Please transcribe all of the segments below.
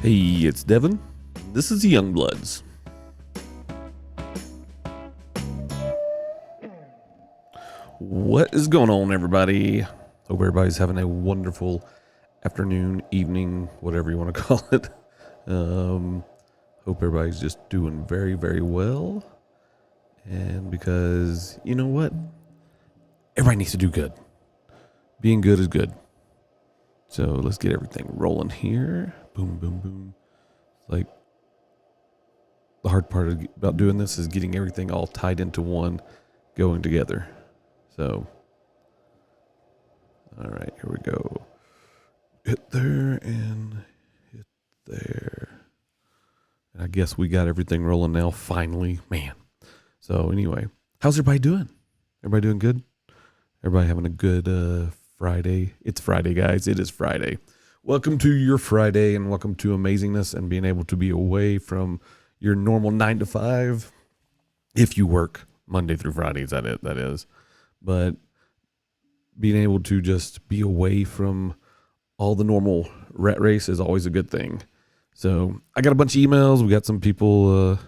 Hey, it's Devin. This is the Youngbloods. What is going on, everybody? Hope everybody's having a wonderful afternoon, evening, whatever you want to call it. Hope everybody's just doing very, very well. And because, you know what? Everybody needs to do good. Being good is good. So let's get everything rolling here. Boom, boom, boom. Like, the hard part about doing this is getting everything all tied into one, going together. So, all right, here we go. Hit there and hit there. And I guess we got everything rolling now, finally. Man. So anyway, how's everybody doing? Everybody doing good? Everybody having a good Friday? It's Friday, guys. It is Friday. Welcome to your Friday and welcome to amazingness and being able to be away from your normal 9 to 5. If you work Monday through Friday, that is. But being able to just be away from all the normal rat race is always a good thing. So I got a bunch of emails. We got some people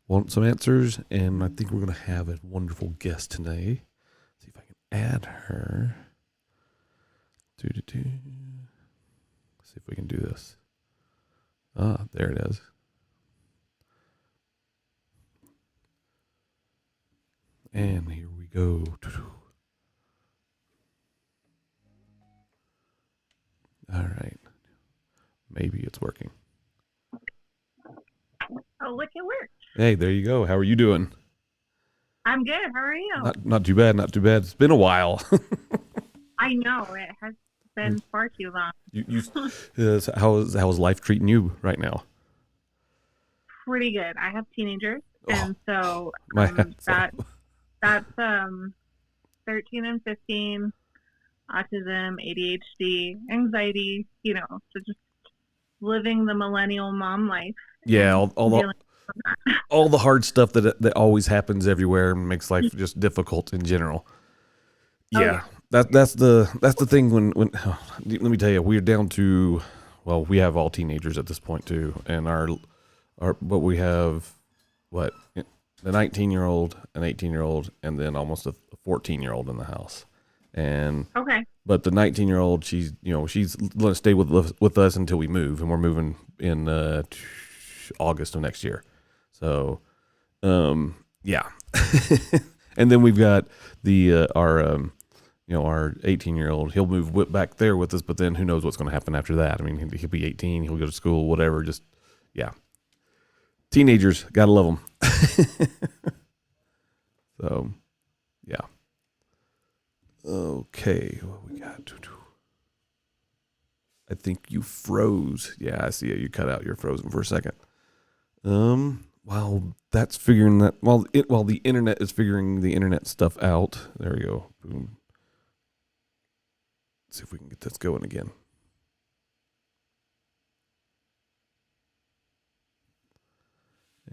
want some answers, and I think we're going to have a wonderful guest today. See if I can add her. See if we can do this. Ah, there it is. And here we go. All right. Maybe it's working. Oh, look, it worked. Hey, there you go. How are you doing? I'm good. How are you? Not too bad. Not too bad. It's been a while. I know it has been far too long. How's life treating you right now? Pretty good. I have teenagers, and so that's 13 and 15, autism, ADHD, anxiety. So just living the millennial mom life. Yeah, all the hard stuff that always happens everywhere and makes life just difficult in general. Yeah, that's the thing when let me tell you, we're down to, well, we have all teenagers at this point too, and but we have the 19-year-old, an 18-year-old, and then almost a 14-year-old in the house. And but the 19-year-old, she's going to stay with us until we move, and we're moving in August of next year. So, yeah. And then we've got our 18-year-old. He'll move back there with us, but then who knows what's going to happen after that? I mean, he'll be 18. He'll go to school, whatever. Just, yeah. Teenagers, gotta love them. So, yeah. Okay, what we got? I think you froze. Yeah, I see it. You cut out. You're frozen for a second. While that's figuring that, while the internet is figuring the internet stuff out. There we go. Boom. Let's see if we can get this going again.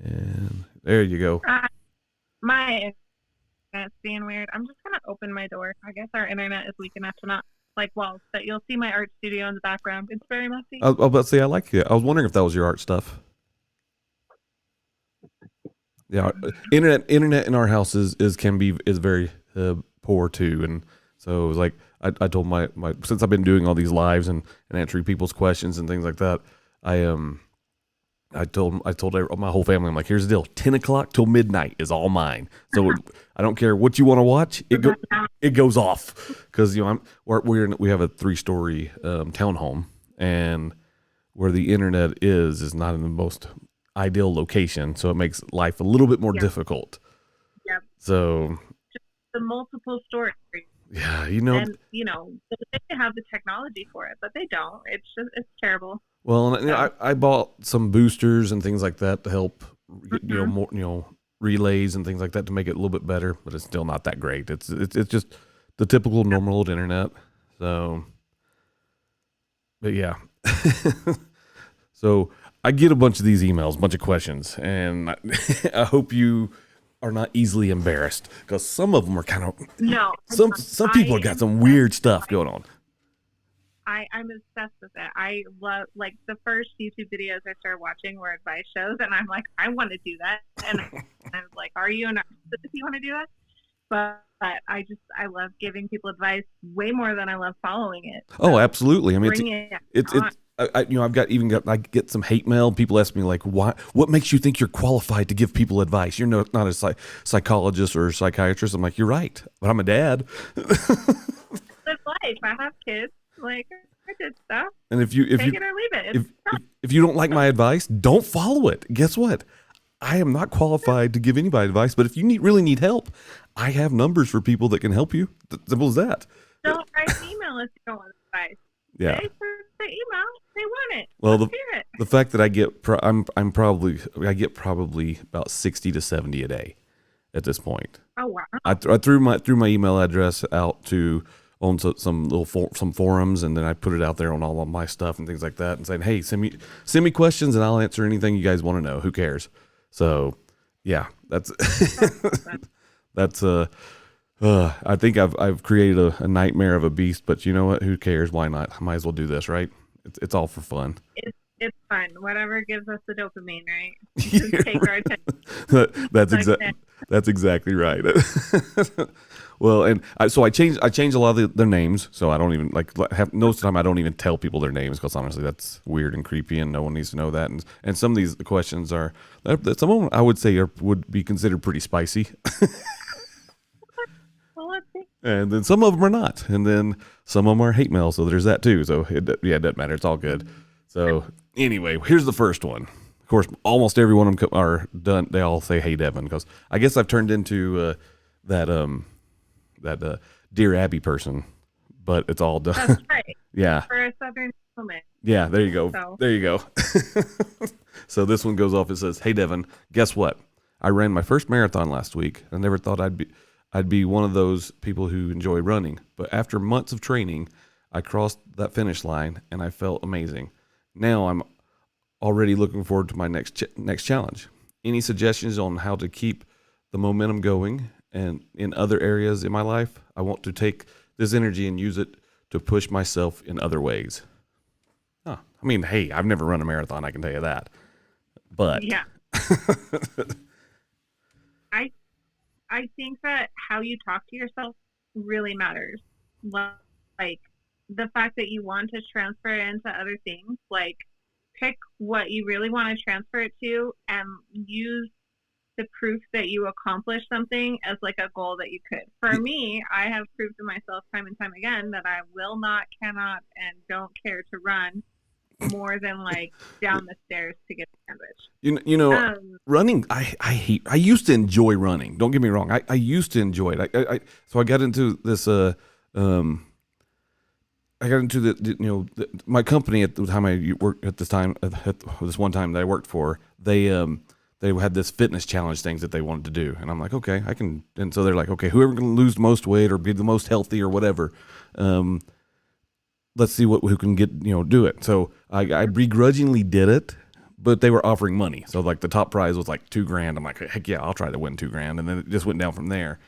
And there you go. My internet's being weird. I'm just gonna open my door. I guess our internet is weak enough to not like walls, but you'll see my art studio in the background. It's very messy. I was about to say, I like it. I was wondering if that was your art stuff. Yeah, internet in our house is very poor too, and so it was like I told my since I've been doing all these lives and answering people's questions and things like that, I told my whole family, I'm like, here's the deal: 10 o'clock till midnight is all mine. So I don't care what you want to watch, it goes off because we have a 3-story townhome, and where the internet is not in the most ideal location, so it makes life a little bit more difficult. Yep. So just the multiple stories. Yeah, and they have the technology for it, but they don't. It's terrible. Well, I bought some boosters and things like that to help, more, relays and things like that to make it a little bit better, but it's still not that great. It's just the typical normal old internet. So, but yeah. So I get a bunch of these emails, a bunch of questions, and I hope you are not easily embarrassed because some of them are kind of no. Some people have got some weird stuff going on. I'm obsessed with it. I love like the first YouTube videos I started watching were advice shows, and I'm like, I want to do that. And I was like, are you an artist if you want to do that? But I love giving people advice way more than I love following it. Oh, So absolutely. I mean, bring it on. it's I've got I get some hate mail. People ask me like, what makes you think you're qualified to give people advice? You're not a psychologist or a psychiatrist. I'm like, you're right, but I'm a dad. Live life. I have kids. Like I did stuff. And if you Take it or leave it. if you don't like my advice, don't follow it. Guess what? I am not qualified to give anybody advice, but if you really need help, I have numbers for people that can help you. Simple as that. Don't write an email if you don't want advice. Yeah. They send the email. They want it. Well, Let's hear it. the fact that I get I get probably about 60 to 70 a day at this point. Oh wow. I threw my email address out to on some some forums, and then I put it out there on all of my stuff and things like that, and saying, hey, send me questions and I'll answer anything you guys want to know. Who cares? So yeah, that's that's I think I've created a nightmare of a beast, but you know what? Who cares? Why not? I might as well do this, right? It's all for fun. It's fun. Whatever gives us the dopamine, right? Just take our attention. That's exactly right. Well, and so I changed a lot of their names, so I don't even have most of the time I don't even tell people their names because honestly that's weird and creepy, and no one needs to know that. And some of these questions are some of them I would say would be considered pretty spicy. Well, let's see. And then some of them are not, and then some of them are hate mail. So there's that too. So it doesn't matter. It's all good. So anyway, here's the first one. Of course, almost every one of them are done. They all say, "Hey, Devin," because I guess I've turned into that Dear Abby person, but it's all done. That's right. Yeah. For a Southern woman. Yeah. There you go. So. There you go. So this one goes off. It says, "Hey, Devin, guess what? I ran my first marathon last week. I never thought I'd be one of those people who enjoy running, but after months of training, I crossed that finish line and I felt amazing. Now I'm already looking forward to my next challenge. Any suggestions on how to keep the momentum going and in other areas in my life? I want to take this energy and use it to push myself in other ways." Huh. I mean, hey, I've never run a marathon, I can tell you that. But yeah. I think that how you talk to yourself really matters. Like the fact that you want to transfer it into other things, like pick what you really want to transfer it to and use the proof that you accomplished something as like a goal that you could. For me, I have proved to myself time and time again that I will not, cannot, and don't care to run more than like down the stairs to get a sandwich. You know, running, I used to enjoy running. Don't get me wrong. I used to enjoy it. So I got into this, I got into my company at the time I worked at this one time that I worked for, they had this fitness challenge things that they wanted to do. And I'm like, okay, I can. And so they're like, okay, whoever can lose the most weight or be the most healthy or whatever, let's see who can get, do it. So I begrudgingly did it, but they were offering money. So like the top prize was like $2,000. I'm like, heck yeah, I'll try to win $2,000. And then it just went down from there.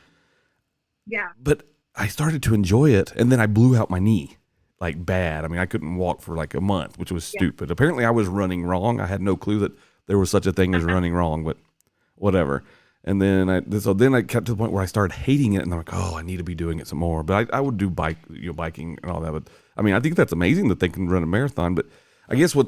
Yeah. But I started to enjoy it. And then I blew out my knee like bad. I mean, I couldn't walk for like a month, which was stupid. Apparently I was running wrong. I had no clue that there was such a thing as running wrong, but whatever. And then I got to the point where I started hating it, and I'm like, oh, I need to be doing it some more. But I would do biking and all that. But I mean, I think that's amazing that they can run a marathon. But I guess to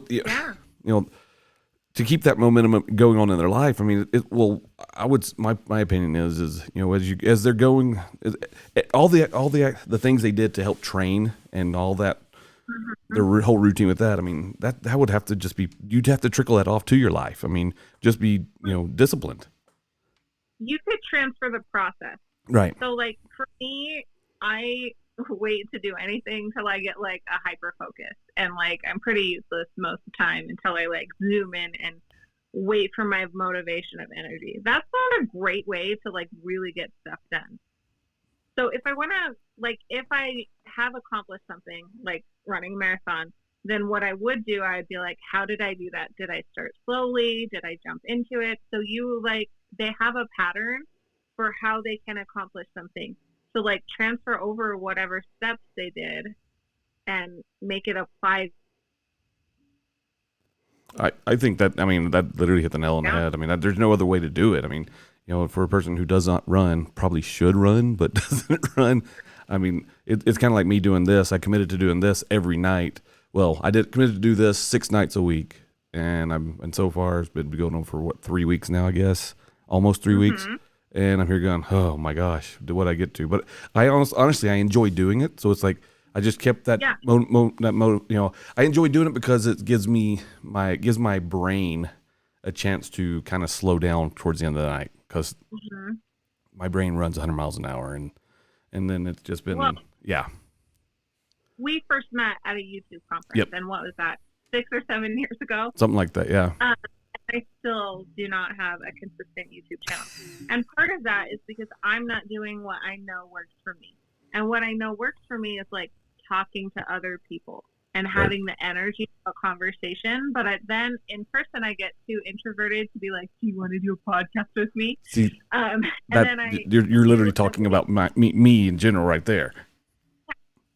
keep that momentum going on in their life, I mean, my opinion is as they're going, all the things they did to help train and all that, the whole routine with that. I mean, that would have to just be, you'd have to trickle that off to your life. I mean, just be disciplined. You could transfer the process. Right. So like for me, I wait to do anything till I get like a hyper focus, and like I'm pretty useless most of the time until I like zoom in and wait for my motivation of energy. That's not a great way to like really get stuff done. So if I want to, like, if I have accomplished something like running a marathon, then what I would do, I'd be like, how did I do that? Did I start slowly? Did I jump into it? So they have a pattern for how they can accomplish something. So like transfer over whatever steps they did and make it apply. I think that, I mean, that literally hit the nail on the head. I mean, there's no other way to do it. I mean, for a person who does not run, probably should run, but doesn't run. I mean, it's kind of like me doing this. I committed to doing this every night. Well, I committed to do this 6 nights a week, and so far it's been going on for 3 weeks now, I guess, almost 3 weeks. And I'm here going, oh my gosh, what I get to. But I honestly, I enjoy doing it. So it's like, I just kept that, I enjoy doing it because it gives my brain a chance to kind of slow down towards the end of the night, because my brain runs 100 miles an hour, and then it's just been, We first met at a YouTube conference, and what was that, 6 or 7 years ago? Something like that, yeah. I still do not have a consistent YouTube channel. And part of that is because I'm not doing what I know works for me. And what I know works for me is like talking to other people and having the energy of a conversation. But then in person, I get too introverted to be like, do you want to do a podcast with me? See, you're literally talking about me in general right there.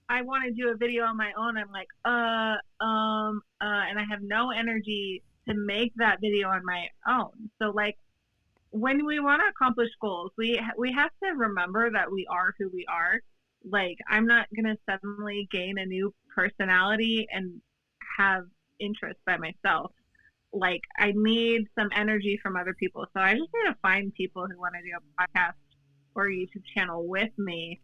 I want to do a video on my own. I'm like, and I have no energy to make that video on my own. So like, when we want to accomplish goals, we have to remember that we are who we are. Like, I'm not going to suddenly gain a new personality and have interest by myself. Like, I need some energy from other people. So I just need to find people who want to do a podcast or a YouTube channel with me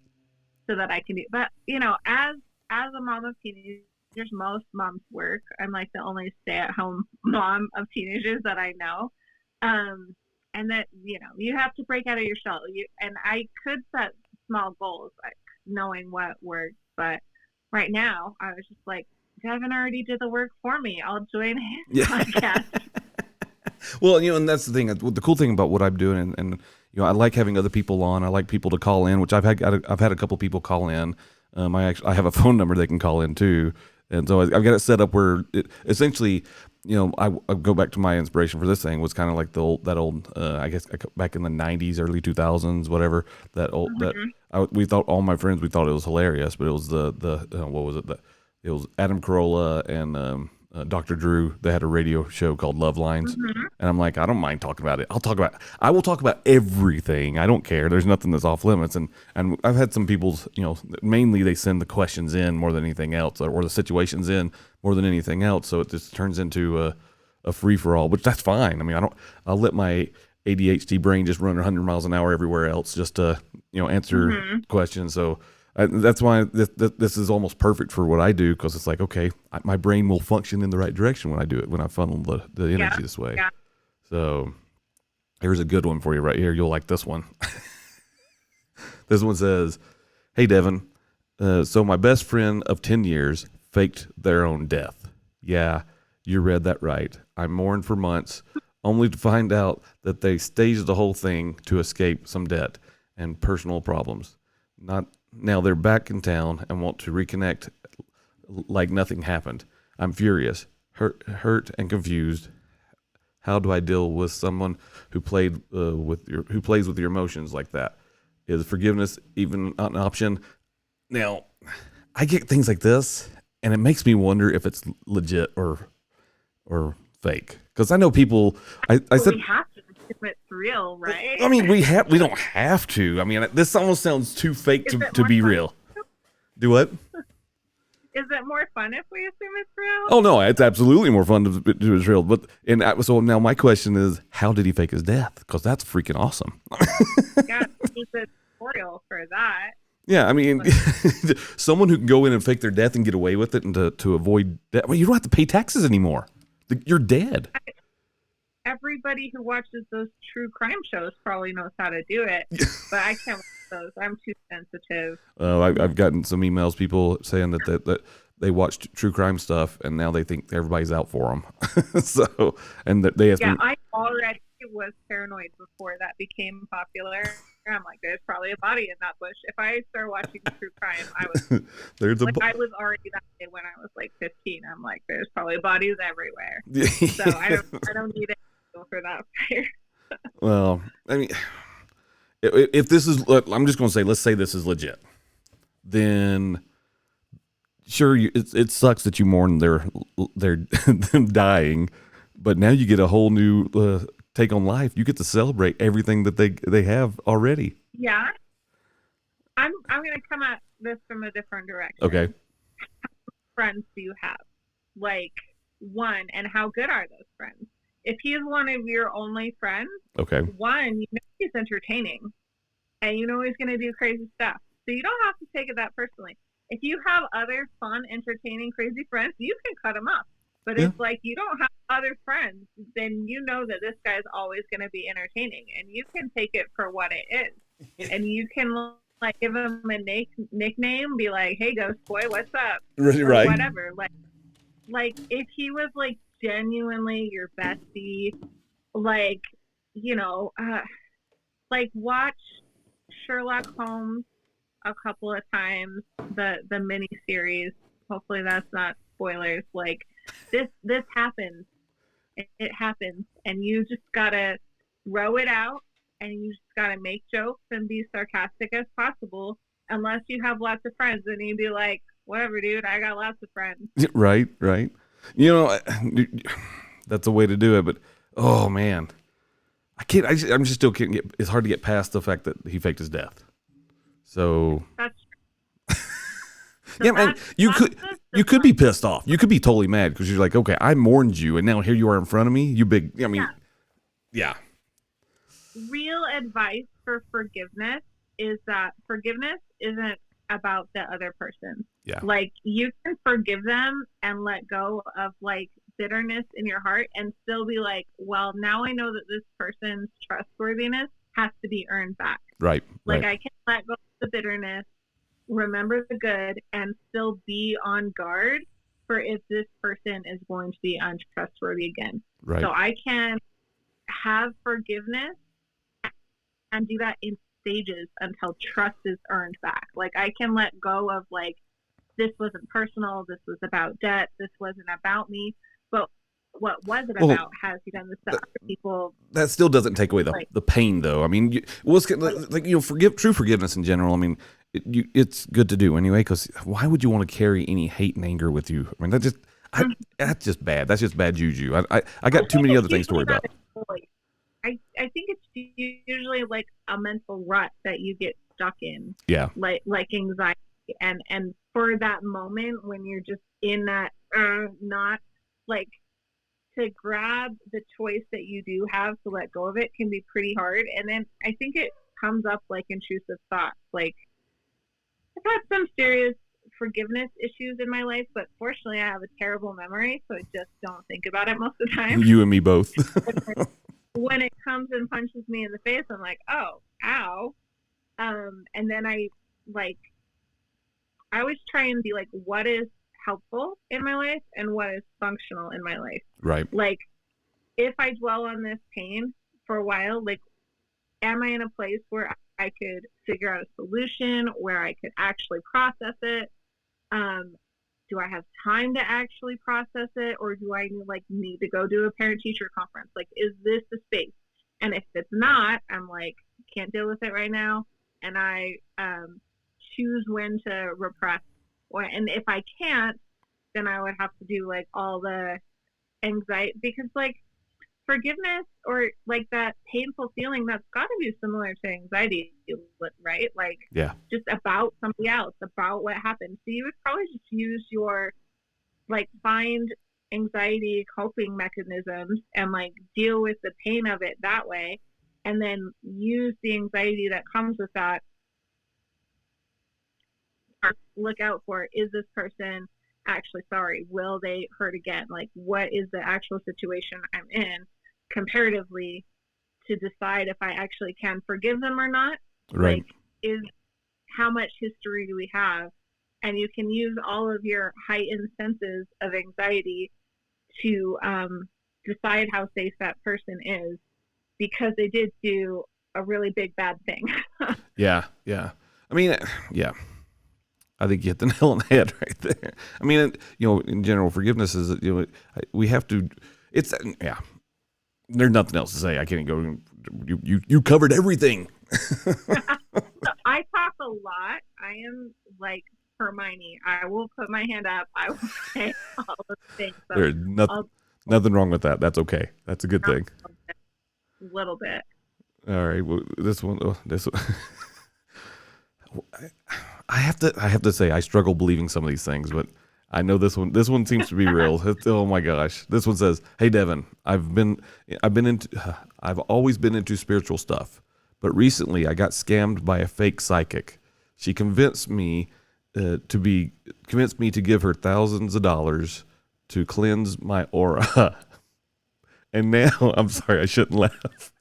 so that I can do. But, as a mom of teenagers, most moms work. I'm like the only stay-at-home mom of teenagers that I know. And that, you have to break out of your shell. And I could set small goals, like knowing what works. But right now, I was just like, Devin already did the work for me. I'll join his podcast. Well, and that's the thing. The cool thing about what I'm doing, and I like having other people on. I like people to call in, which I've had a couple people call in. I have a phone number they can call in too. And so I've got it set up where essentially, I go back to my inspiration for this thing was kind of like that old, I guess back in the 90s, early 2000s, whatever, we thought, all my friends, we thought it was hilarious, but it was what was it? It was Adam Carolla and Dr. Drew. They had a radio show called Love Lines. And I'm like, I don't mind talking about it. I will talk about everything. I don't care. There's nothing that's off limits. And I've had some people's, mainly they send the questions in more than anything else, or the situations in more than anything else. So it just turns into a free for all, which that's fine. I mean, I'll let my ADHD brain just run 100 miles an hour everywhere else just to, answer questions. So that's why this is almost perfect for what I do, because it's like, okay, my brain will function in the right direction when I do it, when I funnel the energy this way. Yeah. So here's a good one for you right here. You'll like this one. This one says, hey, Devin, so my best friend of 10 years faked their own death. Yeah, you read that right. I mourned for months, only to find out that they staged the whole thing to escape some debt and personal problems. Now they're back in town and want to reconnect like nothing happened. I'm furious, hurt and confused. How do I deal with someone who plays with your emotions like that? Is forgiveness even an option? Now, I get things like this, and it makes me wonder if it's legit or fake. Because I know people. I said we have to assume it's real, right? I mean, we don't have to. I mean, this almost sounds too fake to be real. Do what? Is it more fun if we assume it's real? Oh no, it's absolutely more fun to do it's real. But so now my question is, how did he fake his death? Because that's freaking awesome. Yeah, he's a tutorial for that. Yeah, I mean, someone who can go in and fake their death and get away with it, and to avoid death. Well, you don't have to pay taxes anymore. You're dead. Everybody who watches those true crime shows probably knows how to do it, but I can't watch those. I'm too sensitive. I've gotten some emails, people saying that they watched true crime stuff and now they think everybody's out for them. So, and that they asked me. I already was paranoid before that became popular. I'm like, there's probably a body in that bush. If I start watching true crime, I was I was already that way when I was like 15. I'm like, there's probably bodies everywhere. So I don't need it for that fear. Well, I mean, if this is, I'm just going to say, let's say this is legit, then sure, it sucks that you mourn their them dying, but now you get a whole new take on life. You get to celebrate everything that they have already. Yeah. I'm gonna come at this from a different Okay. direction. Friends do you have? Like, one, and how good are those friends? If he's one of your only friends, Okay. one, you know he's entertaining and you know he's going to do crazy stuff. So you don't have to take it that personally. If you have other fun, entertaining, crazy friends, you can cut them off. But Yeah. if like you don't have other friends, then you know that this guy's always going to be entertaining, and you can take it for what it is, and you can like give him a nickname, be like, "Hey, Ghost Boy, what's up?" or Right. whatever. Like if he was like genuinely your bestie, like you know, like watch Sherlock Holmes a couple of times, the mini series. Hopefully that's not spoilers. Like this happens. It happens, and you just gotta row it out, and you just gotta make jokes and be sarcastic as possible. Unless you have lots of friends, then you'd be like, whatever, dude. I got lots of friends. Right. Right. You know, that's a way to do it. But oh man, I can't. I'm just still can't get. It's hard to get past the fact that he faked his death. So That's so yeah, man, you could be pissed off. You could be totally mad because you're like, okay, I mourned you, and now here you are in front of me. You big. I mean, yeah. Real advice for forgiveness is that forgiveness isn't about the other person. Yeah. Like you can forgive them and let go of like bitterness in your heart and still be like, well, now I know that this person's trustworthiness has to be earned back. Right. Like right. I can let go of the bitterness, remember the good, and still be on guard for if this person is going to be untrustworthy again. Right. So I can have forgiveness and do that in stages until trust is earned back. Like I can let go of like, this wasn't personal, this was about debt, this wasn't about me, but what was it about? Has he done this to other people? That still doesn't take away the pain, though. I mean, true forgiveness in general. I mean, it's good to do anyway. Because why would you want to carry any hate and anger with you? I mean, that's just bad. That's just bad juju. I got too many other things to worry about. I think it's usually like a mental rut that you get stuck in. Yeah. Like anxiety, and for that moment when you're just in that not like. To grab the choice that you do have to let go of it can be pretty hard. And then I think it comes up like intrusive thoughts. Like I've had some serious forgiveness issues in my life, but fortunately I have a terrible memory, so I just don't think about it most of the time. You and me both. When it comes and punches me in the face, I'm like, oh, ow. And then I always try and be like, what is helpful in my life and what is functional in my life. Right. Like if I dwell on this pain for a while, like am I in a place where I could figure out a solution, where I could actually process it? Do I have time to actually process it, or do I need to go do a parent teacher conference? Like, is this the space? And if it's not, I'm like, can't deal with it right now, and I choose when to repress. And if I can't, then I would have to do like all the anxiety, because like forgiveness or like that painful feeling, that's got to be similar to anxiety, right? Like just about somebody else, about what happened. So you would probably just use your find anxiety coping mechanisms and like deal with the pain of it that way, and then use the anxiety that comes with that. Look out for, is this person actually sorry? Will they hurt again? Like, what is the actual situation I'm in comparatively to decide if I actually can forgive them or not? Right. Like, is how much history do we have? And you can use all of your heightened senses of anxiety to decide how safe that person is, because they did do a really big bad thing. Yeah. I mean, yeah. I think you hit the nail on the head right there. I mean, in general, forgiveness is, we have to, it's, there's nothing else to say. I can't go, you covered everything. I talk a lot. I am Hermione. I will put my hand up. I will say all the things. So There's nothing wrong with that. That's okay. That's a good thing. A little bit. All right. Well, this one. I have to say I struggle believing some of these things, but I know this one. This one seems to be real. Oh my gosh! This one says, "Hey Devin, I've always been into spiritual stuff, but recently I got scammed by a fake psychic. She convinced me to give her thousands of dollars to cleanse my aura, and now I'm sorry, I shouldn't laugh.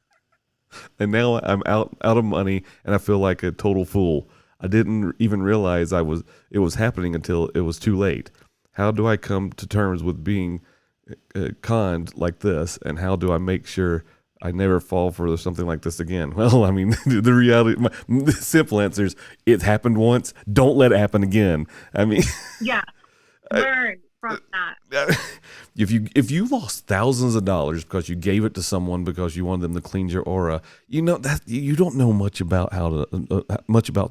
And now I'm out of money, and I feel like a total fool. I didn't even realize it was happening until it was too late. How do I come to terms with being conned like this, and how do I make sure I never fall for something like this again?" Well, I mean, the reality, the simple answer is it happened once. Don't let it happen again. I mean, yeah, learn from that. If you lost thousands of dollars because you gave it to someone because you wanted them to cleanse your aura, you know that you don't know much about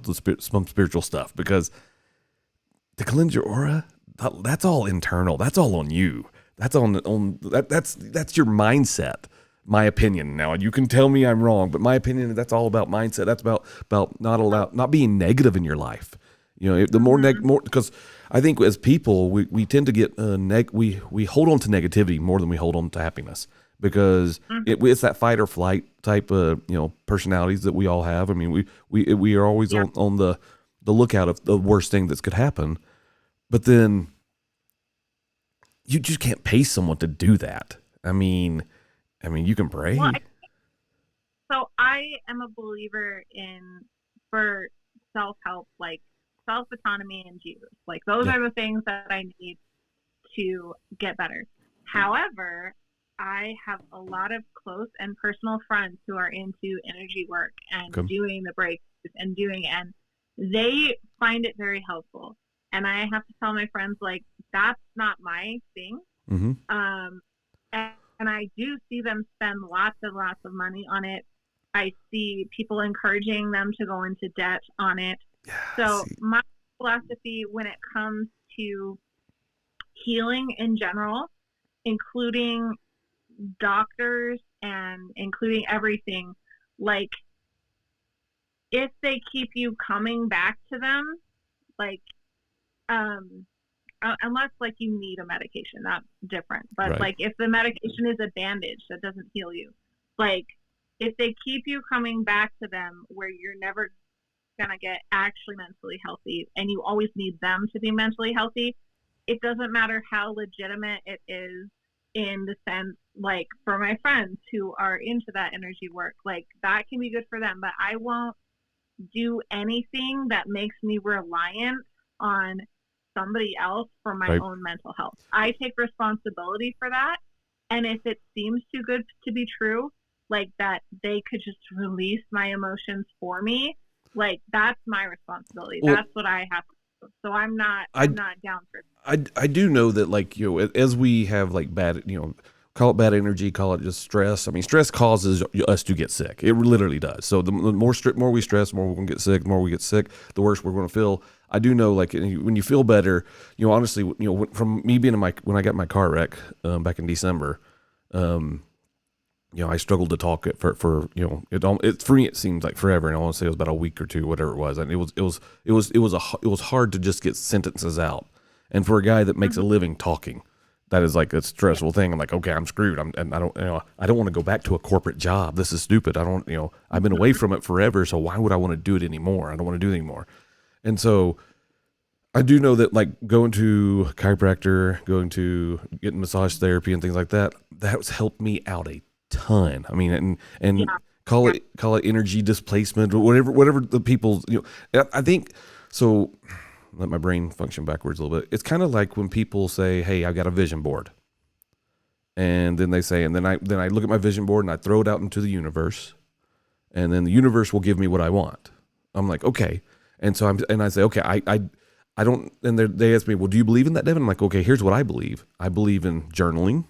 some spiritual stuff, because to cleanse your aura, that's all internal. That's all on you. That's that's your mindset. My opinion. Now you can tell me I'm wrong, but my opinion, that's all about mindset. That's about not being negative in your life. You know, the more because I think as people we tend to get we hold on to negativity more than we hold on to happiness, because it's that fight or flight type of personalities that we all have. I mean, we are always on the lookout of the worst thing that could happen, but then you just can't pay someone to do that. I mean, you can pray. Well, so I am a believer for self-help, like self-autonomy and Jesus. Like those are the things that I need to get better. However, I have a lot of close and personal friends who are into energy work and doing the breaks and they find it very helpful. And I have to tell my friends, like, that's not my thing. Mm-hmm. And I do see them spend lots of money on it. I see people encouraging them to go into debt on it. Yeah, so my philosophy when it comes to healing in general, including doctors and including everything, like, if they keep you coming back to them, like, unless like you need a medication, that's different. But right. Like if the medication is a bandage that doesn't heal you, like if they keep you coming back to them where you're never gonna get actually mentally healthy and you always need them to be mentally healthy, it doesn't matter how legitimate it is, in the sense, like for my friends who are into that energy work, like that can be good for them, but I won't do anything that makes me reliant on somebody else for my own mental health. I take responsibility for that. And if it seems too good to be true, like that they could just release my emotions for me, like that's my responsibility. Well, that's what I have to do. So I'm not down for it. I do know that, like, as we have like bad, call it bad energy, call it just stress. I mean, stress causes us to get sick. It literally does. So the more we stress, the more we're going to get sick. The more we get sick, the worse we're going to feel. I do know, like, when you feel better, honestly, from me being when I got my car wreck back in December, I struggled to talk for for me it seems like forever, and I want to say it was about a week or two, whatever it was, and it was hard to just get sentences out, and for a guy that makes a living talking, that is like a stressful thing. I'm like, okay, I'm screwed. I don't want to go back to a corporate job. This is stupid. I've been away from it forever, so why would I want to do it anymore? I don't want to do it anymore. And so I do know that, like, going to a chiropractor, going to getting massage therapy and things like that, that's helped me out a ton. I mean, and call it energy displacement or whatever the people, I think so. Let my brain function backwards a little bit. It's kind of like when people say, "Hey, I've got a vision board," and then they say, and then I look at my vision board and I throw it out into the universe, and then the universe will give me what I want. I'm like, okay, and so I say, okay, I don't, and they ask me, well, do you believe in that, Devin? I'm like, okay, here's what I believe. I believe in journaling.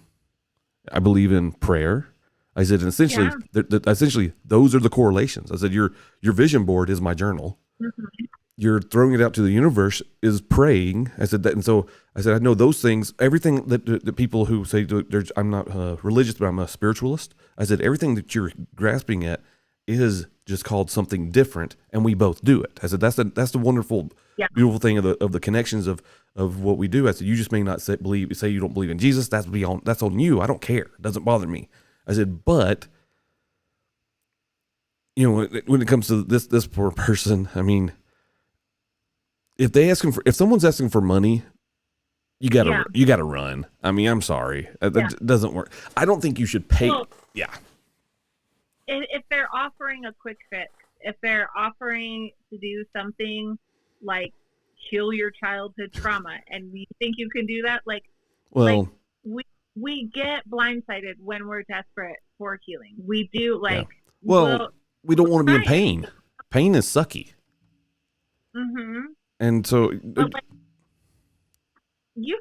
I believe in prayer. I said, and essentially those are the correlations. I said, your vision board is my journal. Mm-hmm. you're throwing it out to the universe is praying. I said that, and so I said I know those things. Everything that the people who say I'm not religious, but I'm a spiritualist. I said everything that you're grasping at is just called something different, and we both do it. I said that's the wonderful, beautiful thing of the connections of what we do. I said you just may not say you don't believe in Jesus. That's on you. I don't care. It doesn't bother me. I said, but when it comes to this poor person, I mean, if someone's asking for money, you gotta run. I mean, I'm sorry, that doesn't work. I don't think you should pay. Well, if they're offering a quick fix, if they're offering to do something like heal your childhood trauma, and you think you can do that, we get blindsided when we're desperate for healing. We do we don't want to be in pain. Pain is sucky. Mm-hmm. And so you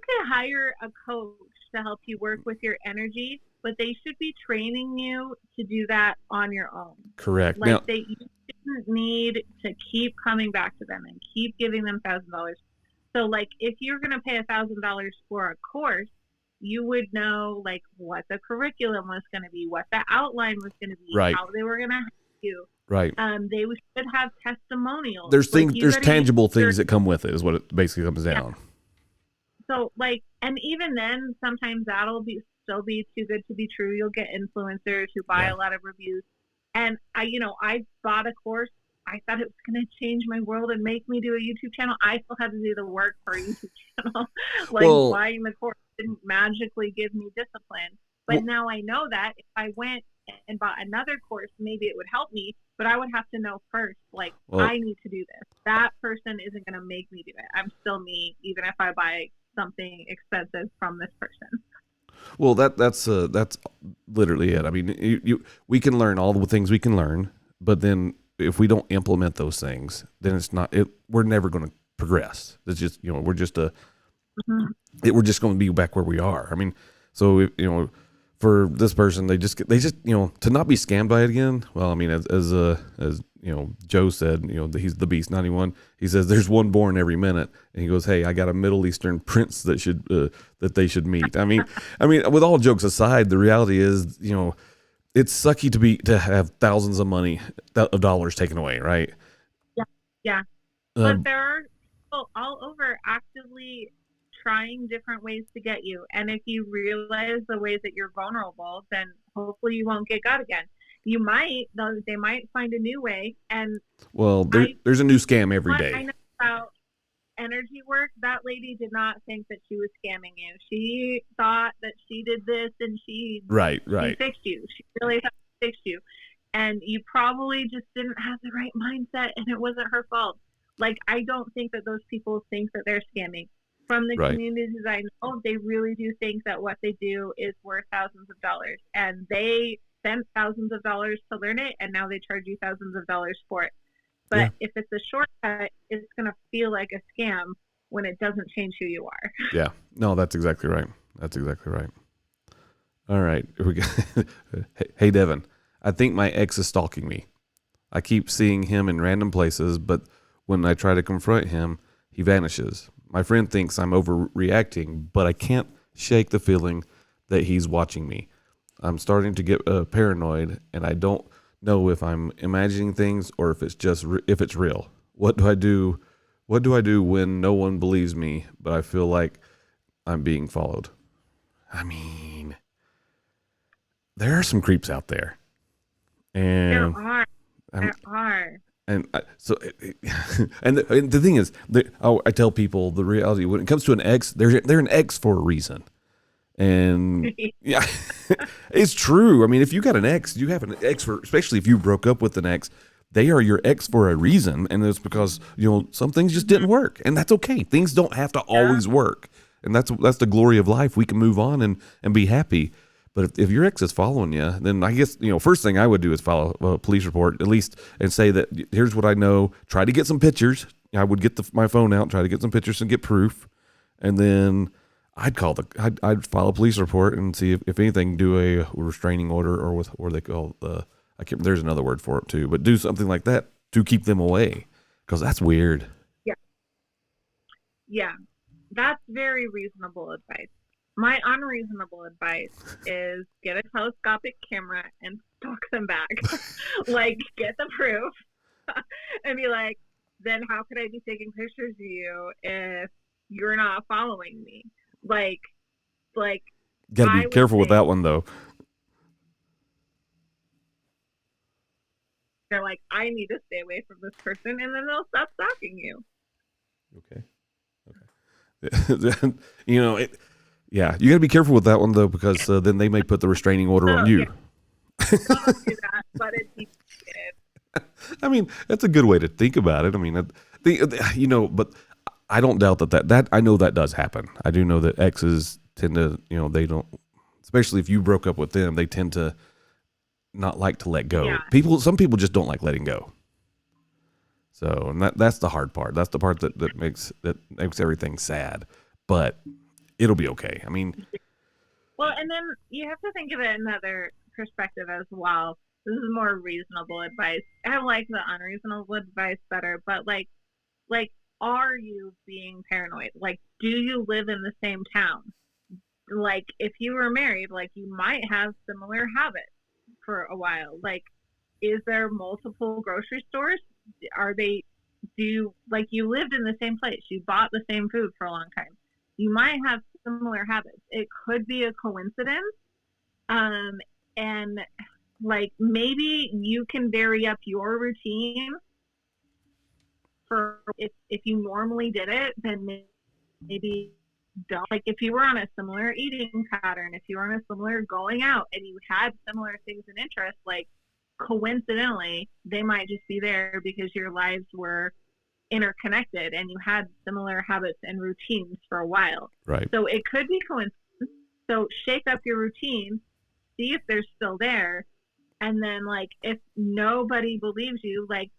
can hire a coach to help you work with your energy, but they should be training you to do that on your own. Correct. You shouldn't need to keep coming back to them and keep giving them $1,000. So if you're going to pay $1,000 for a course, you would know what the curriculum was going to be, what the outline was going to be, right, how they were going to help you. Right. They should have testimonials. There's tangible things that come with it, is what it basically comes down. So and even then, sometimes that'll still be too good to be true. You'll get influencers who buy a lot of reviews. And I bought a course. I thought it was going to change my world and make me do a YouTube channel. I still had to do the work for a YouTube channel. Buying the course didn't magically give me discipline. But now I know that if I went and bought another course, maybe it would help me, but I would have to know first, I need to do this. That person isn't going to make me do it. I'm still me, even if I buy something expensive from this person. Well, that's literally it. I mean, we can learn all the things we can learn, but then if we don't implement those things, then we're never going to progress. It's just, we're just we're just going to be back where we are. I mean, so, for this person, they just to not be scammed by it again. Well, I mean, as Joe said, he's the Beast 91. He says there's one born every minute, and he goes, "Hey, I got a Middle Eastern prince that they should meet." I mean, with all jokes aside, the reality is, it's sucky to have thousands of dollars taken away, right? Yeah. But there are people all over actively trying different ways to get you, and if you realize the ways that you're vulnerable, then hopefully you won't get got again. You might, though, they might find a new way. And there's a new scam every day. I know about energy work. That lady did not think that she was scamming you. She thought that she did this and she fixed you. She really thought she fixed you, and you probably just didn't have the right mindset, and it wasn't her fault. I don't think that those people think that they're scamming. From the communities I know, they really do think that what they do is worth thousands of dollars, and they spent thousands of dollars to learn it, and now they charge you thousands of dollars for it. But if it's a shortcut, it's going to feel like a scam when it doesn't change who you are. Yeah. No, that's exactly right. All right. Hey, Devin, I think my ex is stalking me. I keep seeing him in random places, but when I try to confront him, he vanishes. My friend thinks I'm overreacting, but I can't shake the feeling that he's watching me. I'm starting to get paranoid, and I don't know if I'm imagining things or if it's real. What do I do? What do I do when no one believes me, but I feel like I'm being followed? I mean, there are some creeps out there, and there are. And and the thing is, I tell people the reality when it comes to an ex, they're an ex for a reason, and yeah, it's true. I mean, if you got an ex, you have an ex especially if you broke up with an ex, they are your ex for a reason, and it's because some things just didn't work, and that's okay. Things don't have to always work, and that's the glory of life. We can move on and be happy. But if your ex is following you, then I guess, first thing I would do is file a police report, at least, and say that here's what I know. Try to get some pictures. I would get my phone out, try to get some pictures and get proof. And then I'd file a police report and see if anything, do a restraining order or they call there's another word for it too, but do something like that to keep them away. Cause that's weird. Yeah, that's very reasonable advice. My unreasonable advice is get a telescopic camera and stalk them back. Like, get the proof and be like, then how could I be taking pictures of you if you're not following me? Like, like Got to be I would careful with say that one though. they're like, I need to stay away from this person, and then they'll stop stalking you. Okay. Okay. You know, yeah, you got to be careful with that one though, because then they may put the restraining order on Oh you. yeah, don't do that. But it's needed. I mean, that's a good way to think about it. I mean, you know, but I don't doubt that I know that does happen. I do know that exes tend to, you know, they don't, especially if you broke up with them, they tend to not like to let go. Yeah, Some people just don't like letting go. So, and that's the hard part. That's the part that makes everything sad. But it'll be okay. I mean, well, and then you have to think of it another perspective as well. This is more reasonable advice. I like the unreasonable advice better, but like, are you being paranoid? Like, do you live in the same town? Like, if you were married, like, you might have similar habits for a while. Like, is there multiple grocery stores? Are they, do you, like, you lived in the same place, you bought the same food for a long time. You might have similar habits. It could be a coincidence. Um, and like, maybe you can vary up your routine for if you normally did it, then maybe don't. Like, if you were on a similar eating pattern, if you were on a similar going out and you had similar things and interests, like, coincidentally, they might just be there because your lives were interconnected and you had similar habits and routines for a while. right. So it could be coincidence. So shake up your routine, see if they're still there, and then, like, if nobody believes you, like,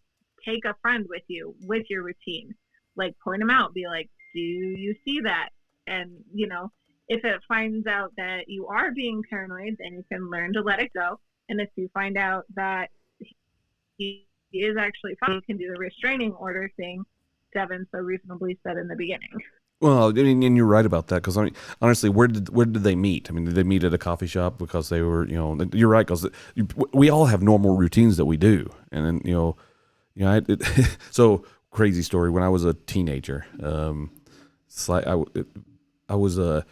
take a friend with you with your routine. Like, point them out, be like, do you see that? And, you know, if it finds out that you are being paranoid, then you can learn to let it go. And if you find out that he is actually fine, you can do the restraining order thing Devin so reasonably said in the beginning. Well, I mean, and you're right about that, because I mean, honestly, where did they meet? I mean, did they meet at a coffee shop because they were, you know? You're right, because we all have normal routines that we do, and then so crazy story. When I was a teenager, it's like I was you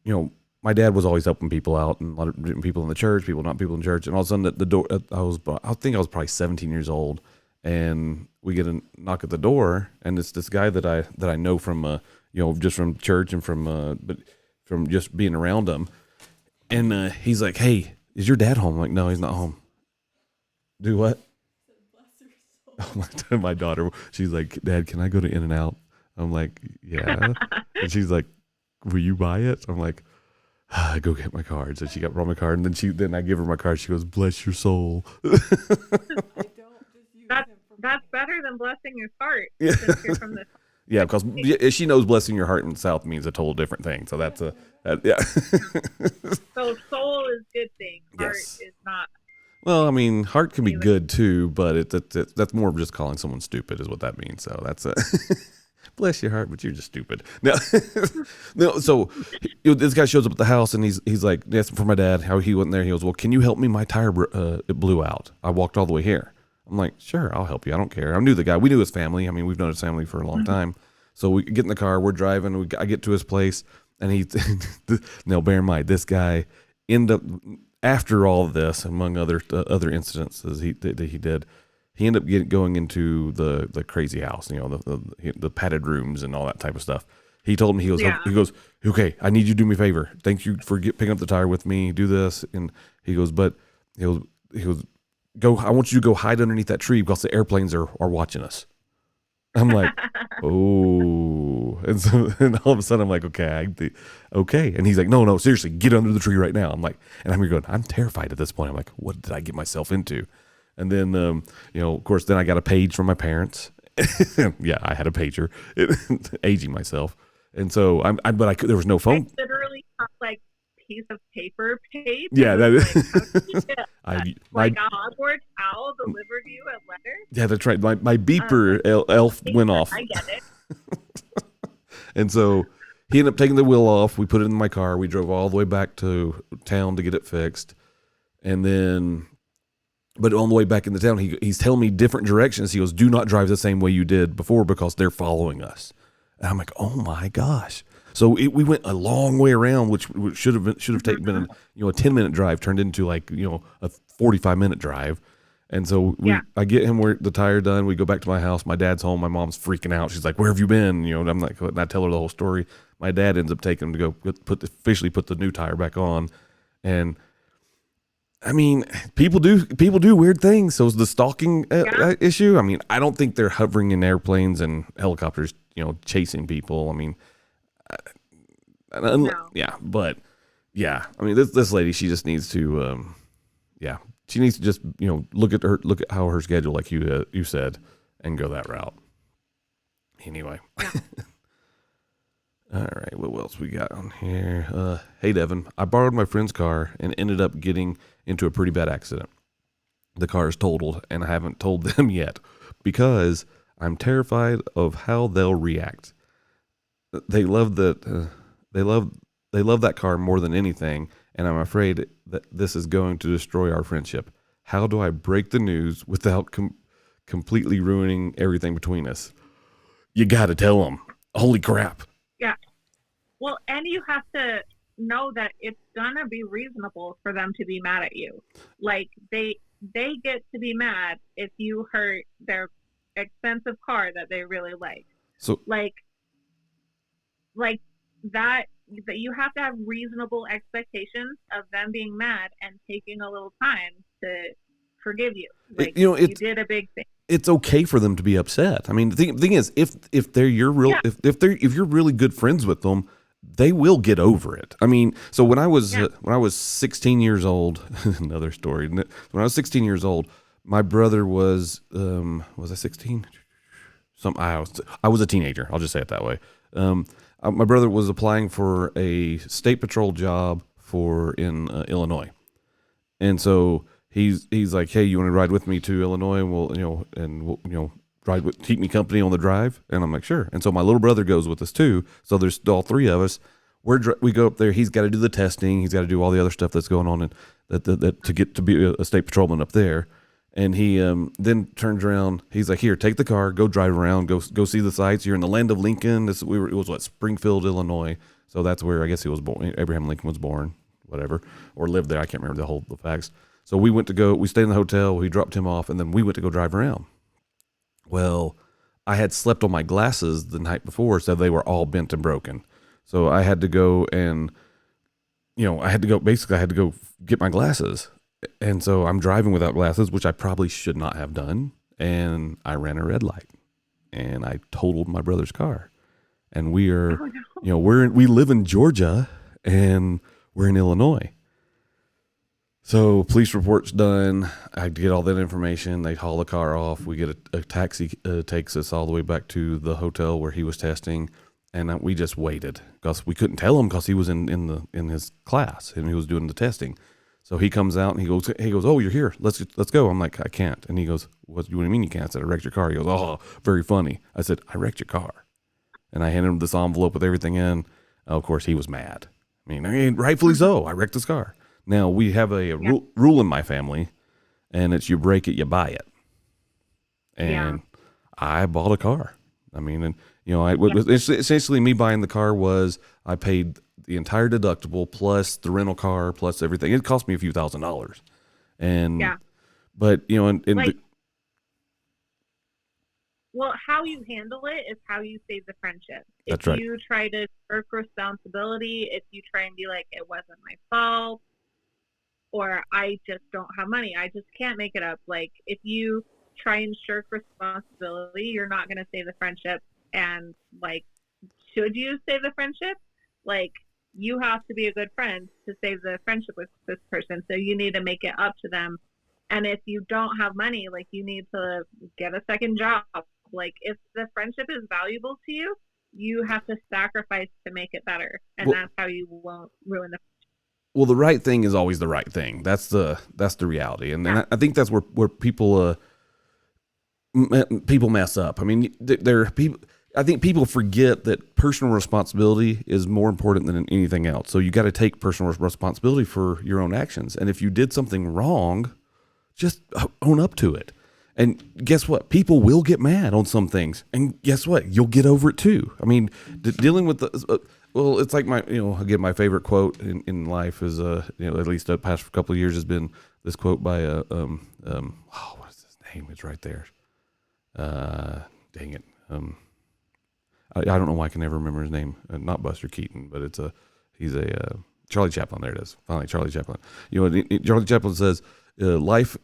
know, my dad was always helping people out, and a lot of different people in the church, people not people in church, and all of a sudden the door, I think I was probably 17 years old, and we get a knock at the door, and it's this guy that I know from you know, just from church and but from just being around him, and he's like, "Hey, is your dad home?" I'm like, "No, he's not home." Do what? My daughter, she's like, "Dad, can I go to In-N-Out?" I'm like, "Yeah," and she's like, "Will you buy it?" I'm like, go get my card. So she brought my card, and then I give her my card. She goes, "Bless your soul." That's better than blessing your heart. Yeah. Since you're from the Yeah, because she knows blessing your heart in the South means a total different thing. So that's yeah. So soul is good thing. Heart Yes. is not. Well, I mean, heart can be good too, but that's more of just calling someone stupid is what that means. So that's bless your heart, but you're just stupid. No, no. So this guy shows up at the house, and he's like, asking for my dad. How he went there. He goes, "Well, can you help me? My tire it blew out. I walked all the way here." I'm like, "Sure, I'll help you. I don't care." I knew the guy. We knew his family. I mean, we've known his family for a long time. So we get in the car. We're driving. I get to his place, and now bear in mind, this guy ended up, after all of this, among other incidences that he did, he ended up going into the crazy house, you know, the padded rooms and all that type of stuff. He told me, he goes, "Okay, I need you to do me a favor. Thank you for picking up the tire with me. Do this." And he goes, "But he goes, go. I want you to go hide underneath that tree because the airplanes are watching us." I'm like, "Oh," and all of a sudden I'm like, "Okay," and he's like, "No, seriously, get under the tree right now." I'm like, and I'm here going, I'm terrified at this point. I'm like, what did I get myself into? And then, you know, of course, then I got a page from my parents. Yeah, I had a pager, aging myself, and so there was no phone. I literally have, like, piece of paper page. Yeah, that is like a Hogwarts owl delivered you a letter. Yeah, that's right. My beeper elf went off. I get it. And so he ended up taking the wheel off. We put it in my car. We drove all the way back to town to get it fixed. And then, but on the way back into town, he's telling me different directions. He goes, "Do not drive the same way you did before because they're following us." And I'm like, "Oh my gosh!" So we went a long way around, which should have taken been a 10-minute drive turned into like a 45-minute drive. And so I get him the tire done. We go back to my house. My dad's home. My mom's freaking out. She's like, "Where have you been?" And I'm like, and I tell her the whole story. My dad ends up taking him to go officially put the new tire back on. And I mean, people do weird things. So is the stalking issue. I mean, I don't think they're hovering in airplanes and helicopters, chasing people. I mean, No. yeah, but yeah, I mean, this lady, she just needs to, she needs to just look at how her schedule, like you said, and go that route. Anyway, all right, what else we got on here? Hey Devin, I borrowed my friend's car and ended up getting into a pretty bad accident. The car is totaled, and I haven't told them yet because I'm terrified of how they'll react. They love that. They love that car more than anything, and I'm afraid that this is going to destroy our friendship. How do I break the news without completely ruining everything between us? You got to tell them. Holy crap. Yeah. Well, and you have to know that it's gonna be reasonable for them to be mad at you. Like they get to be mad if you hurt their expensive car that they really like. So like that you have to have reasonable expectations of them being mad and taking a little time to forgive you. Like you did a big thing. It's okay for them to be upset. I mean, the thing is, if they're your real, if you're really good friends with them, they will get over it. I mean, so when I was 16 years old, another story. When I was 16 years old, my brother was I 16? I was a teenager. I'll just say it that way. My brother was applying for a state patrol job in Illinois, and so he's like, "Hey, you want to ride with me to Illinois? And we'll keep me company on the drive." And I'm like, "Sure." And so my little brother goes with us too. So there's all three of us. We go up there. He's got to do the testing. He's got to do all the other stuff that's going on, and that to get to be a state patrolman up there. And he then turns around. He's like, "Here, take the car. Go drive around. Go see the sights. You're in the land of Lincoln." It was Springfield, Illinois. So that's where I guess he was born. Abraham Lincoln was born, whatever, or lived there. I can't remember the facts. So we stayed in the hotel. We dropped him off, and then we went to go drive around. Well, I had slept on my glasses the night before, so they were all bent and broken. So I had to go and, I had to go get my glasses. And so I'm driving without glasses, which I probably should not have done. And I ran a red light and I totaled my brother's car. And we live in Georgia and we're in Illinois. So police report's done. I get all that information. They haul the car off. We get a taxi takes us all the way back to the hotel where he was testing, and we just waited because we couldn't tell him because he was in his class and he was doing the testing. So he comes out and he goes, "Oh, you're here. Let's go." I'm like, "I can't." And he goes, "What do you mean you can't?" I said, "I wrecked your car." He goes, "Oh, very funny." I said, "I wrecked your car," and I handed him this envelope with everything in. Of course, he was mad. I mean, rightfully so. I wrecked his car. Now, we have a rule in my family, and it's you break it, you buy it. And I bought a car. I mean, and essentially me buying the car was I paid the entire deductible plus the rental car plus everything. It cost me a few $1,000s. And but well, how you handle it is how you save the friendship. That's right. If you try to shirk responsibility, if you try and be like, "It wasn't my fault," or "I just don't have money, I just can't make it up." Like, if you try and shirk responsibility, you're not going to save the friendship. And, like, should you save the friendship? Like, you have to be a good friend to save the friendship with this person. So you need to make it up to them. And if you don't have money, like, you need to get a second job. Like, if the friendship is valuable to you, you have to sacrifice to make it better. And that's how you won't ruin the friendship. Well, the right thing is always the right thing. That's the reality. And I think that's where people mess up. I mean, there are people, I think people forget that personal responsibility is more important than anything else. So you got to take personal responsibility for your own actions. And if you did something wrong, just own up to it. And guess what? People will get mad on some things. And guess what? You'll get over it too. I mean, dealing with the, well, it's like again, my favorite quote in life is, at least the past couple of years has been this quote by, what is his name? It's right there. Dang it. I don't know why I can never remember his name. Not Buster Keaton, but he's a Charlie Chaplin. There it is. Finally, Charlie Chaplin. Charlie Chaplin says, life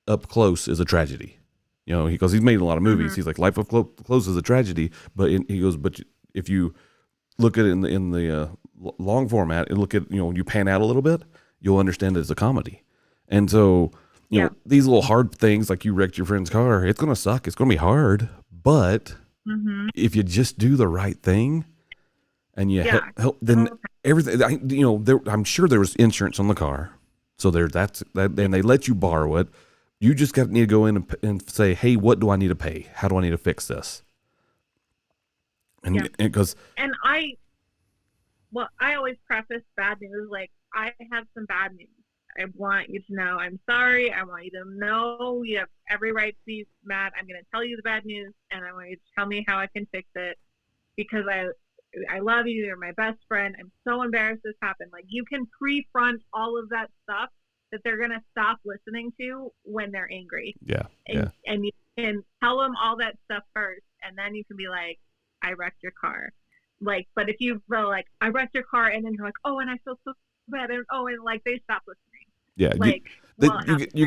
up close is a tragedy. Because he's made a lot of movies. Mm-hmm. He's like, life up close is a tragedy. But he goes, but if you look at it in the long format and look at, you pan out a little bit, you'll understand it as a comedy. And so, these little hard things, like you wrecked your friend's car, it's going to suck. It's going to be hard. But if you just do the right thing and you help, then everything, I'm sure there was insurance on the car. So that's that, and they let you borrow it. You just need to go in and say, hey, what do I need to pay? How do I need to fix this? And I always preface bad news. Like, I have some bad news. I want you to know I'm sorry. I want you to know you have every right to be mad. I'm going to tell you the bad news, and I want you to tell me how I can fix it, because I love you. You're my best friend. I'm so embarrassed this happened. Like, you can pre-front all of that stuff that they're going to stop listening to when they're angry. Yeah. And you can tell them all that stuff first, and then you can be like, I wrecked your car. Like, but if you go like, I wrecked your car, and then you're like, oh, and I feel so bad, and they stop listening. Yeah, like, you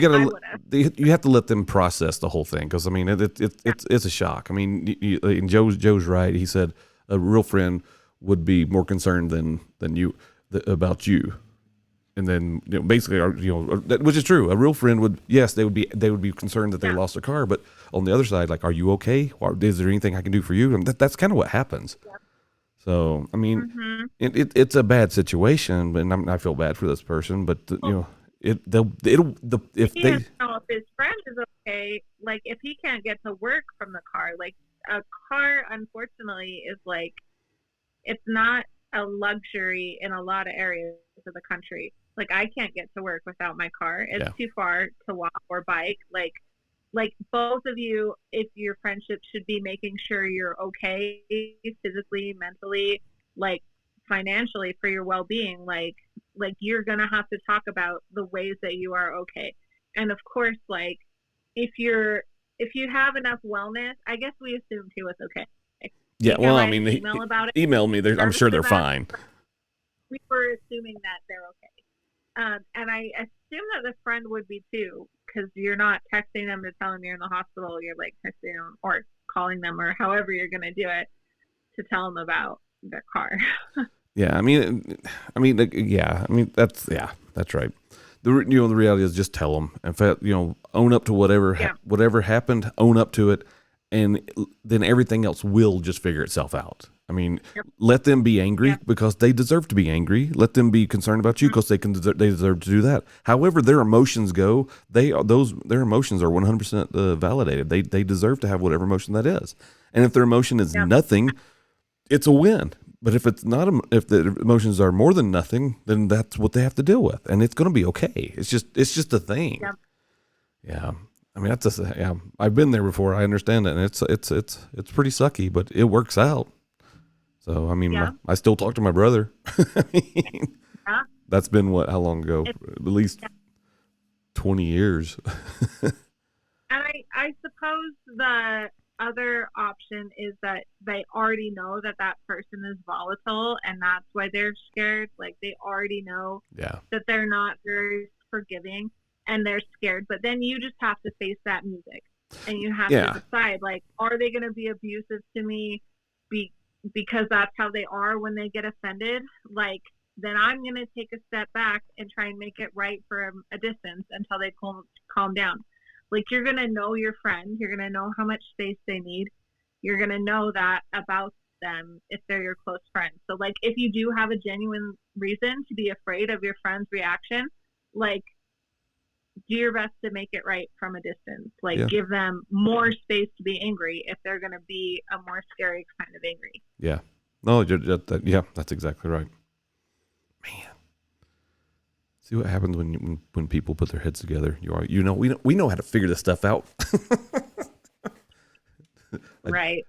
have to let them process the whole thing, because I mean it's a shock. I mean, and Joe's right. He said a real friend would be more concerned than you about you, and then basically, which is true. A real friend would they would be concerned that they lost their car, but on the other side, like, are you okay? Or is there anything I can do for you? And that's kind of what happens. Yeah. So I mean, it's a bad situation, and I feel bad for this person, but if his friend is okay, like, if he can't get to work from the car, like, a car unfortunately is like, it's not a luxury in a lot of areas of the country. Like, I can't get to work without my car. It's too far to walk or bike. Like both of you, if your friendship should be making sure you're okay physically, mentally, like financially, for your well-being, like you're gonna have to talk about the ways that you are okay. And of course, like, if you have enough wellness, I guess we assume too it's okay. Yeah, well, I mean, email me. I'm sure they're fine. We were assuming that they're okay, and I assume that the friend would be too, because you're not texting them to tell them you're in the hospital. You're like texting them or calling them, or however you're gonna do it, to tell them about their car. Yeah, I mean, that's right. The reality is, just tell them. In fact, own up to whatever happened. Own up to it, and then everything else will just figure itself out. I mean, let them be angry because they deserve to be angry. Let them be concerned about you because they deserve to do that. However, their emotions go, their emotions are 100% validated. They deserve to have whatever emotion that is. And if their emotion is nothing, it's a win. But if it's not, if the emotions are more than nothing, then that's what they have to deal with, and it's going to be okay. It's just a thing. Yeah. I mean, I've been there before. I understand it, and it's pretty sucky, but it works out. So I mean, I still talk to my brother. I mean, that's been how long ago? At least 20 years. And I suppose the other option is that they already know that person is volatile, and that's why they're scared. Like, they already know that they're not very forgiving, and they're scared. But then you just have to face that music, and you have to decide, like, are they going to be abusive to me because that's how they are when they get offended? Like, then I'm going to take a step back and try and make it right for a distance until they calm down. Like, you're going to know your friend. You're going to know how much space they need. You're going to know that about them if they're your close friends. So, like, if you do have a genuine reason to be afraid of your friend's reaction, like, do your best to make it right from a distance. Like, Yeah. give them more space to be angry if they're going to be a more scary kind of angry. Yeah. No, yeah, that's exactly right. Man. See what happens when people put their heads together. We know how to figure this stuff out. Right.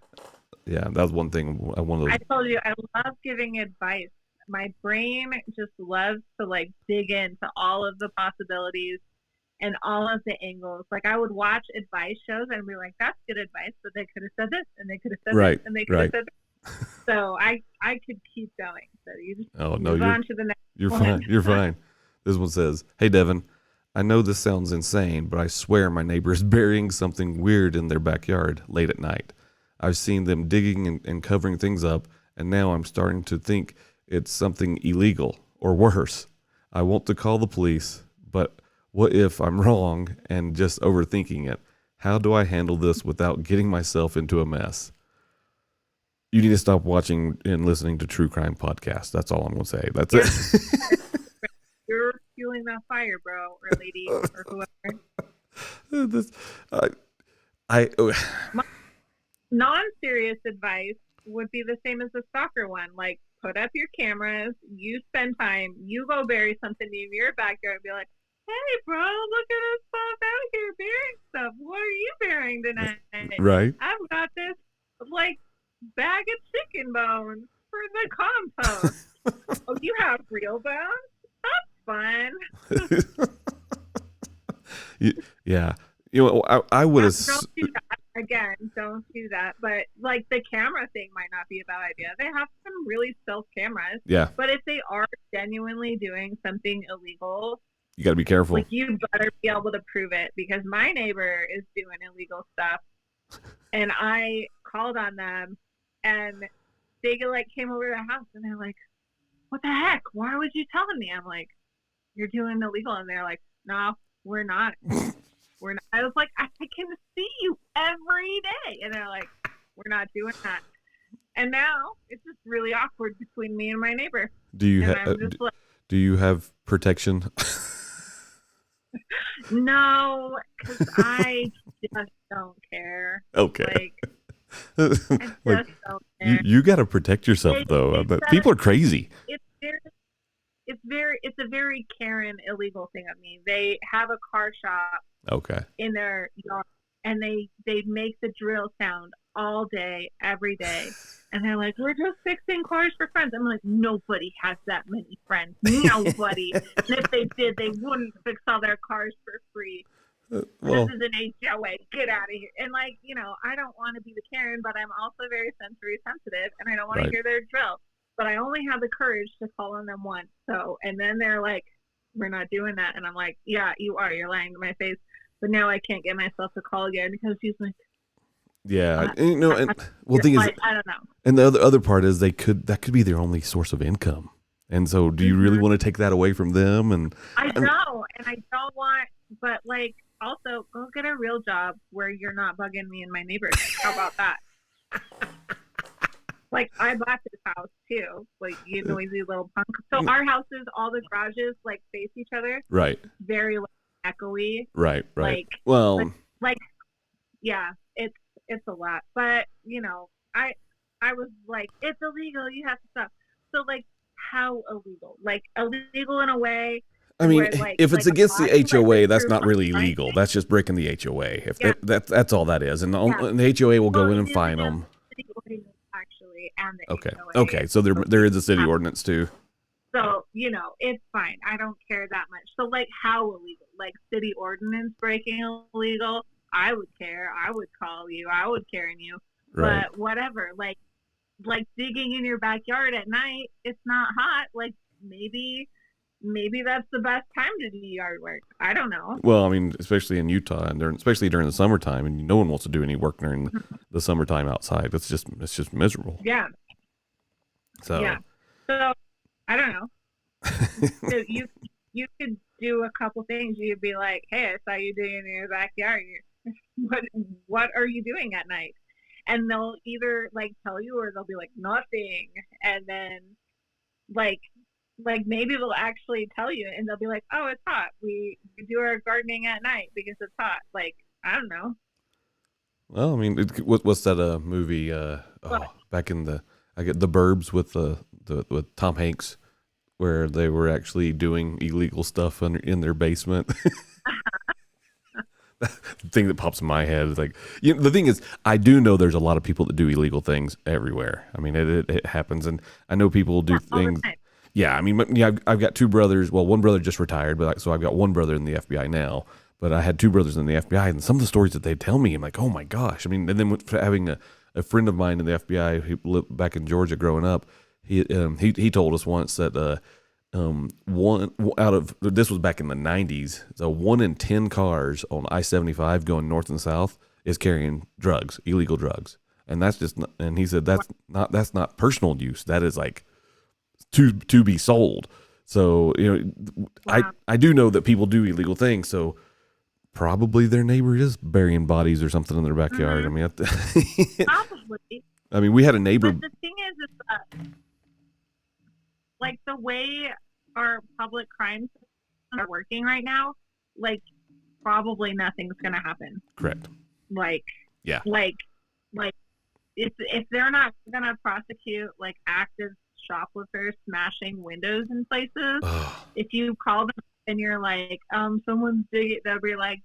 Yeah, that was one thing. One of those. I told you, I love giving advice. My brain just loves to like dig into all of the possibilities and all of the angles. Like, I would watch advice shows and be like, that's good advice, but they could have said this and they could have said Right, this and they could right. have said this. So I could keep going. So you just Oh, move on to the next You're one. fine. You're fine. This one says, "Hey Devin, I know this sounds insane, but I swear my neighbor is burying something weird in their backyard late at night. I've seen them digging and covering things up, and now I'm starting to think it's something illegal or worse. I want to call the police, but what if I'm wrong and just overthinking it? How do I handle this without getting myself into a mess?" You need to stop watching and listening to true crime podcasts. That's all I'm going to say. That's it. You're fueling that fire, bro, or lady, or whoever. This, I My non-serious advice would be the same as the stalker one. Like, put up your cameras, you spend time, you go bury something in your backyard and be like, hey, bro, look at us both out here burying stuff. What are you burying tonight? right. I've got this, like, bag of chicken bones for the compost. Oh, you have real bones? That's fun. Yeah. I would have. Don't do that. Again, don't do that. But like, the camera thing might not be a bad idea. They have some really stealth cameras. Yeah. But if they are genuinely doing something illegal, You got to be careful. like, you better be able to prove it, because my neighbor is doing illegal stuff, and I called on them, and they like came over to the house, and they're like, "What the heck? Why would you tell me?" I'm like, "You're doing illegal," and they're like, "No, we're not." We're not. I was like, I can see you every day. And they're like, we're not doing that. And now it's just really awkward between me and my neighbor. Do you like, do you have protection? No, because I just don't care. Okay. I just don't care. You got to protect yourself, though. People are crazy. It's a very Karen illegal thing of me. They have a car shop in their yard, and they make the drill sound all day, every day. And they're like, we're just fixing cars for friends. I'm like, nobody has that many friends. Nobody. And if they did, they wouldn't fix all their cars for free. This is an HOA. Get out of here. And like, I don't want to be the Karen, but I'm also very sensory sensitive, and I don't want to hear their drill. But I only have the courage to call on them once. So, and then they're like, we're not doing that. And I'm like, yeah, you are. You're lying to my face. But now I can't get myself to call again, because he's like, yeah, the thing is, I don't know. And the other part is that could be their only source of income. And so, do you really want to take that away from them? And I know, and I don't want. But like, also, go get a real job where you're not bugging me and my neighbors. How about that? Like, I bought this house too, like, you noisy little punk. So our houses, all the garages like face each other. Right. Very like, echoey. Right. Like, well, like, yeah, it's a lot. But I was like, it's illegal. You have to stop. So like, how illegal? Like, illegal in a way. I mean, where, if it's against the HOA, that's not really right? illegal. That's just breaking the HOA. That's all that is. And the HOA will go in and fine them. Actually, and the HOA. Okay. So there is a city ordinance too. So, it's fine. I don't care that much. So, like, how illegal? Like, city ordinance breaking illegal? I would care. I would call you. I would Karen you. Right. But whatever. Like digging in your backyard at night, it's not hot. Like, maybe that's the best time to do yard work. I don't know. Well, I mean, especially in Utah, and especially during the summertime, and no one wants to do any work during the summertime outside. It's just miserable. Yeah. So. Yeah. So I don't know. So you could do a couple things. You'd be like, hey, I saw you digging in your backyard. What are you doing at night? And they'll either like tell you, or they'll be like, nothing. And then like, like maybe they'll actually tell you, and they'll be like, "Oh, it's hot. We do our gardening at night because it's hot." Like I don't know. Well, I mean, what's that movie? But Back in the I get the Burbs with the with Tom Hanks, where they were actually doing illegal stuff in their basement. The thing that pops in my head is like, the thing is, I do know there's a lot of people that do illegal things everywhere. I mean, it happens, and I know people do yeah, all the things. time. Yeah, I mean, yeah, I've got two brothers. Well, one brother just retired, but so I've got one brother in the FBI now. But I had two brothers in the FBI, and some of the stories that they tell me, I'm like, oh my gosh. I mean, and then having a friend of mine in the FBI who lived back in Georgia growing up, he told us once that one out of this was back in the 90s. So 1 in 10 cars on I-75 going north and south is carrying drugs, illegal drugs, and that's just not, and he said that's not personal use. That is like to be sold. So Wow. I do know that people do illegal things. So probably their neighbor is burying bodies or something in their backyard. I Mm-hmm. mean, Probably. I mean, we had a neighbor. But the thing is that like the way our public crime systems are working right now, like probably nothing's gonna happen. Correct. Like Yeah. like like if they're not gonna prosecute like active shoplifters smashing windows in places, Oh, if you call them and you're like, someone's digging, they'll be like,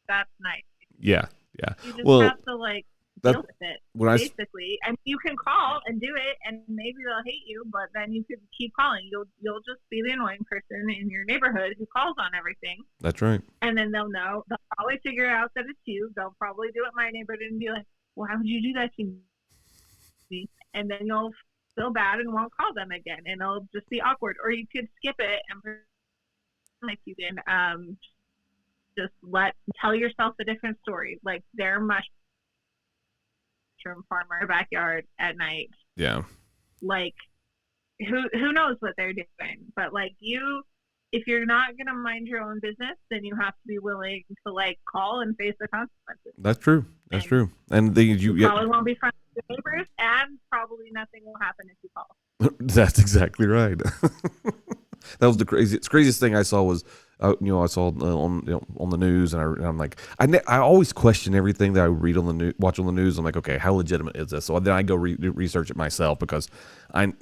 that's nice. yeah. Yeah. You just Well, have to like that deal with it, when I basically. And you can call and do it, and maybe they'll hate you, but then you could keep calling. You'll just be the annoying person in your neighborhood who calls on everything, that's right. and then they'll know. They'll probably figure out that it's you. They'll probably do it my neighborhood and be like, "Why would you do that to me?" And then you'll feel bad and won't call them again, and it'll just be awkward. Or you could skip it and like you can just tell yourself a different story, like their mushroom farmer in their backyard at night. Yeah. Like who knows what they're doing, but like if you're not gonna mind your own business, then you have to be willing to like call and face the consequences. That's true. That's And true. And you probably won't be friends with your neighbors, and probably nothing will happen if you call. that's exactly right. That was the craziest thing I saw was, I saw on the news, and I'm like, I always question everything that I read on the news, watch on the news. I'm like, okay, how legitimate is this? So then I go research it myself because I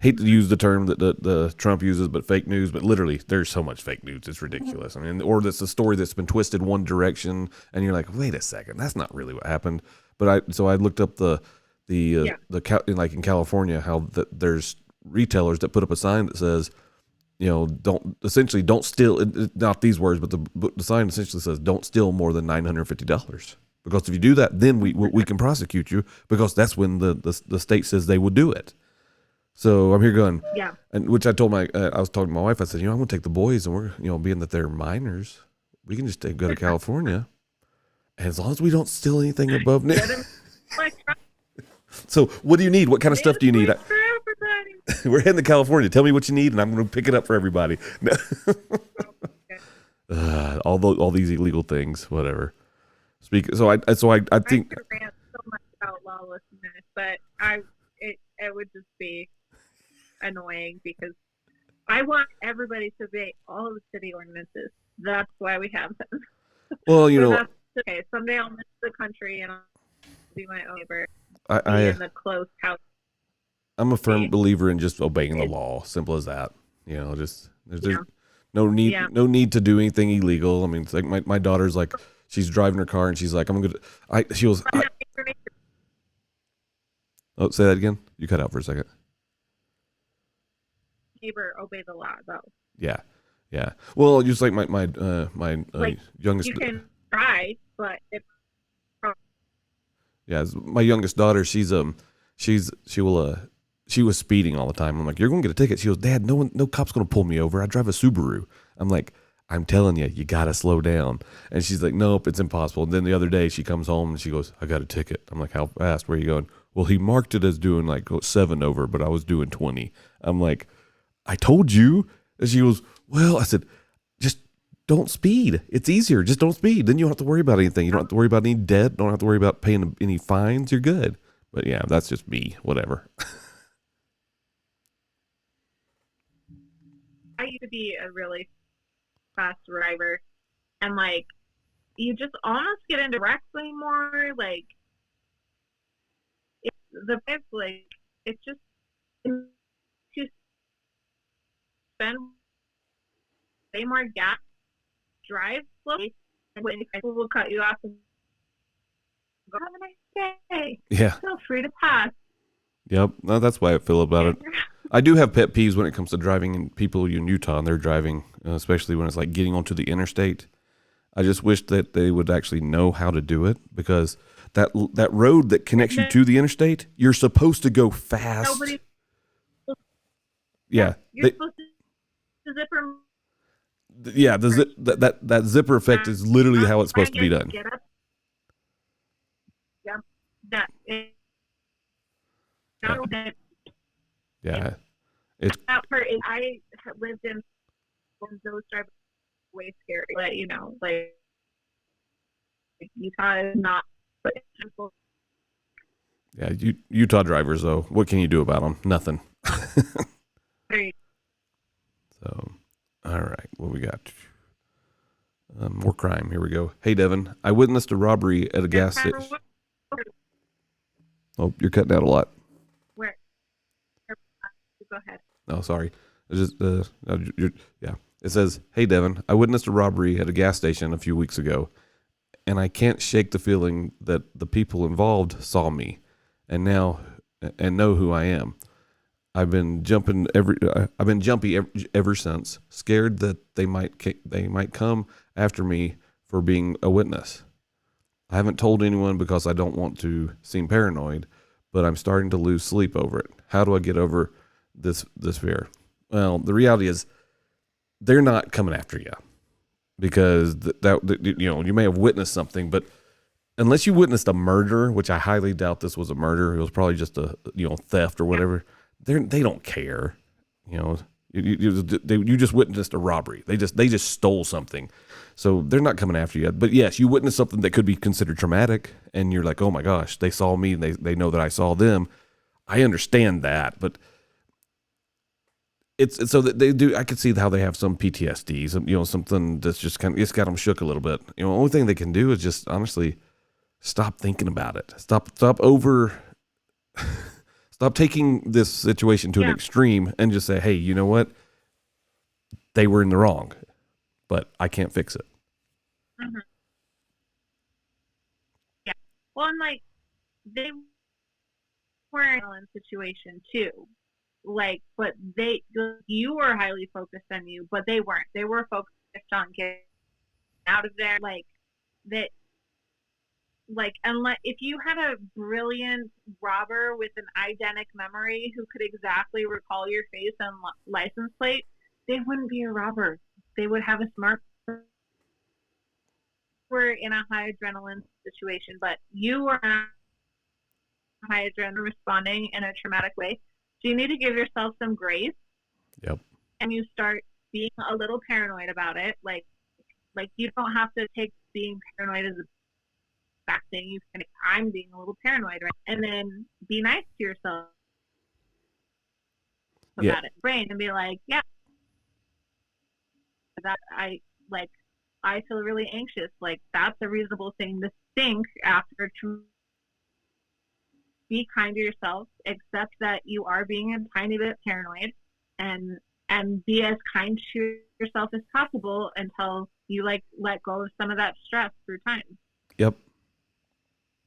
hate to use the term that the Trump uses, but fake news. But literally, there's so much fake news, it's ridiculous. I mean, or that's a story that's been twisted one direction, and you're like, wait a second, that's not really what happened. But I looked up like in California how there's retailers that put up a sign that says, don't steal, not these words, but the sign essentially says, don't steal more than $950, because if you do that, then we can prosecute you, because that's when the state says they will do it. So I'm here going, Yeah. and which I told I was talking to my wife. I said, I'm going to take the boys, and we're, being that they're minors, we can just go to California, and as long as we don't steal anything above. So what do you need? What kind of stuff do you need? We're heading to California. Tell me what you need, and I'm going to pick it up for everybody. All these illegal things, whatever. So I think I could rant so much about lawlessness, but it would just be annoying because I want everybody to obey all of the city ordinances. That's why we have them. Well, that's okay. Someday I'll miss the country and I'll be my own neighbor. In the close house. I'm a firm believer in just obeying the law. Simple as that. Just there's no need to do anything illegal. I mean, it's like my daughter's like, she's driving her car and she's like, oh, say that again. You cut out for a second. Neighbor obey the law though. Yeah. Well, just like my youngest. You can try, but it's my youngest daughter. She was speeding all the time. I'm like, you're going to get a ticket. She goes, Dad, no cop's going to pull me over. I drive a Subaru. I'm like, I'm telling you, you got to slow down. And she's like, nope, it's impossible. And then the other day she comes home and she goes, I got a ticket. I'm like, how fast? Where are you going? Well, he marked it as doing like 7 over, but I was doing 20. I'm like, I told you. And she goes, well, I said, just don't speed. It's easier. Just don't speed. Then you don't have to worry about anything. You don't have to worry about any debt. Don't have to worry about paying any fines. You're good. But yeah, that's just me. Whatever. to be a really fast driver, and like you just almost get into wrecks anymore. Like it's like it's just to spend way more gas, drive slowly, and when people will cut you off and go, have a nice day. Yeah. Feel free to pass. Yep. No, that's why I feel about it. I do have pet peeves when it comes to driving and people in Utah and they're driving, especially when it's like getting onto the interstate. I just wish that they would actually know how to do it, because that road that connects you to the interstate, you're supposed to go fast. Nobody. Yeah. You're supposed to zipper. Yeah, that zipper effect is literally how it's supposed to be done. Get up. Yep. That is. Yeah. It's that part. I lived in those drive way scary. But you know, like Utah is not. But it's simple. Yeah, Utah drivers though. What can you do about them? Nothing. So, all right, what we got? More crime. Here we go. Hey, Devin, I witnessed a robbery at a gas station. Oh, you're cutting out a lot. Where? Go ahead. Oh, sorry. It's just, yeah. It says, "Hey, Devin, I witnessed a robbery at a gas station a few weeks ago, and I can't shake the feeling that the people involved saw me, and know who I am. I've been jumpy ever since, scared that they might come after me for being a witness. I haven't told anyone because I don't want to seem paranoid, but I'm starting to lose sleep over it. How do I get over this fear?" Well, the reality is they're not coming after you, because you may have witnessed something, but unless you witnessed a murder, which I highly doubt this was a murder, it was probably just a theft or whatever. They don't care, You just witnessed a robbery. They just stole something, so they're not coming after you. But yes, you witnessed something that could be considered traumatic, and you're like, oh my gosh, they saw me, and they know that I saw them. I understand that, but it's so that they do. I could see how they have some PTSD, something that's just it's got them shook a little bit. The only thing they can do is just honestly stop thinking about it. Stop taking this situation to an extreme and just say, hey, you know what? They were in the wrong, but I can't fix it. Mm-hmm. Yeah. Well, and like they were in a situation too. Like, but you were highly focused on you, but they weren't. They were focused on getting out of there. Like that. Like, unless if you had a brilliant robber with an eidetic memory who could exactly recall your face and license plate, they wouldn't be a robber. They would have a smart. We're in a high adrenaline situation, but you were in a high adrenaline responding in a traumatic way. So you need to give yourself some grace. Yep. And you start being a little paranoid about it. Like you don't have to take being paranoid as a bad thing. You can, I'm being a little paranoid, right? And then be nice to yourself about it. Brain and be like, yeah, that I feel really anxious. Like that's a reasonable thing to think after. Be kind to yourself, accept that you are being a tiny bit paranoid, and be as kind to yourself as possible until you let go of some of that stress through time. Yep.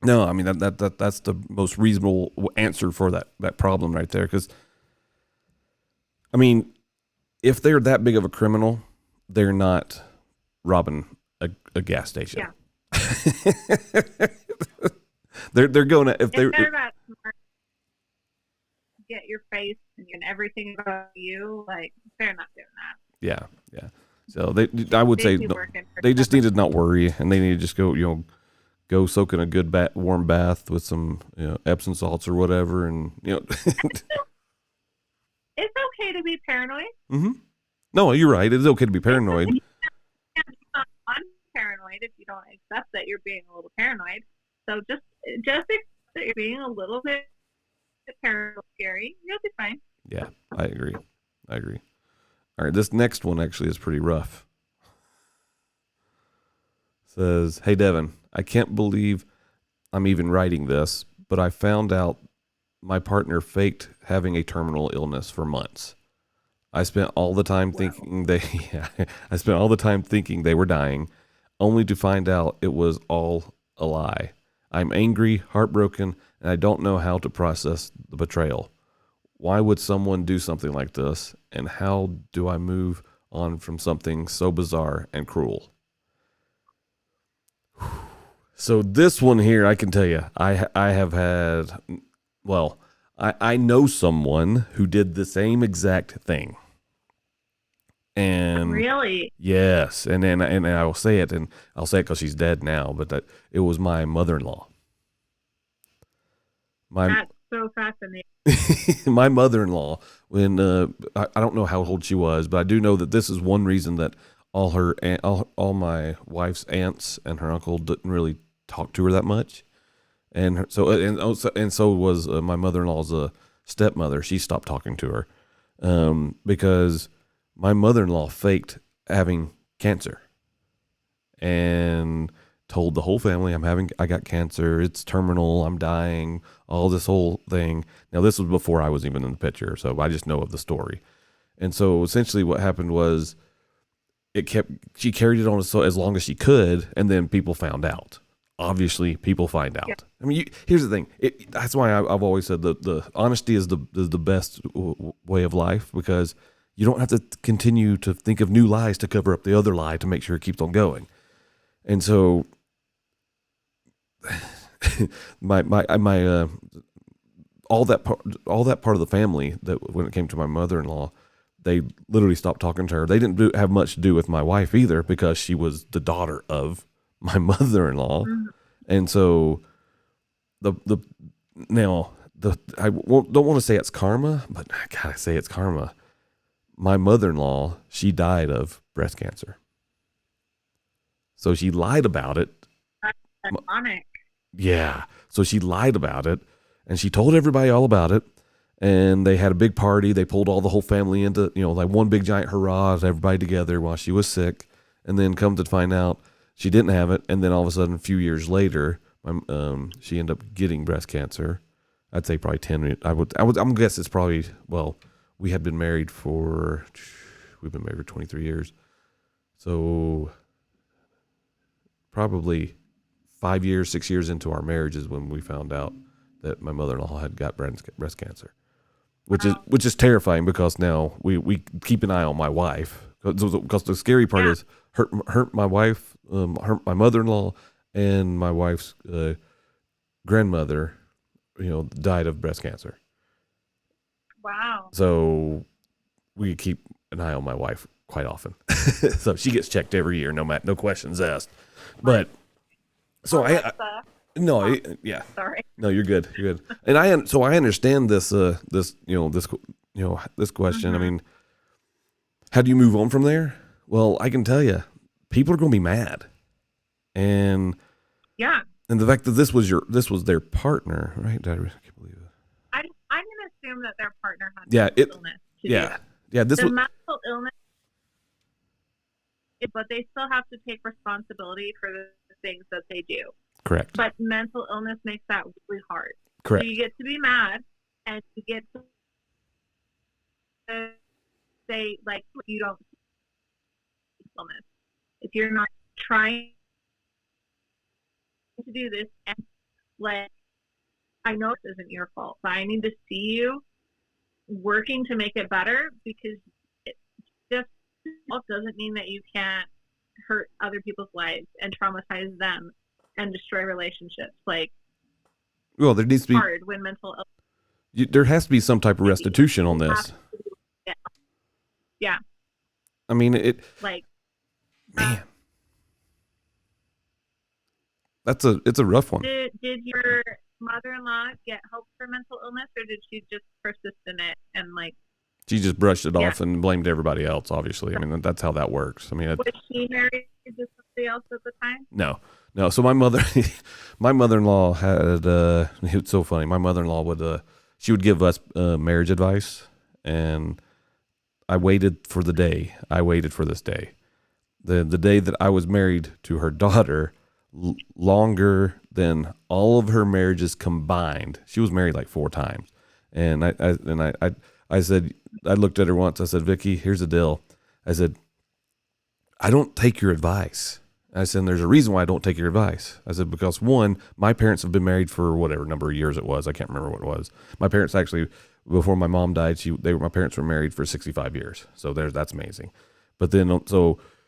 No, I mean that's the most reasonable answer for that problem right there. Because I mean, if they're that big of a criminal, they're not robbing a gas station. Yeah. they're going to if they're not smart, get your face and everything about you. Like they're not doing that. Yeah. So I would say they just need to not worry, and they need to just go soak in a good warm bath with some Epsom salts or whatever, and It's okay to be paranoid. Mm-hmm. No, you're right. It's okay to be paranoid. You can't be paranoid if you don't accept that you're being a little paranoid. So just accept that you're being a little bit paranoid, scary. You'll be fine. Yeah, I agree. All right, this next one actually is pretty rough. Says, "Hey Devin, I can't believe I'm even writing this, but I found out my partner faked having a terminal illness for months. I spent all the time thinking I spent all the time thinking they were dying, only to find out it was all a lie. I'm angry, heartbroken, and I don't know how to process the betrayal. Why would someone do something like this? And how do I move on from something so bizarre and cruel?" So this one here, I can tell you, I have had, well, I know someone who did the same exact thing. And Really? yes, and I will say it, and I'll say it because she's dead now, but that it was my mother-in-law. That's so fascinating. My mother-in-law, when I don't know how old she was, but I do know that this is one reason that all my wife's aunts and her uncle didn't really talk to her that much, and so was my mother-in-law's stepmother. She stopped talking to her because my mother-in-law faked having cancer and told the whole family, I got cancer, it's terminal, I'm dying, all this whole thing. Now this was before I was even in the picture, so I just know of the story. And so essentially what happened was she carried it on as long as she could, and then people found out. Obviously people find out. Yeah. I mean, here's the thing. That's why I've always said the honesty is the best way of life, because you don't have to continue to think of new lies to cover up the other lie to make sure it keeps on going. And so my all that part of the family, that when it came to my mother-in-law, they literally stopped talking to her. They didn't have much to do with my wife either, because she was the daughter of my mother-in-law. Mm-hmm. And so I don't want to say it's karma, but I gotta say it's karma. My mother-in-law, she died of breast cancer. So she lied about it. That's ironic. Yeah. So she lied about it, and she told everybody all about it. And they had a big party. They pulled all the whole family into, like one big giant hurrah, everybody together while she was sick. And then come to find out she didn't have it. And then all of a sudden, a few years later, she ended up getting breast cancer. I'd say probably 10. I'm guess it's probably, we had been married for 23 years. So probably 5 years, 6 years into our marriage is when we found out that my mother-in-law had got breast cancer, which is terrifying, because now we keep an eye on my wife, because the scary part is my wife, my mother-in-law, and my wife's grandmother, died of breast cancer. Wow. So we keep an eye on my wife quite often. So she gets checked every year, no questions asked. But so yeah. Sorry. No, you're good. You're good. And I understand this question. Mm-hmm. I mean, how do you move on from there? Well, I can tell you, people are going to be mad, and the fact that this was their partner, right? I can't believe it. I'm going to assume that their partner had mental illness. Mental illness, but they still have to take responsibility for the things that they do. Correct. But mental illness makes that really hard. Correct. So you get to be mad, and you get to say, like, you don't illness. If you're not trying to do this, and like, I know this isn't your fault, but I need to see you working to make it better, because it just doesn't mean that you can't hurt other people's lives and traumatize them and destroy relationships. Like, well, there needs to be hard when mental illness. There has to be some type of restitution on this. Yeah. I mean, man, it's a rough one. Did your mother-in-law get help for mental illness, or did she just persist in it and like? She just brushed it off and blamed everybody else. Obviously, I mean, that's how that works. I mean, was she married to somebody else at the time? No. So my mother-in-law had. It's so funny. My mother-in-law she would give us marriage advice, and I waited for the day. I waited for this day. The day that I was married to her daughter, longer than all of her marriages combined. She was married like 4 times. And I said, I looked at her once. I said, Vicky, here's the deal. I said, I don't take your advice. I said, and there's a reason why I don't take your advice. I said, because one, my parents have been married for whatever number of years it was. I can't remember what it was. My parents actually, before my mom died, my parents were married for 65 years. So that's amazing. But then,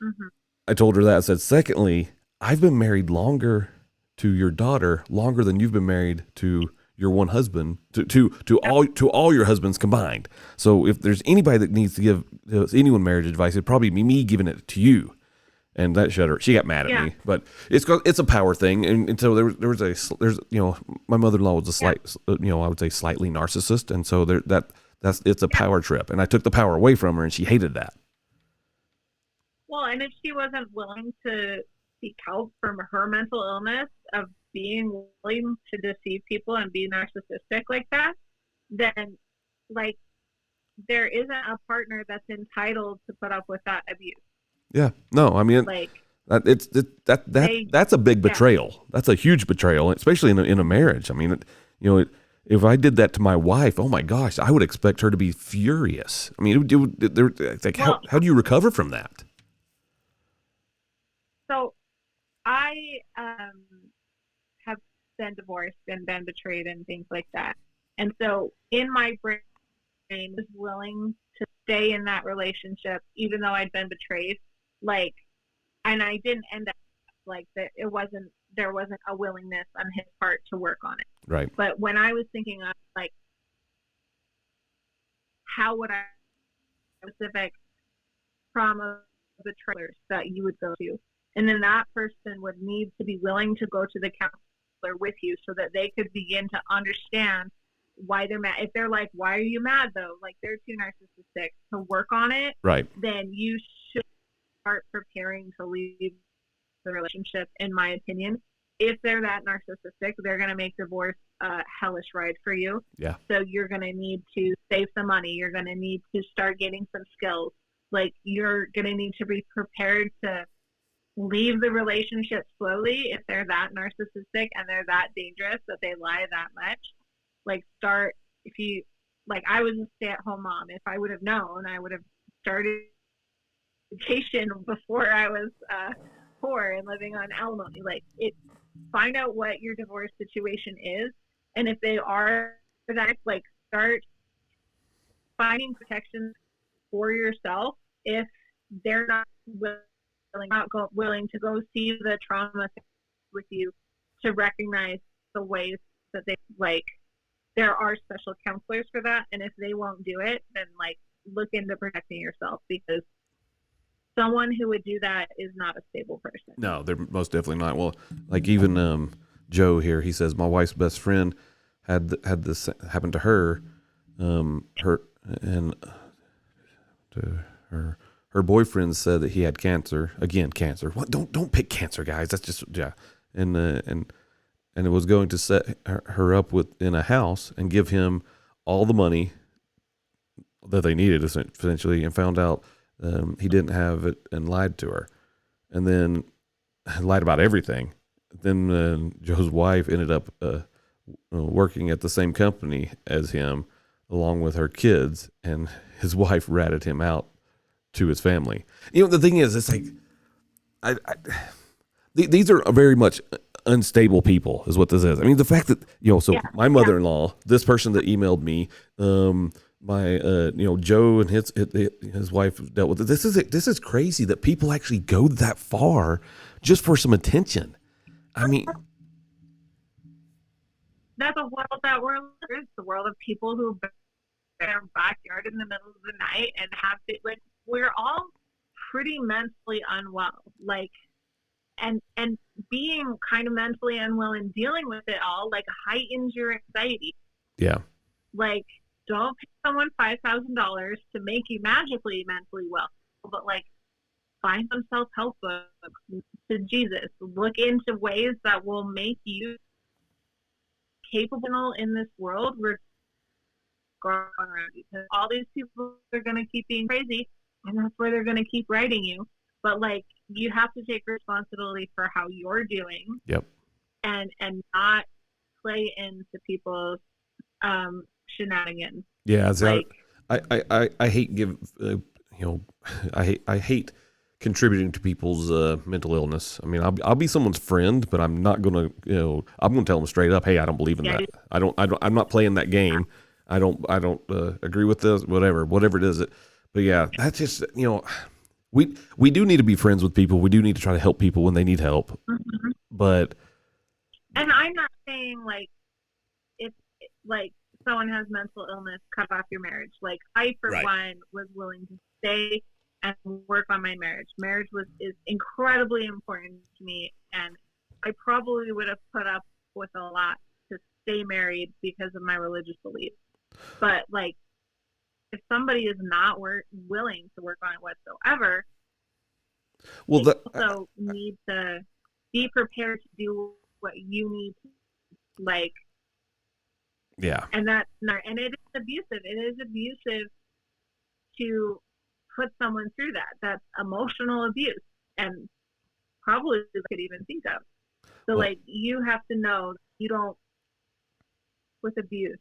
Mm-hmm. I told her that. I said, secondly, I've been married longer to your daughter, longer than you've been married to your one husband, to all your husbands combined. So if there's anybody that needs to give anyone marriage advice, it'd probably be me giving it to you. And that shut her. She got mad at me, but it's a power thing. And so there's my mother-in-law was a slight, I would say slightly narcissist. And so it's a power trip. And I took the power away from her and she hated that. Well, and if she wasn't willing to seek help from her mental illness of being willing to deceive people and be narcissistic like that, then like there isn't a partner that's entitled to put up with that abuse. Yeah, no, I mean, like that's a big betrayal. Yeah. That's a huge betrayal, especially in a marriage. I mean, if I did that to my wife, oh my gosh, I would expect her to be furious. I mean, how do you recover from that? So, I have been divorced and been betrayed and things like that, and so in my brain, I was willing to stay in that relationship even though I'd been betrayed. Like, and I didn't end up like that. There wasn't a willingness on his part to work on it. Right. But when I was thinking of like, how would I specific trauma betrayers that you would go to, and then that person would need to be willing to go to the counselor with you so that they could begin to understand why they're mad. If they're like, why are you mad though? Like they're too narcissistic to work on it. Right. Then you should start preparing to leave the relationship, in my opinion. If they're that narcissistic, they're going to make divorce a hellish ride for you. Yeah. So you're going to need to save some money. You're going to need to start getting some skills. Like you're going to need to be prepared to leave the relationship slowly if they're that narcissistic and they're that dangerous that they lie that much. Like I was a stay-at-home mom. If I would have known, I would have started education before I was poor and living on alimony. Like find out what your divorce situation is, and if they are that, like start finding protection for yourself if they're not willing to go see the trauma with you, to recognize the ways that they like. There are special counselors for that, and if they won't do it, then like look into protecting yourself, because someone who would do that is not a stable person. No, they're most definitely not. Well, like even Joe here, he says my wife's best friend had this happen to her. Her boyfriend said that he had cancer. Again, cancer. What? Don't pick cancer, guys. That's just yeah. And it was going to set her up in a house and give him all the money that they needed essentially, and found out he didn't have it and lied to her, and then lied about everything. Then Joe's wife ended up working at the same company as him, along with her kids, and his wife ratted him out to his family. The thing is, it's like these are very much unstable people, is what this is. I mean, the fact that my mother-in-law, this person that emailed me, Joe and his wife dealt with it. This is crazy that people actually go that far just for some attention. I mean, that's a world that we're in. It's the world of people who in their backyard in the middle of the night and have to, like, we're all pretty mentally unwell, like, and being kind of mentally unwell and dealing with it all, like, heightens your anxiety. Yeah. Like, don't pay someone $5,000 to make you magically mentally well, but like find some self-help books to Jesus. Look into ways that will make you capable in this world going around you, because all these people are going to keep being crazy, and that's where they're going to keep writing you. But like, you have to take responsibility for how you're doing. Yep. And not play into people's shenanigans. Yeah, like, I hate I hate contributing to people's mental illness. I mean, I'll be someone's friend, but I'm not gonna I'm gonna tell them straight up, hey, I don't believe in that. I'm not playing that game. I don't agree with this, whatever it is. But yeah, that's just we do need to be friends with people. We do need to try to help people when they need help. mm-hmm. But and I'm not saying like if like someone has mental illness, cut off your marriage. Like, I for one was willing to stay and work on my marriage. Marriage is incredibly important to me, and I probably would have put up with a lot to stay married because of my religious beliefs. But like, if somebody is not willing to work on it whatsoever, well, you also need to be prepared to do what you need to, like. Yeah. And that's not, and it is abusive. It is abusive to put someone through that. That's emotional abuse, and probably could even think of. So, like, you have to know you don't with abuse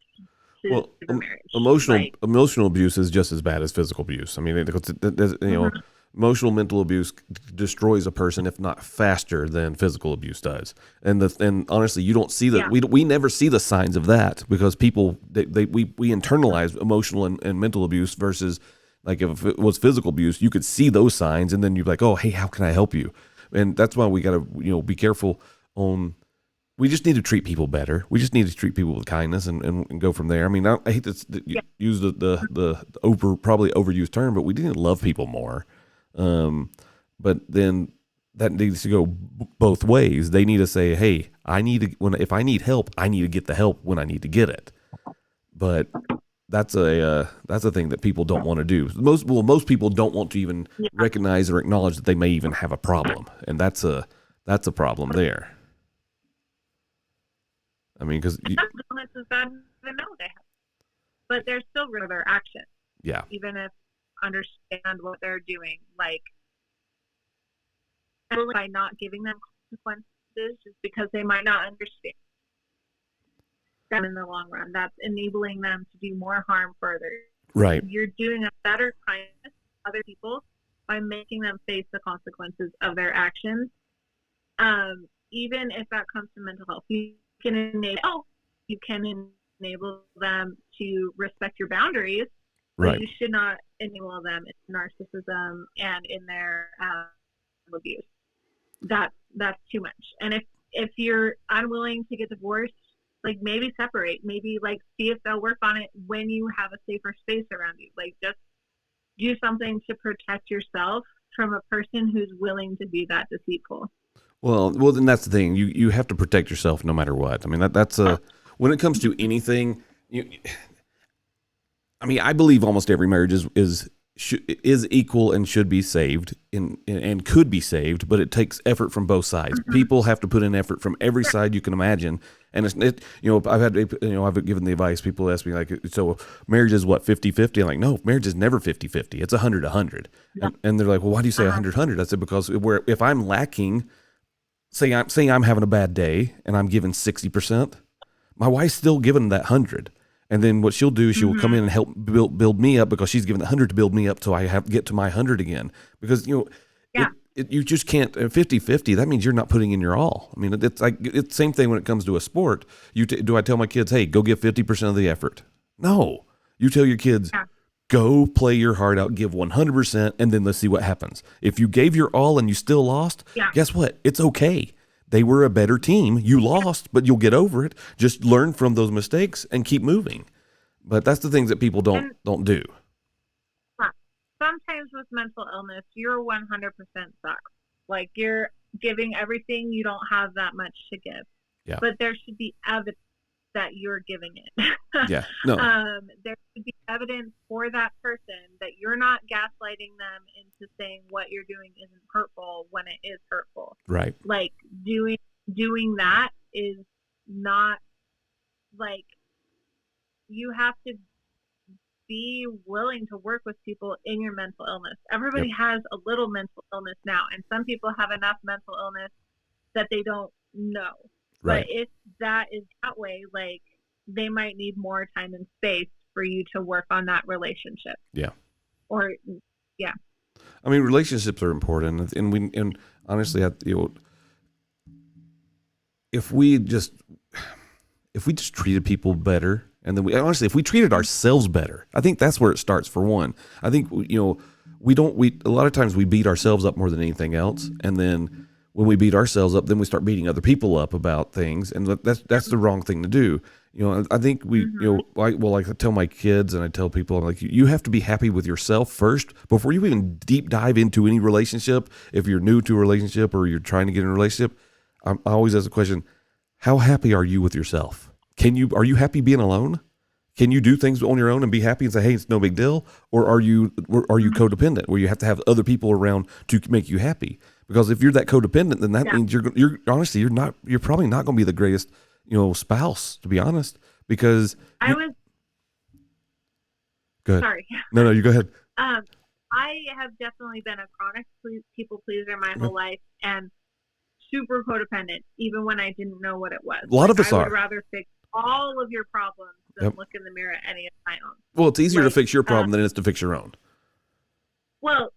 to the marriage. Emotional abuse is just as bad as physical abuse. I mean, mm-hmm. Emotional mental abuse destroys a person, if not faster than physical abuse does. And honestly, you don't see we never see the signs of that, because people we internalize emotional and mental abuse versus, like, if it was physical abuse, you could see those signs and then you're like, oh, hey, how can I help you? And that's why we got to be careful on. We just need to treat people better. We just need to treat people with kindness and go from there. I mean, I hate to use the probably overused term, but we need to love people more. But then that needs to go both ways. They need to say, hey, if I need help, I need to get the help when I need to get it. But that's a thing that people don't want to do. Most people don't want to even recognize or acknowledge that they may even have a problem. And that's a problem there. I mean, because illness is bad, they know they have, but they're still rid of their action. Yeah. Even if understand what they're doing, like, by not giving them consequences just because they might not understand them in the long run, that's enabling them to do more harm further. Right. You're doing a better kindness to other people by making them face the consequences of their actions. Even if that comes to mental health, you can enable them to respect your boundaries, but right. You should not enable them in narcissism and in their abuse. That's too much. And if you're unwilling to get divorced, like, maybe separate, maybe like see if they'll work on it when you have a safer space around you. Like, just do something to protect yourself from a person who's willing to be that deceitful. Well, then that's the thing. You have to protect yourself no matter what. I mean, that's when it comes to anything. I mean, I believe almost every marriage is equal and should be saved and could be saved, but it takes effort from both sides. Mm-hmm. People have to put in effort from every side you can imagine. And I've given the advice. People ask me, like, so marriage is what, 50-50? I'm like, no, marriage is never 50-50. It's 100-100. Yeah. And they're like, well, why do you say 100-100? I said, because if I'm lacking, say I'm having a bad day and I'm giving 60%, my wife's still giving that 100. And then what she'll do is she'll come in and help build me up, because she's giving the 100 to build me up till I get to my 100 again. Because, you just can't 50-50. That means you're not putting in your all. I mean, it's like, it's the same thing when it comes to a sport. Do I tell my kids, hey, go give 50% of the effort? No. You tell your kids, go play your heart out, give 100%, and then let's see what happens. If you gave your all and you still lost, guess what? It's okay. They were a better team. You lost, but you'll get over it. Just learn from those mistakes and keep moving. But that's the things that people don't do. Sometimes with mental illness, you're 100% suck. Like, you're giving everything. You don't have that much to give. Yeah. But there should be evidence that you're giving it. Yeah. No. There should be evidence for that person that you're not gaslighting them into saying what you're doing isn't hurtful when it is hurtful. Right. Like, doing that is not, like, you have to be willing to work with people in your mental illness. Everybody has a little mental illness now, and some people have enough mental illness that they don't know. Right. But if that is that way, like, they might need more time and space for you to work on that relationship. Yeah. Or, yeah. I mean, relationships are important, and honestly, if we just treated people better, and then if we treated ourselves better, I think that's where it starts. For one, I think a lot of times we beat ourselves up more than anything else, and then when we beat ourselves up, then we start beating other people up about things, and that's the wrong thing to do. I think like I tell my kids and I tell people, I'm like, you have to be happy with yourself first before you even deep dive into any relationship. If you're new to a relationship or you're trying to get in a relationship, I always ask the question, how happy are you with yourself? Are you happy being alone? Can you do things on your own and be happy and say, hey, it's no big deal? Or are you codependent where you have to have other people around to make you happy? Because if you're that codependent, then that means you're honestly, you're probably not going to be the greatest, spouse, to be honest, because I was, go ahead. Sorry. No, you go ahead. I have definitely been a chronic people pleaser my whole life, and super codependent, even when I didn't know what it was. A lot of us I are. would rather fix all of your problems than look in the mirror at any of my own. Well, it's easier to fix your problem than it is to fix your own. Well,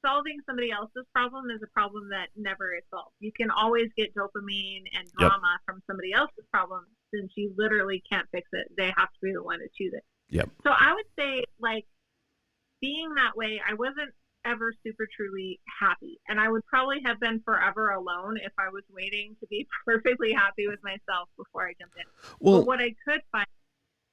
solving somebody else's problem is a problem that never is solved. You can always get dopamine and drama from somebody else's problem, since you literally can't fix it. They have to be the one to choose it. Yep. So I would say, like, being that way, I wasn't ever super truly happy, and I would probably have been forever alone if I was waiting to be perfectly happy with myself before I jumped in. Well, but what I could find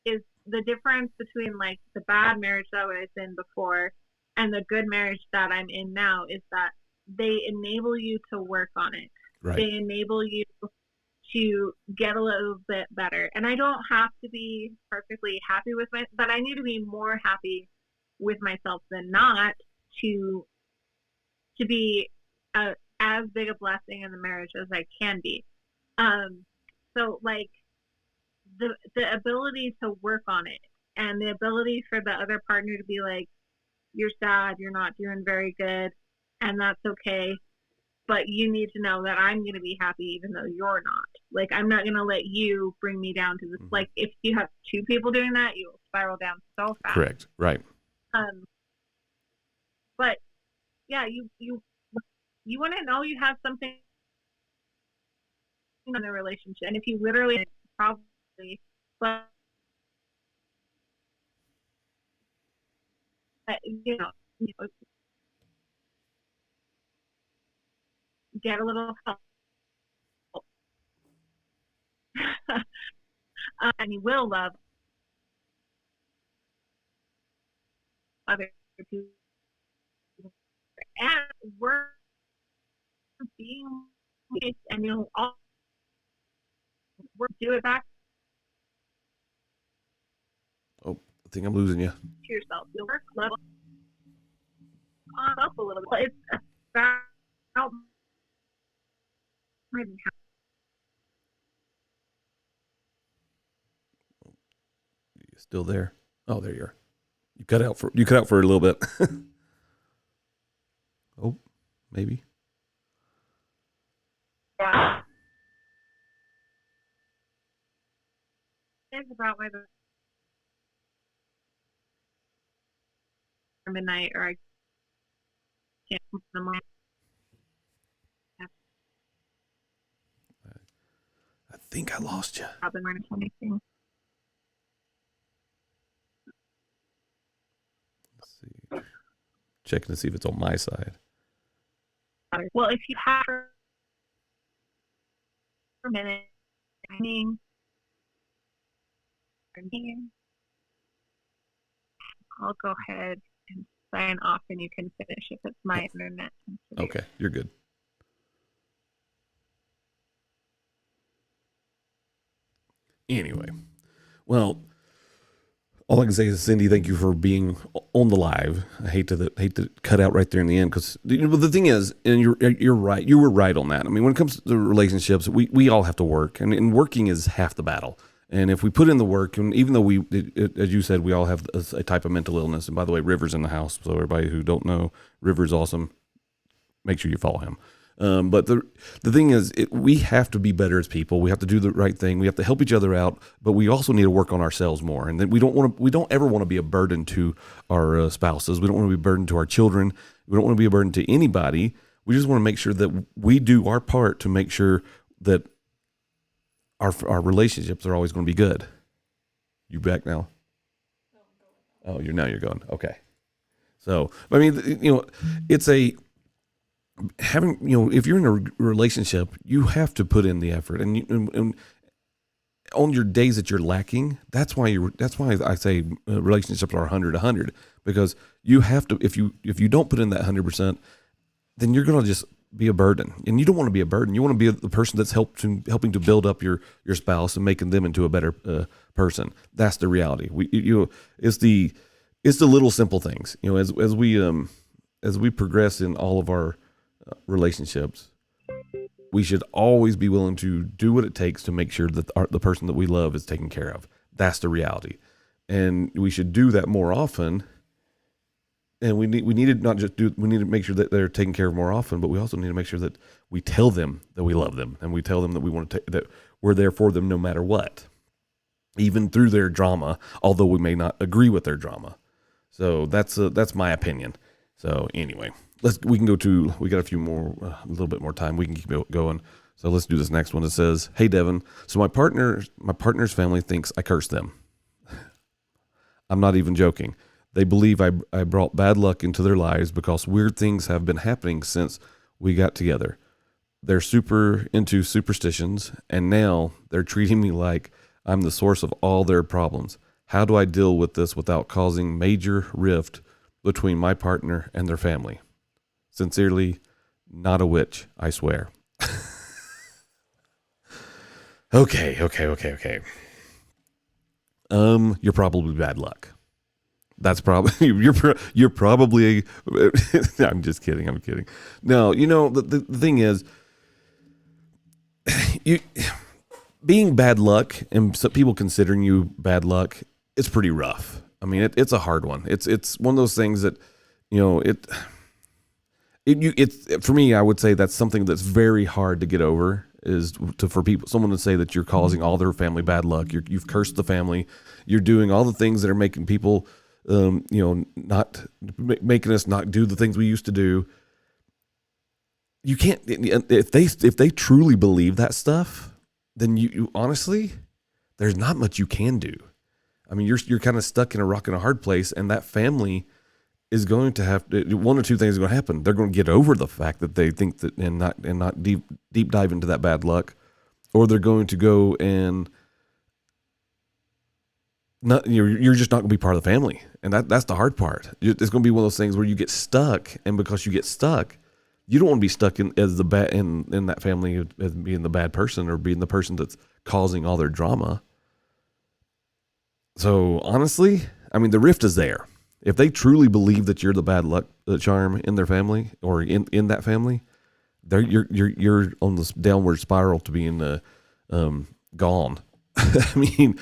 is the difference between, like, the bad marriage that I was in before and the good marriage that I'm in now is that they enable you to work on it. Right. They enable you to get a little bit better. And I don't have to be perfectly happy with but I need to be more happy with myself than not to be as big a blessing in the marriage as I can be. So, like, the ability to work on it, and the ability for the other partner to be like, you're sad, you're not doing very good, and that's okay, but you need to know that I'm going to be happy even though you're not. Like, I'm not going to let you bring me down to this. Mm-hmm. Like, if you have two people doing that, you will spiral down so fast. Correct. Right. But yeah, you want to know you have something in the relationship, and if you literally probably, but get a little help. And you will love other people. And we're being, and you'll all do it back. Oh, I think I'm losing you. To yourself. You'll work level up a little bit. It's about maybe you still there? Oh, there you are. You cut out for a little bit. Oh, maybe. Yeah. It's about my midnight, or I can't in the morning. I think I lost you. I've been running anything. Let's see. Checking to see if it's on my side. Well, if you have for a minute, I'll go ahead and sign off, and you can finish if it's my internet. Okay, you're good. Anyway, well, all I can say is, Cindy, thank you for being on the live. I hate to cut out right there in the end, because the thing is, and you're right, you were right on that. I mean, when it comes to relationships, we all have to work, and working is half the battle. And if we put in the work, and even though as you said, we all have a type of mental illness. And by the way, River's in the house. So everybody who don't know, River's awesome. Make sure you follow him. But the thing is, we have to be better as people. We have to do the right thing. We have to help each other out, but we also need to work on ourselves more. And then we don't ever want to be a burden to our spouses. We don't want to be a burden to our children. We don't want to be a burden to anybody. We just want to make sure that we do our part to make sure that our relationships are always going to be good. You back now? Oh, you're going. Okay. So, I mean, it's if you're in a relationship, you have to put in the effort, and on your days that you're lacking, that's why I say relationships are 100, because you have to, if you don't put in that 100%, then you're going to just be a burden, and you don't want to be a burden. You want to be the person that's helping to build up your spouse and making them into a better person. That's the reality. It's the little simple things. As we progress in all of our relationships, we should always be willing to do what it takes to make sure that the person that we love is taken care of. That's the reality, and we should do that more often. And we need to make sure that they're taken care of more often, but we also need to make sure that we tell them that we love them, and we tell them that we want that we're there for them no matter what, even through their drama, although we may not agree with their drama. So that's my opinion. So anyway, we got a few more, a little bit more time. We can keep going. So let's do this next one. It says, "Hey Devin, so my partner's family thinks I curse them. I'm not even joking. They believe I brought bad luck into their lives because weird things have been happening since we got together. They're super into superstitions, and now they're treating me like I'm the source of all their problems. How do I deal with this without causing major rift between my partner and their family? Sincerely, not a witch, I swear." Okay. You're probably bad luck. That's probably you're probably I'm just kidding. I'm kidding. No, the thing is, being bad luck and some people considering you bad luck, it's pretty rough. I mean, it's a hard one. It's one of those things that it's for me. I would say that's something that's very hard to get over. For someone to say that you're causing all their family bad luck. You've cursed the family. You're doing all the things that are making people. Not making us not do the things we used to do. You can't, if they truly believe that stuff, then you honestly, there's not much you can do. I mean, you're kind of stuck in a rock and a hard place, and that family is going to have one or two things are going to happen. They're going to get over the fact that they think that and not deep dive into that bad luck, or they're going to go and you're just not going to be part of the family. And that's the hard part. It's going to be one of those things where you get stuck, and because you get stuck, you don't want to be stuck in that family as being the bad person or being the person that's causing all their drama. So honestly, I mean, the rift is there. If they truly believe that you're the bad luck charm in their family or in that family, you're on this downward spiral to being gone. I mean,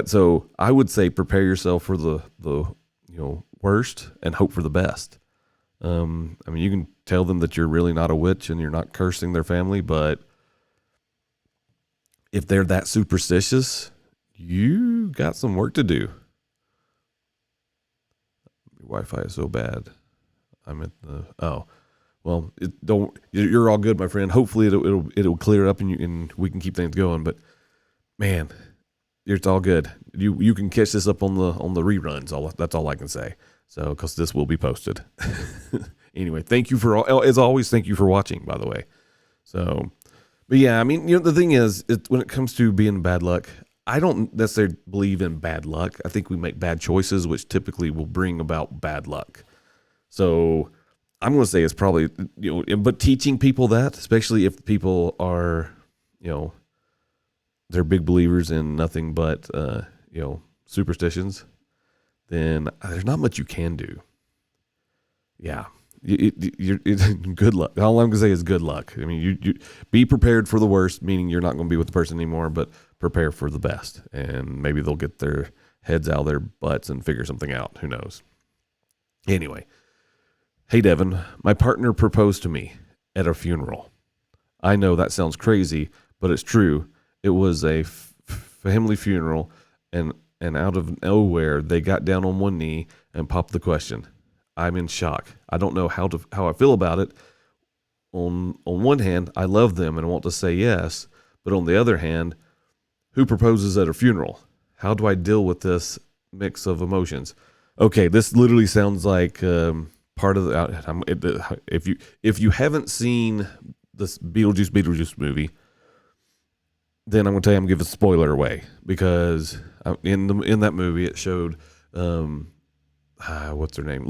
so I would say prepare yourself for the worst and hope for the best. I mean, you can tell them that you're really not a witch and you're not cursing their family, but if they're that superstitious, you got some work to do. Your Wi-Fi is so bad. I'm at you're all good, my friend. Hopefully it'll clear up and we can keep things going, but man, it's all good. You can catch this up on the reruns. That's all I can say. So, because this will be posted. Anyway, thank you as always. Thank you for watching, by the way. So, but yeah, I mean, the thing is, when it comes to being bad luck, I don't necessarily believe in bad luck. I think we make bad choices, which typically will bring about bad luck. So, I'm going to say it's probably but teaching people that, especially if people are they're big believers in nothing but superstitions, then there's not much you can do. Yeah, good luck. All I'm gonna say is good luck. I mean, you be prepared for the worst, meaning you're not going to be with the person anymore. But prepare for the best, and maybe they'll get their heads out of their butts and figure something out. Who knows? Anyway, hey Devin, my partner proposed to me at a funeral. I know that sounds crazy, but it's true. It was a family funeral, and out of nowhere, they got down on one knee and popped the question. I'm in shock. I don't know how I feel about it. On one hand, I love them and want to say yes, but on the other hand, who proposes at a funeral? How do I deal with this mix of emotions? Okay, this literally sounds like part of the. If you haven't seen this Beetlejuice movie, then I'm going to tell you I'm going to give a spoiler away, because in that movie it showed what's her name,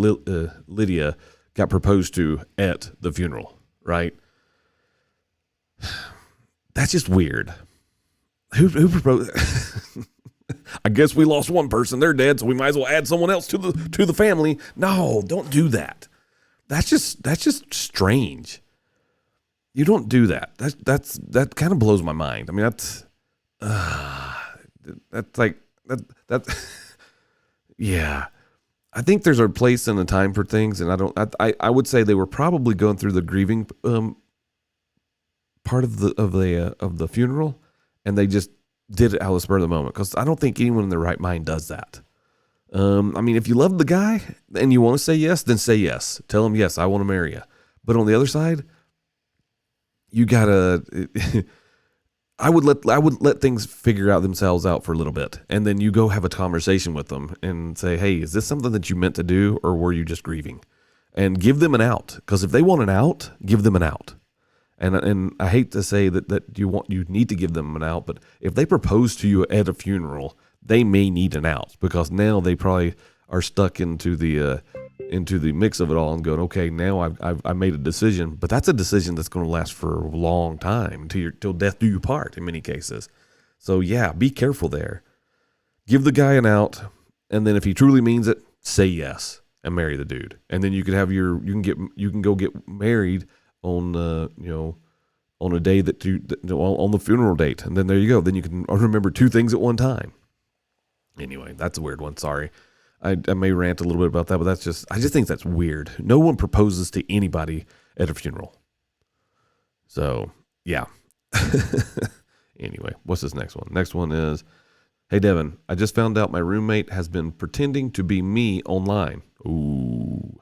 Lydia got proposed to at the funeral, right? That's just weird. Who proposed? I guess we lost one person. They're dead, so we might as well add someone else to the family. No, don't do that. That's just strange. You don't do that. That kind of blows my mind. I mean, that's like that. Yeah, I think there's a place and a time for things, and I would say they were probably going through the grieving part of the funeral, and they just did it out of the spur of the moment, because I don't think anyone in their right mind does that. I mean, if you love the guy and you want to say yes, then say yes. Tell him, yes, I want to marry you. But on the other side, you gotta. I would let things figure out themselves out for a little bit, and then you go have a conversation with them and say, hey, is this something that you meant to do, or were you just grieving? And give them an out, because if they want an out, give them an out. And I hate to say that you need to give them an out, but if they propose to you at a funeral, they may need an out, because now they probably are stuck into the mix of it all and going, okay, now I made a decision, but that's a decision that's going to last for a long time, till death do you part in many cases. So yeah, be careful there. Give the guy an out, and then if he truly means it, say yes and marry the dude, and then you can go get married on on a day on the funeral date, and then there you go. Then you can remember two things at one time. Anyway, that's a weird one. Sorry. I may rant a little bit about that, but I just think that's weird. No one proposes to anybody at a funeral. So, yeah. Anyway, what's this next one? Next one is, hey, Devin, I just found out my roommate has been pretending to be me online. Ooh.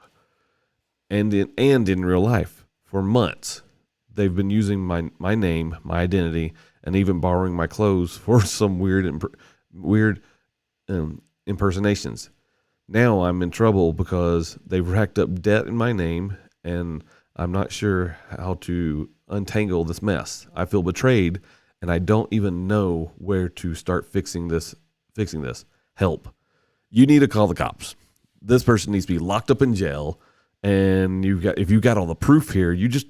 And in real life for months. They've been using my name, my identity, and even borrowing my clothes for some weird impersonations. Now I'm in trouble because they've racked up debt in my name, and I'm not sure how to untangle this mess. I feel betrayed, and I don't even know where to start fixing this. Help. You need to call the cops. This person needs to be locked up in jail, and if you've got all the proof here, you just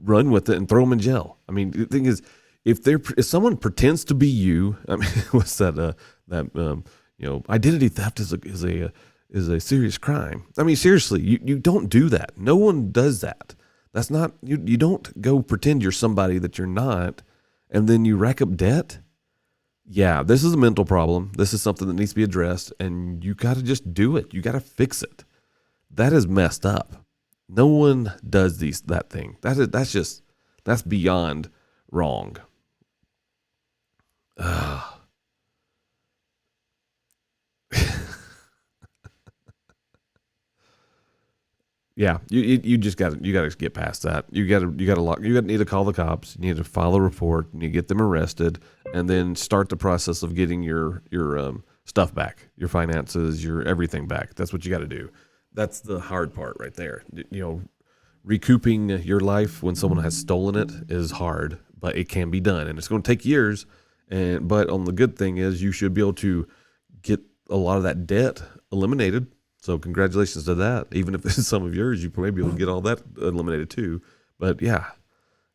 run with it and throw them in jail. I mean, the thing is, if someone pretends to be you, I mean, what's that? Identity theft is a serious crime. I mean, seriously, you don't do that. No one does that. That's not, you don't go pretend you're somebody that you're not, and then you rack up debt. Yeah, this is a mental problem. This is something that needs to be addressed, and you got to just do it. You got to fix it. That is messed up. No one does that thing. That's beyond wrong. Yeah, you just got to get past that. You need to call the cops. You need to file a report. You need to get them arrested, and then start the process of getting your stuff back, your finances, your everything back. That's what you got to do. That's the hard part right there. Recouping your life when someone has stolen it is hard, but it can be done, and it's going to take years. But on the good thing is, you should be able to get a lot of that debt eliminated. So congratulations to that. Even if this is some of yours, you may be able to get all that eliminated too. But yeah,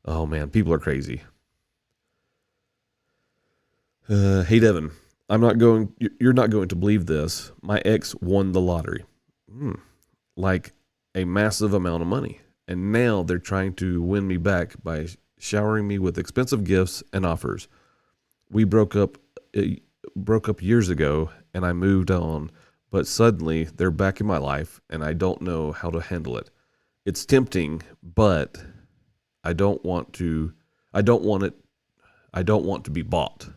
oh man, people are crazy. Hey Devin, you're not going to believe this. My ex won the lottery. Like a massive amount of money. And now they're trying to win me back by showering me with expensive gifts and offers. We broke up broke up years ago and I moved on, but suddenly they're back in my life and I don't know how to handle it. It's tempting, but I don't want to. I don't want it. I don't want to be bought.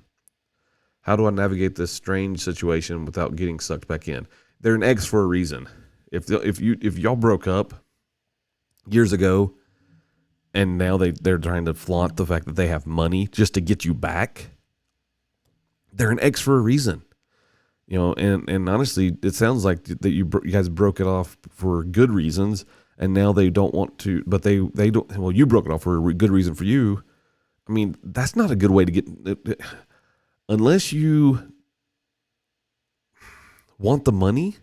How do I navigate this strange situation without getting sucked back in? They're an ex for a reason. If y'all broke up years ago and now they're trying to flaunt the fact that they have money just to get you back, they're an ex for a reason. And honestly, it sounds like that you guys broke it off for good reasons, and now they don't want to. But they don't. Well, you broke it off for a good reason for you. I mean, that's not a good way to get. Unless you want the money,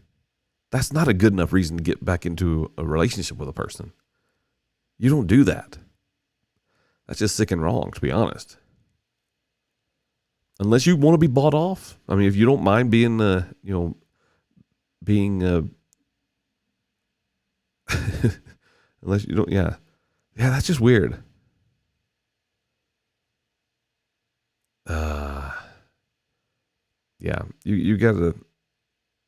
that's not a good enough reason to get back into a relationship with a person. You don't do that. That's just sick and wrong, to be honest. Unless you want to be bought off. I mean, if you don't mind being, being, unless you don't, yeah. Yeah, that's just weird. Yeah, you gotta,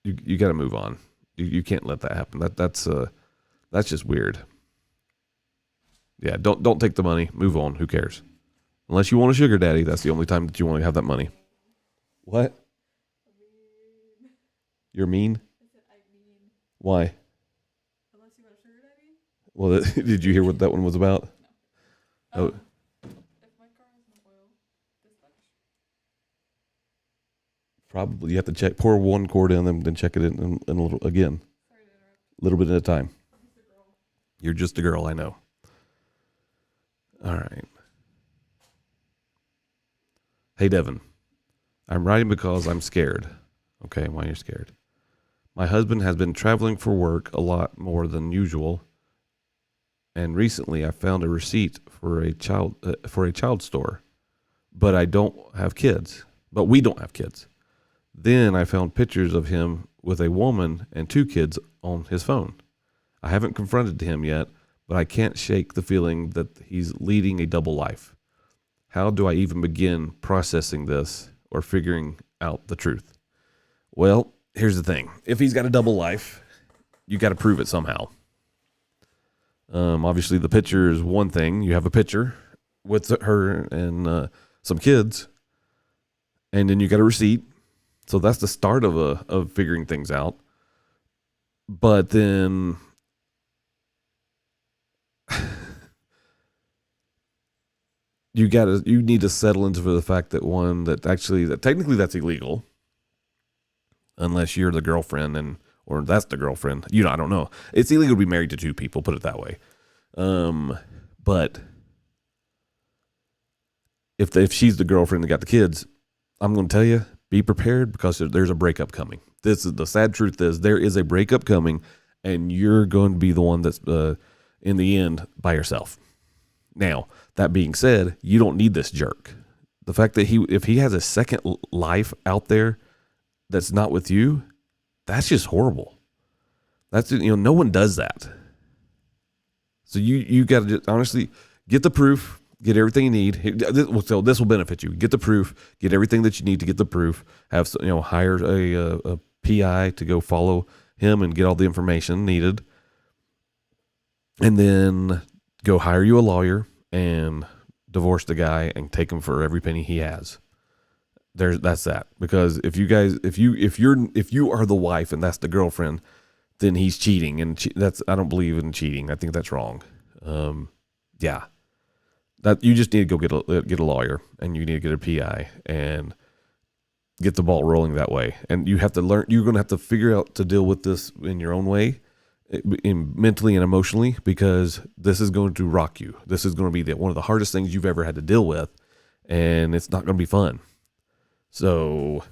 you gotta move on. You can't let that happen. That's just weird. Yeah, don't take the money. Move on. Who cares? Unless you want a sugar daddy, that's the only time that you want to have that money. What? You're mean? Why? Well, did you hear what that one was about? Oh, probably. You have to check. Pour one quart in, then check it in a little again, a little bit at a time. You're just a girl, I know. All right. Hey, Devin. I'm writing because I'm scared. Okay, why you're scared? My husband has been traveling for work a lot more than usual, and recently I found a receipt for a child store, but I don't have kids. But we don't have kids. Then I found pictures of him with a woman and two kids on his phone. I haven't confronted him yet, but I can't shake the feeling that he's leading a double life. How do I even begin processing this or figuring out the truth? Well, here's the thing. If he's got a double life, you got to prove it somehow. Obviously, the picture is one thing. You have a picture with her and some kids, and then you got a receipt. So that's the start of figuring things out. But then you need to settle into the fact that that technically that's illegal unless you're the girlfriend or that's the girlfriend. I don't know. It's illegal to be married to two people, put it that way. But if she's the girlfriend that got the kids, I'm going to tell you, be prepared because there's a breakup coming. This is the sad truth is there is a breakup coming, and you're going to be the one that's in the end by yourself. Now, that being said, you don't need this jerk. The fact that if he has a second life out there that's not with you, that's just horrible. That's no one does that. So you got to just honestly get the proof, get everything you need. So this will benefit you. Get the proof, get everything that you need to get the proof. Have hire a PI to go follow him and get all the information needed, and then go hire you a lawyer and divorce the guy and take him for every penny he has. That's that. Because if you are the wife and that's the girlfriend, then he's cheating, and I don't believe in cheating. I think that's wrong. Yeah, that you just need to go get a lawyer, and you need to get a PI and get the ball rolling that way. And you have to learn. You're going to have to figure out to deal with this in your own way, mentally and emotionally, because this is going to rock you. This is going to be one of the hardest things you've ever had to deal with, and it's not going to be fun. So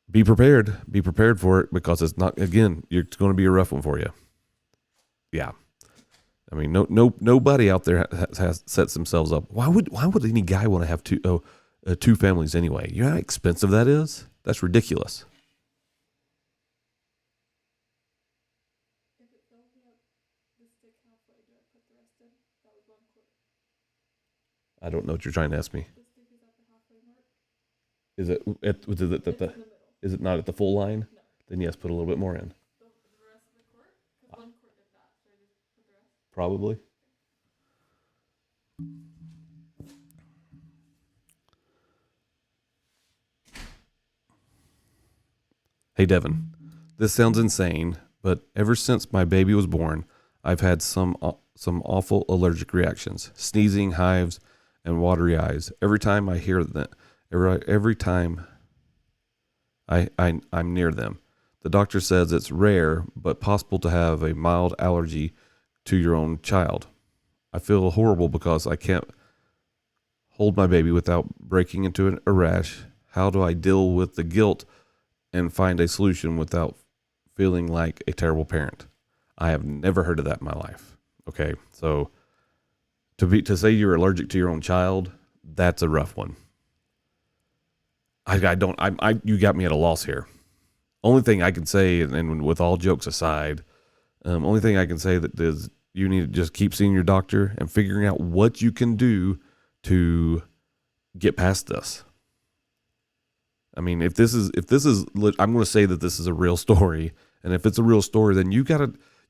be prepared. Be prepared for it, because it's not. Again, it's going to be a rough one for you. Yeah, I mean, nobody out there has sets themselves up. Why would any guy want to have two families anyway? You know how expensive that is? That's ridiculous. I don't know what you're trying to ask me. Is it at the is it not at the full line? Then yes, put a little bit more in. Probably. Hey Devin, this sounds insane, but ever since my baby was born, I've had some awful allergic reactions, sneezing, hives, and watery eyes. Every time I hear that, every time I'm near them, the doctor says it's rare but possible to have a mild allergy to your own child. I feel horrible because I can't hold my baby without breaking into a rash. How do I deal with the guilt and find a solution without feeling like a terrible parent? I have never heard of that in my life. Okay, so to say you're allergic to your own child, that's a rough one. You got me at a loss here. Only thing I can say, and with all jokes aside, only thing I can say that is you need to just keep seeing your doctor and figuring out what you can do to get past this. I mean, if this is, I'm going to say that this is a real story, and if it's a real story, then you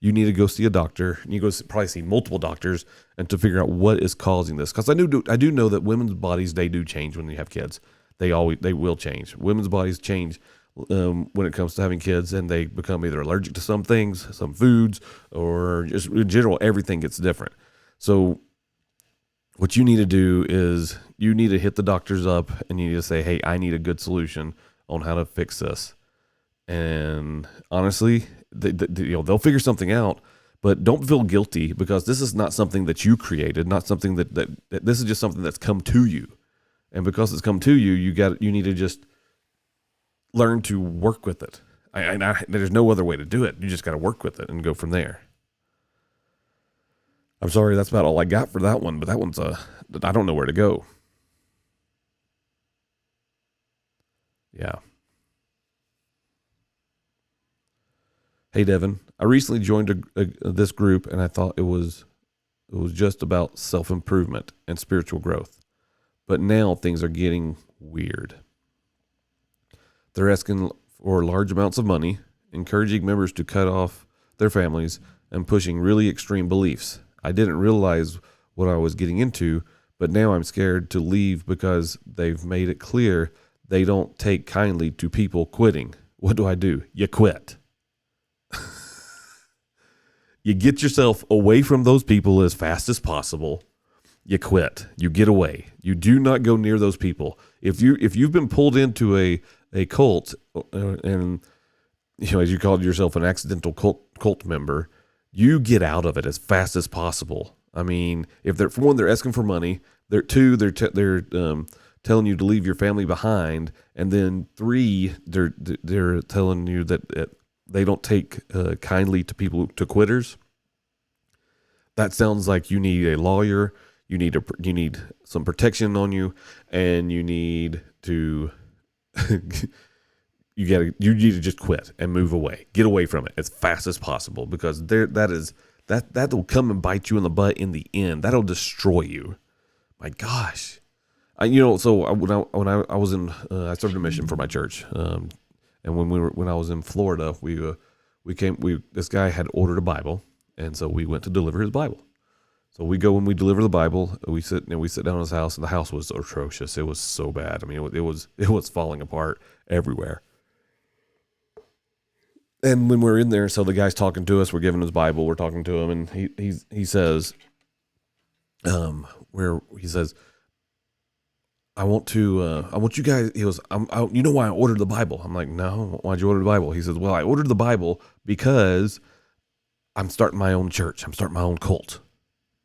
need to go see a doctor. You go probably see multiple doctors, and to figure out what is causing this. Because I do know that women's bodies, they do change when you have kids. They will change. Women's bodies change when it comes to having kids, and they become either allergic to some things, some foods, or just in general, everything gets different. So what you need to do is you need to hit the doctors up and you need to say, hey, I need a good solution on how to fix this. And honestly, they'll figure something out, but don't feel guilty because this is not something that you created, not something that this is just something that's come to you. And because it's come to you, you need to just learn to work with it. There's no other way to do it. You just got to work with it and go from there. I'm sorry, that's about all I got for that one, but that one's I don't know where to go. Yeah. Hey Devin, I recently joined this group and I thought it was just about self-improvement and spiritual growth. But now things are getting weird. They're asking for large amounts of money, encouraging members to cut off their families, and pushing really extreme beliefs. I didn't realize what I was getting into, but now I'm scared to leave because they've made it clear they don't take kindly to people quitting. What do? You quit. You get yourself away from those people as fast as possible. You quit. You get away. You do not go near those people. If you've been pulled into a cult, and as you called yourself an accidental cult member, you get out of it as fast as possible. I mean, if they're, for one, they're asking for money. They're telling you to leave your family behind, and then 3, they're telling you that they don't take kindly to people, to quitters. That sounds like you need a lawyer. You need some protection on you, and you need to you need to just quit and move away. Get away from it as fast as possible, because that'll come and bite you in the butt in the end. That'll destroy you. My gosh. When I was in I started a mission for my church, and when I was in Florida, this guy had ordered a Bible, and so we went to deliver his Bible. So we go and we deliver the Bible. We sit down in his house, and the house was atrocious. It was so bad. I mean, it was falling apart everywhere. And when we're in there, so the guy's talking to us. We're giving his Bible. We're talking to him, and he says, I want you guys. He goes, you know why I ordered the Bible? I'm like, no. Why'd you order the Bible? He says, well, I ordered the Bible because I'm starting my own church. I'm starting my own cult.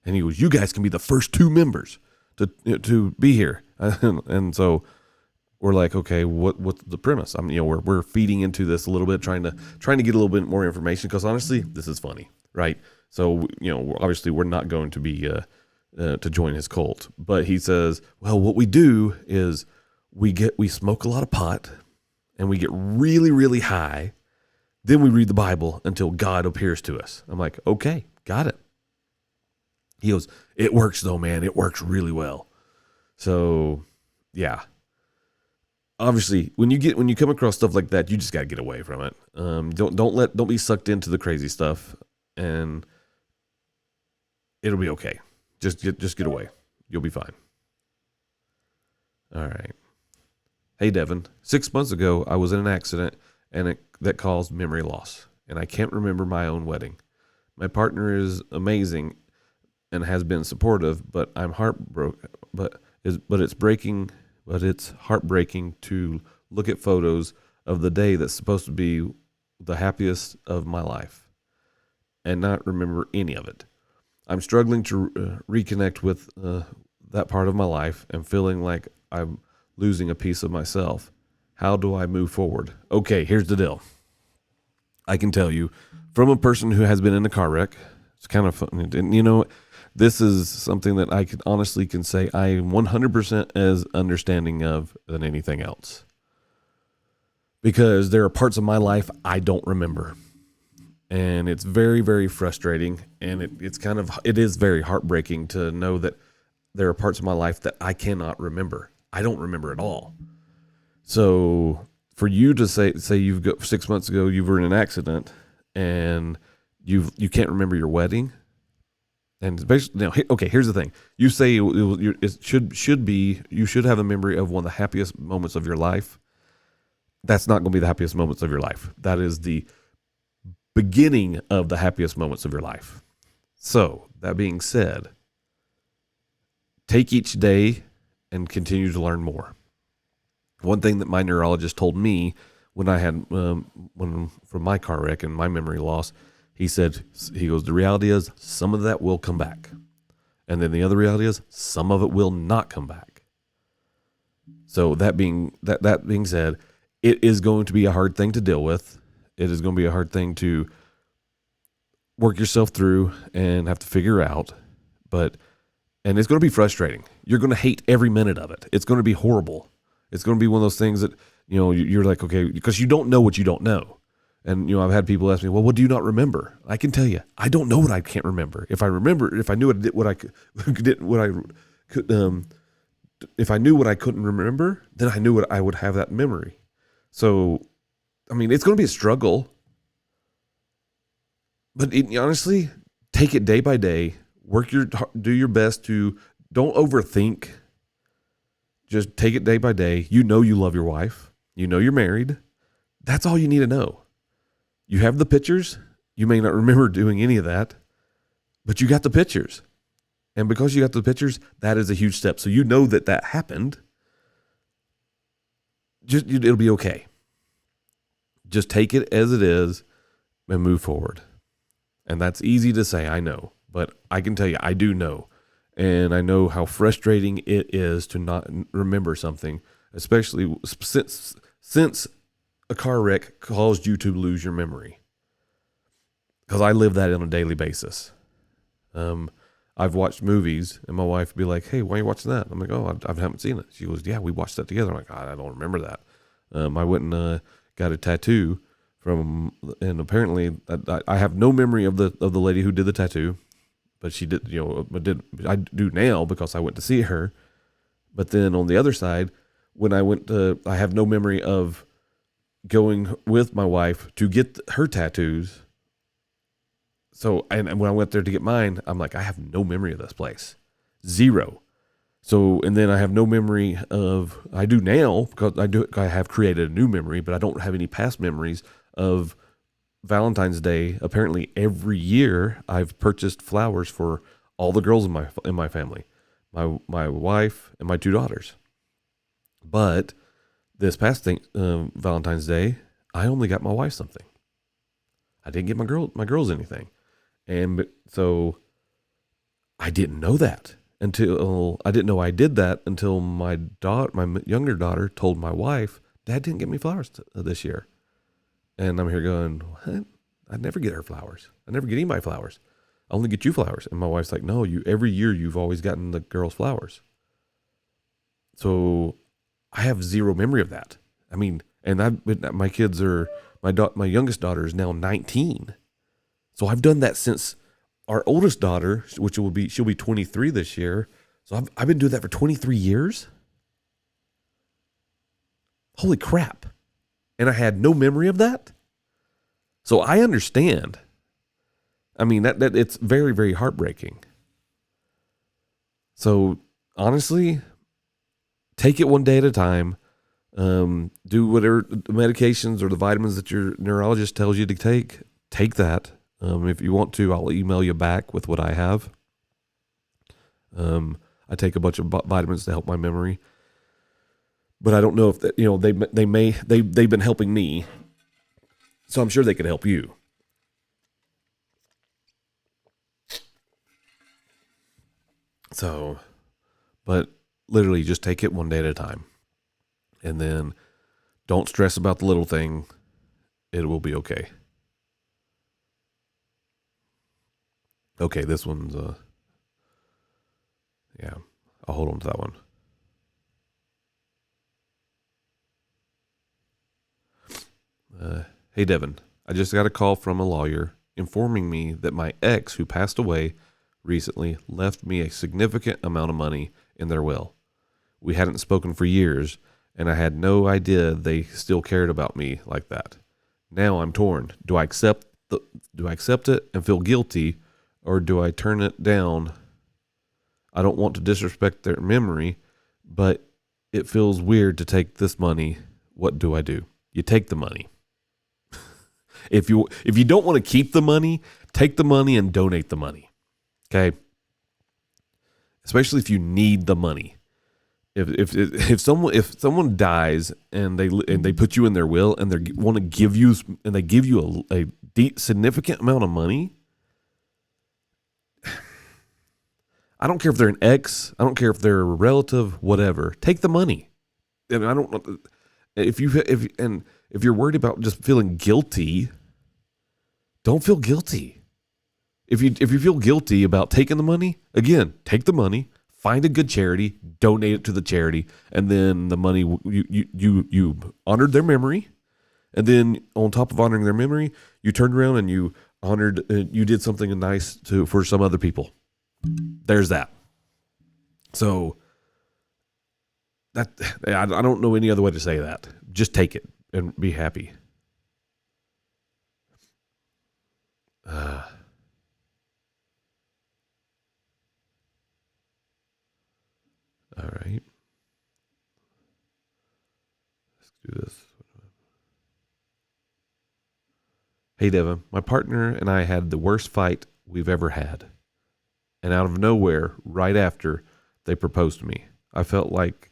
And he goes, you guys can be the first 2 members to be here. And so we're like, okay, what's the premise? I mean, we're feeding into this a little bit, trying to get a little bit more information, because honestly, this is funny, right? So, obviously we're not going to be to join his cult. But he says, well, what we do is we smoke a lot of pot, and we get really, really high. Then we read the Bible until God appears to us. I'm like, okay, got it. He goes, it works though, man. It works really well. So, yeah. obviously when you come across stuff like that, you just got to get away from it. Don't be sucked into the crazy stuff, and it'll be okay. Just get away. You'll be fine. All right. Hey Devin, 6 months ago I was in an accident and that caused memory loss, and I can't remember my own wedding. My partner is amazing and has been supportive, but I'm heartbroken. But it's heartbreaking to look at photos of the day that's supposed to be the happiest of my life and not remember any of it. I'm struggling to reconnect with that part of my life and feeling like I'm losing a piece of myself. How do I move forward? Okay, here's the deal. I can tell you from a person who has been in a car wreck, it's kind of fun. And this is something that I can honestly can say I am 100% as understanding of than anything else. Because there are parts of my life I don't remember. And it's very, very frustrating. And it is very heartbreaking to know that there are parts of my life that I cannot remember. I don't remember at all. So for you to say you've got 6 months ago, you were in an accident and you can't remember your wedding. And basically, okay, here's the thing. You say it should be, you should have a memory of one of the happiest moments of your life. That's not going to be the happiest moments of your life. That is the beginning of the happiest moments of your life. So that being said, take each day and continue to learn more. One thing that my neurologist told me when I had from my car wreck and my memory loss, he goes, the reality is some of that will come back. And then the other reality is some of it will not come back. So that being said, it is going to be a hard thing to deal with. It is going to be a hard thing to work yourself through and have to figure out. And it's going to be frustrating. You're going to hate every minute of it. It's going to be horrible. It's going to be one of those things that, you're like, okay, because you don't know what you don't know. And, I've had people ask me, well, what do you not remember? I can tell you, I don't know what I can't remember. If I knew if I knew what I couldn't remember, then I knew what I would have that memory. So, it's going to be a struggle, but honestly, take it day by day, do your best to don't overthink. Just take it day by day. You love your wife. You're married. That's all you need to know. You have the pictures. You may not remember doing any of that, but you got the pictures. And because you got the pictures, that is a huge step. So that happened. It'll be okay. Just take it as it is and move forward. And that's easy to say, I know. But I can tell you, I do know. And I know how frustrating it is to not remember something, especially since a car wreck caused you to lose your memory. Because I live that on a daily basis. I've watched movies, and my wife would be like, hey, why are you watching that? I'm like, oh, I haven't seen it. She goes, yeah, we watched that together. I'm like, I don't remember that. I went and got a tattoo and apparently I have no memory of the lady who did the tattoo. But she did, I do now because I went to see her. But then on the other side, when I have no memory of going with my wife to get her tattoos. So, and when I went there to get mine, I'm like, I have no memory of this place. Zero. So, and then I have no memory I do now because I have created a new memory, but I don't have any past memories of Valentine's Day. Apparently every year I've purchased flowers for all the girls in my family, my wife and my 2 daughters. But this past Valentine's Day, I only got my wife something. I didn't get my girls anything. And so I didn't know that until I didn't know I did that until my younger daughter told my wife, Dad didn't get me flowers this year. And I'm here going, what? I never get her flowers. I never get anybody flowers. I only get you flowers. And my wife's like, no, every year you've always gotten the girls flowers. So I have zero memory of that. And my kids my youngest daughter is now 19. So I've done that since our oldest daughter, she'll be 23 this year. So I've been doing that for 23 years. Holy crap. And I had no memory of that. So I understand. I mean, that it's very, very heartbreaking. So honestly, take it one day at a time. Do whatever the medications or the vitamins that your neurologist tells you to take. Take that. If you want to, I'll email you back with what I have. I take a bunch of vitamins to help my memory, but I don't know if that, they've been helping me, so I'm sure they could help you. So, but literally just take it one day at a time, and then don't stress about the little thing. It will be okay. Okay, this one's yeah, I'll hold on to that one. Hey Devin, I just got a call from a lawyer informing me that my ex, who passed away recently, left me a significant amount of money in their will. We hadn't spoken for years, and I had no idea they still cared about me like that. Now I'm torn. Do I accept it and feel guilty, or do I turn it down? I don't want to disrespect their memory, but it feels weird to take this money. What do I do? You take the money. If you don't want to keep the money, take the money and donate the money. Okay? Especially if you need the money. If someone dies and they put you in their will and they want to give you a significant amount of money, I don't care if they're an ex, I don't care if they're a relative, whatever. Take the money. And I don't if you're worried about just feeling guilty, don't feel guilty. If you feel guilty about taking the money, again, take the money, find a good charity, donate it to the charity, and then the money you honored their memory, and then on top of honoring their memory, you turned around and you did something nice for some other people. There's that. So that I don't know any other way to say that. Just take it and be happy. All right. Let's do this. Hey, Devin, my partner and I had the worst fight we've ever had. And out of nowhere, right after, they proposed to me. It felt like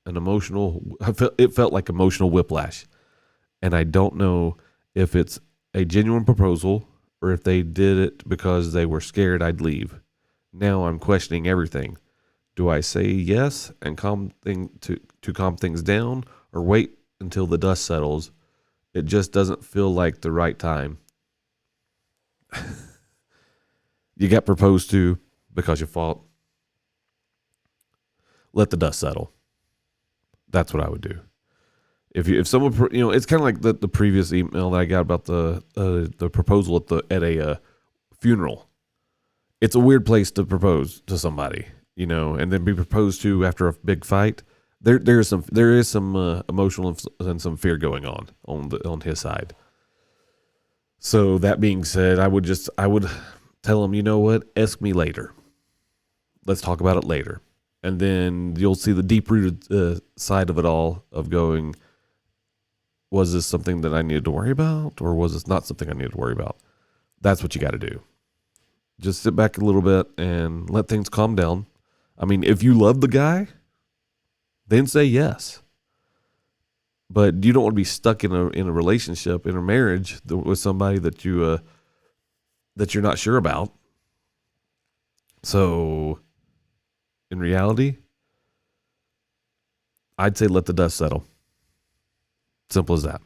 emotional whiplash. And I don't know if it's a genuine proposal or if they did it because they were scared I'd leave. Now I'm questioning everything. Do I say yes and calm things down, or wait until the dust settles? It just doesn't feel like the right time. You got proposed to because you fought. Let the dust settle. That's what I would do. If someone, it's kind of like the previous email that I got about the proposal at a funeral. It's a weird place to propose to somebody, and then be proposed to after a big fight. There is some emotional and some fear going on his side. So that being said, I would tell him, you know what? Ask me later. Let's talk about it later. And then you'll see the deep-rooted side of it all, of going, was this something that I needed to worry about, or was this not something I needed to worry about? That's what you got to do. Just sit back a little bit and let things calm down. I mean, if you love the guy, then say yes. But you don't want to be stuck in a relationship, in a marriage with somebody that you're not sure about. So, in reality, I'd say let the dust settle. Simple as that.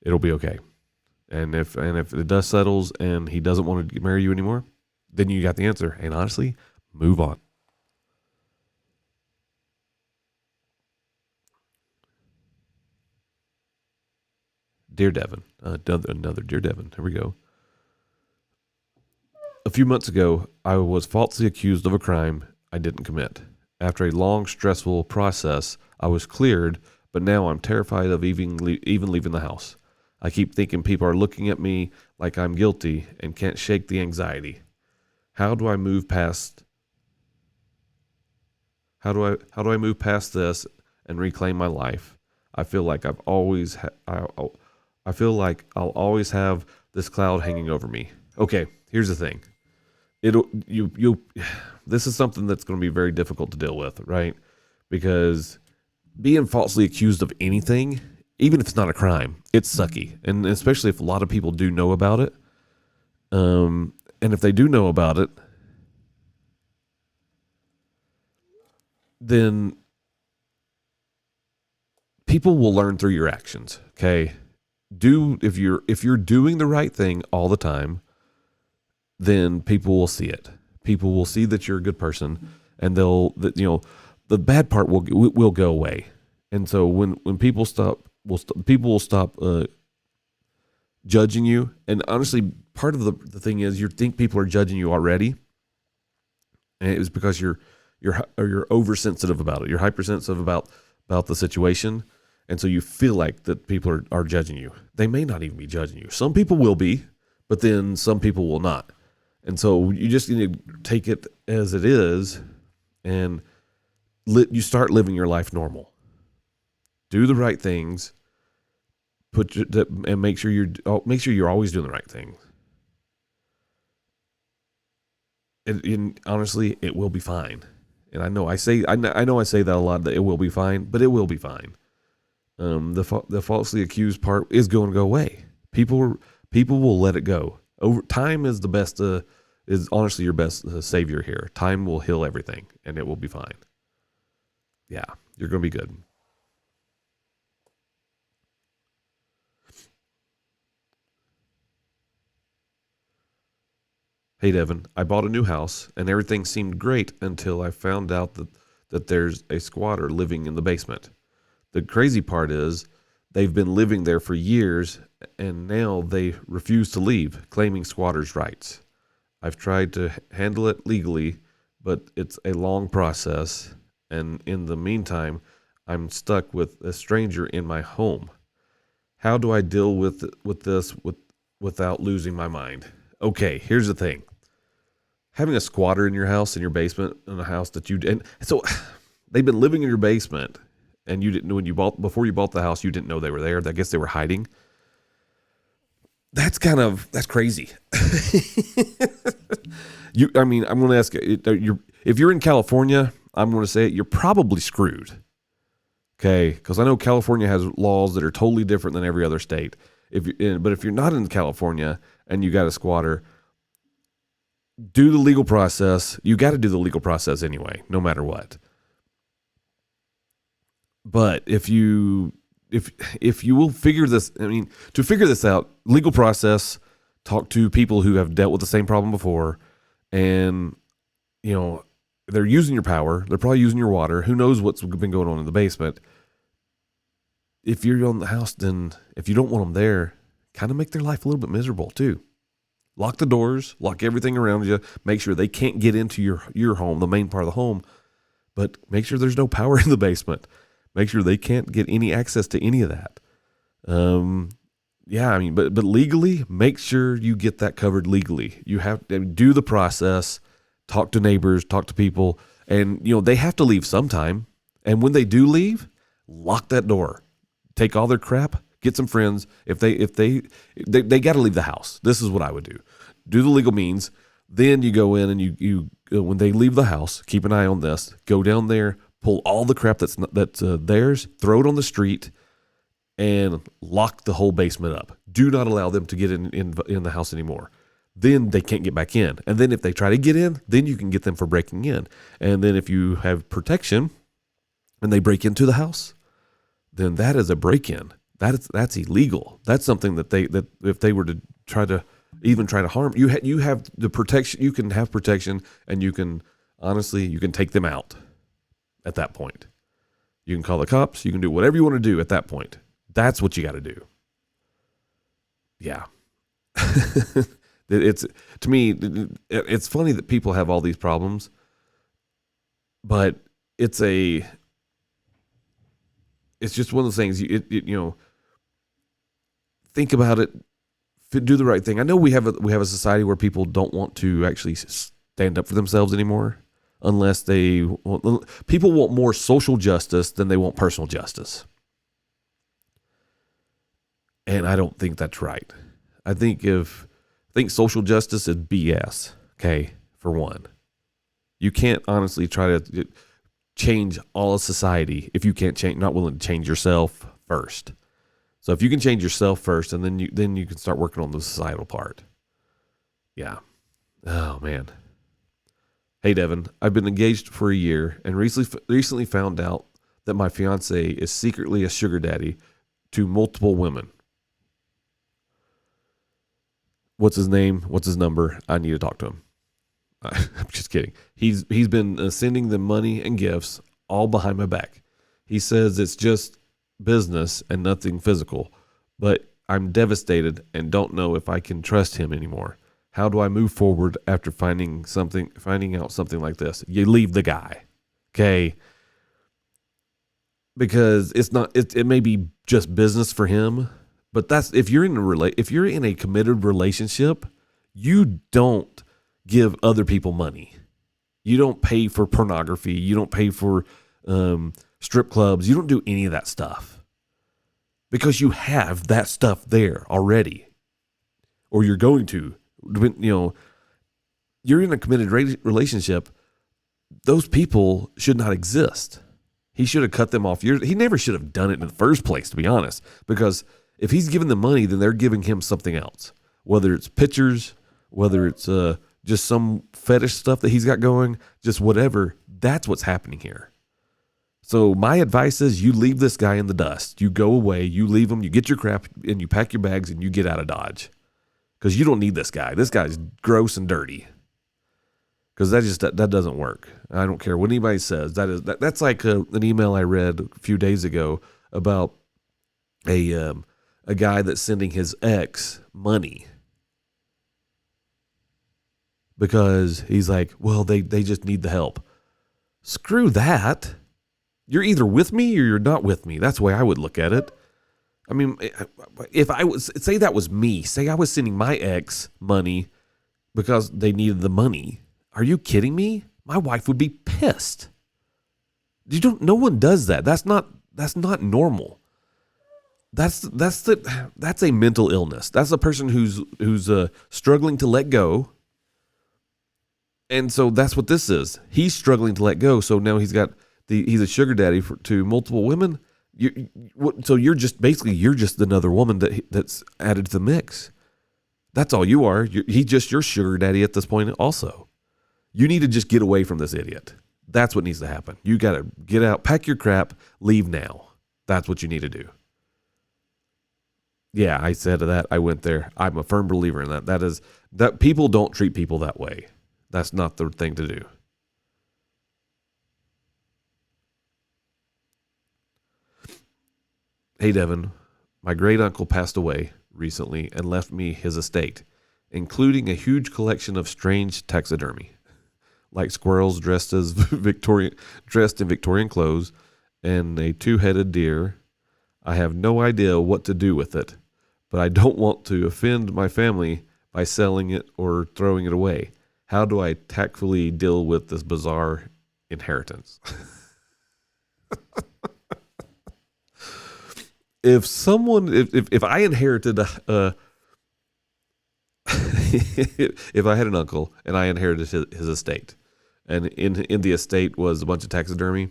It'll be okay. And if the dust settles and he doesn't want to marry you anymore, then you got the answer. And honestly, move on. Dear Devin, another Dear Devin. Here we go. A few months ago, I was falsely accused of a crime I didn't commit. After a long, stressful process, I was cleared, but now I'm terrified of even leaving the house. I keep thinking people are looking at me like I'm guilty and can't shake the anxiety. How do I move past how do I move past this and reclaim my life? I feel like I feel like I'll always have this cloud hanging over me. Okay, here's the thing. It'll you This is something that's going to be very difficult to deal with, right? Because being falsely accused of anything, even if it's not a crime, it's sucky, and especially if a lot of people do know about it. And if they do know about it, then people will learn through your actions. Okay, if you're doing the right thing all the time, then people will see it. People will see that you're a good person, and the bad part will go away. And so when people people will stop judging you. And honestly, part of the thing is you think people are judging you already, and it was because you're oversensitive about it. You're hypersensitive about the situation, and so you feel like that people are judging you. They may not even be judging you. Some people will be, but then some people will not. And so you just need to take it as it is, and you start living your life normal. Do the right things. And make sure you're always doing the right thing. And honestly, it will be fine. And I know I say that a lot, that it will be fine, but it will be fine. The falsely accused part is going to go away. People will let it go. Over time is the best. Is honestly your best savior here. Time will heal everything, and it will be fine. Yeah, you're going to be good. Hey, Devin, I bought a new house, and everything seemed great until I found out that there's a squatter living in the basement. The crazy part is they've been living there for years, and now they refuse to leave, claiming squatters' rights. I've tried to handle it legally, but it's a long process, and in the meantime, I'm stuck with a stranger in my home. How do I deal with this without losing my mind? Okay, here's the thing. Having a squatter in your house, in your basement, in a house and so they've been living in your basement, and you didn't know before you bought the house, you didn't know they were there. I guess they were hiding. That's crazy. I'm going to ask you, if you're in California, I'm going to say it, you're probably screwed. Okay, because I know California has laws that are totally different than every other state. But if you're not in California and you got a squatter, do the legal process. You got to do the legal process anyway, no matter what. But if you will figure this, to figure this out, legal process, talk to people who have dealt with the same problem before, and they're using your power. They're probably using your water. Who knows what's been going on in the basement? If you're on the house, then if you don't want them there, kind of make their life a little bit miserable too. Lock the doors, lock everything around you. Make sure they can't get into your home, the main part of the home. But make sure there's no power in the basement. Make sure they can't get any access to any of that. But legally, make sure you get that covered legally. You have to do the process, talk to neighbors, talk to people, and they have to leave sometime. And when they do leave, lock that door. Take all their crap, get some friends. If they got to leave the house. This is what I would do. Do the legal means. Then you go in and you when they leave the house, keep an eye on this. Go down there, pull all the crap that's theirs, throw it on the street, and lock the whole basement up. Do not allow them to get in the house anymore. Then they can't get back in. And then if they try to get in, then you can get them for breaking in. And then if you have protection and they break into the house, then that is a break-in. That's illegal. That's something that if they were to try to harm you, have the protection. You can have protection, and you can take them out. At that point, you can call the cops. You can do whatever you want to do at that point. That's what you got to do. Yeah. To me, it's funny that people have all these problems, but it's it's just one of those things. Think about it. Do the right thing. I know we have a society where people don't want to actually stand up for themselves anymore, unless people want more social justice than they want personal justice. And I don't think that's right. I think social justice is BS. Okay, for one, you can't honestly try to change all of society if you not willing to change yourself first. So if you can change yourself first, and then you can start working on the societal part. Yeah. Oh man. Hey Devin, I've been engaged for a year and recently found out that my fiance is secretly a sugar daddy to multiple women. What's his name? What's his number? I need to talk to him. I'm just kidding. He's been sending them money and gifts all behind my back. He says it's just business and nothing physical, but I'm devastated and don't know if I can trust him anymore. How do I move forward after finding out something like this? You leave the guy, okay? Because it may be just business for him, but that's if you're in a committed relationship, you don't give other people money. You don't pay for pornography. You don't pay for strip clubs. You don't do any of that stuff because you have that stuff there already, or you're going to. You're in a committed relationship. Those people should not exist. He should have cut them off. He never should have done it in the first place, to be honest, because if he's giving them money, then they're giving him something else, whether it's pictures, whether it's just some fetish stuff that he's got going, just whatever. That's what's happening here. So my advice is you leave this guy in the dust. You go away, you leave him, you get your crap, and you pack your bags, and you get out of Dodge. Because you don't need this guy. This guy's gross and dirty. Because that doesn't work. I don't care what anybody says. That's like an email I read a few days ago about a guy that's sending his ex money because he's like, well, they just need the help. Screw that. You're either with me or you're not with me. That's the way I would look at it. I mean, if I was, say that was me, say I was sending my ex money because they needed the money. Are you kidding me? My wife would be pissed. No one does that. That's not normal. That's a mental illness. That's a person who's struggling to let go. And so that's what this is. He's struggling to let go. So now he's a sugar daddy to multiple women. So you're just another woman that's added to the mix. That's all you are. He's just your sugar daddy at this point also. You need to just get away from this idiot. That's what needs to happen. You got to get out, pack your crap, leave now. That's what you need to do. Yeah, I said that. I went there. I'm a firm believer in that. That people don't treat people that way. That's not the thing to do. Hey, Devin, my great uncle passed away recently and left me his estate, including a huge collection of strange taxidermy, like squirrels dressed in Victorian clothes and a two-headed deer. I have no idea what to do with it, but I don't want to offend my family by selling it or throwing it away. How do I tactfully deal with this bizarre inheritance? If I inherited if I had an uncle and I inherited his estate, and in the estate was a bunch of taxidermy,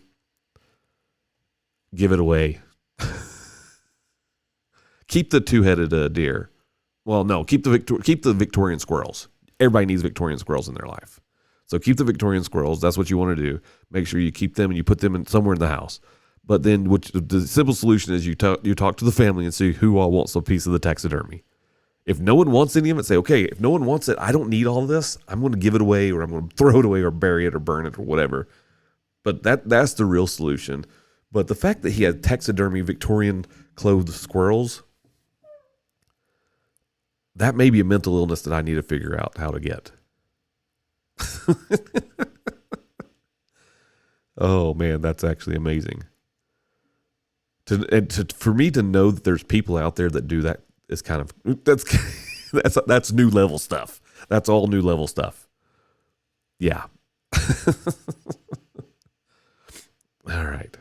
give it away. Keep the two-headed deer. Well, no, keep the Victorian squirrels. Everybody needs Victorian squirrels in their life. So keep the Victorian squirrels. That's what you want to do. Make sure you keep them and you put them somewhere in the house. But then the simple solution is you talk to the family and see who all wants a piece of the taxidermy. If no one wants any of it, say, okay, if no one wants it, I don't need all of this. I'm going to give it away, or I'm going to throw it away, or bury it, or burn it, or whatever. But that's the real solution. But the fact that he had taxidermy Victorian clothed squirrels, that may be a mental illness that I need to figure out how to get. Oh man, that's actually amazing. For me to know that there's people out there that do that is kind of that's new level stuff. That's all new level stuff. Yeah. All right.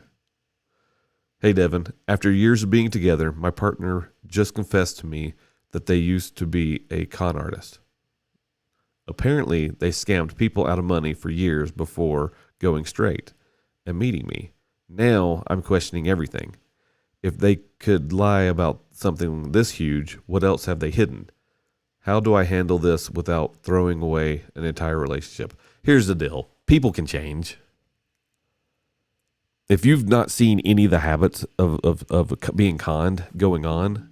Hey, Devin, after years of being together, my partner just confessed to me that they used to be a con artist. Apparently, they scammed people out of money for years before going straight and meeting me. Now I'm questioning everything. If they could lie about something this huge, what else have they hidden? How do I handle this without throwing away an entire relationship? Here's the deal. People can change. If you've not seen any of the habits of being conned going on,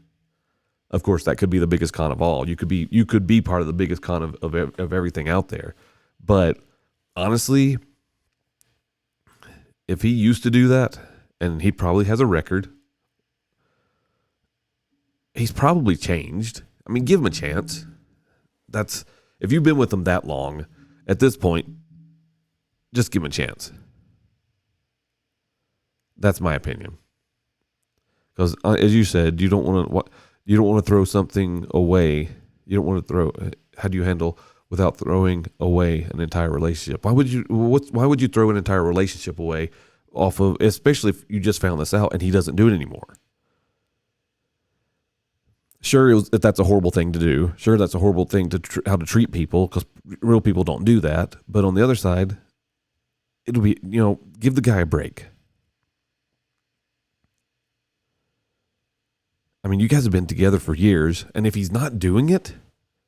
of course, that could be the biggest con of all. You could be part of the biggest con of everything out there. But honestly, if he used to do that, and he probably has a record, he's probably changed. I mean, give him a chance. If you've been with him that long, at this point, just give him a chance. That's my opinion. Because as you said, you don't want to throw something away. You don't want to throw. How do you handle without throwing away an entire relationship? Why would you throw an entire relationship away off of, especially if you just found this out and he doesn't do it anymore? Sure, that's a horrible thing to do. Sure, that's a horrible thing how to treat people, because real people don't do that. But on the other side, it'll be, give the guy a break. I mean, you guys have been together for years, and if he's not doing it,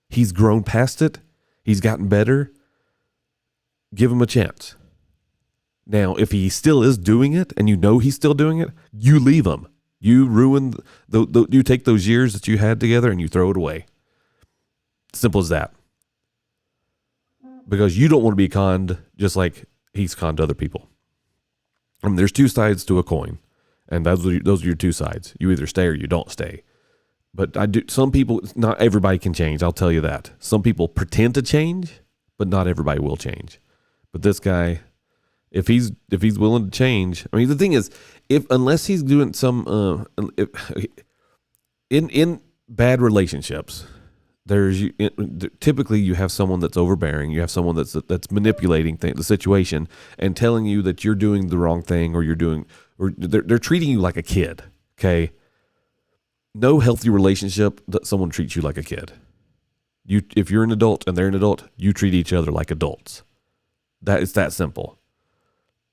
he's grown past it, he's gotten better, give him a chance. Now, if he still is doing it, and you know he's still doing it, you leave him. You ruin, you take those years that you had together and you throw it away. Simple as that. Because you don't want to be conned just like he's conned other people. I mean, there's two sides to a coin. And those are your two sides. You either stay or you don't stay. But some people, not everybody can change. I'll tell you that. Some people pretend to change, but not everybody will change. But this guy, if he's willing to change, I mean, the thing is, unless he's doing some in bad relationships, typically you have someone that's overbearing. You have someone that's manipulating the situation and telling you that you're doing the wrong thing, or they're treating you like a kid. Okay, no healthy relationship that someone treats you like a kid. If you're an adult and they're an adult, you treat each other like adults. It's that simple.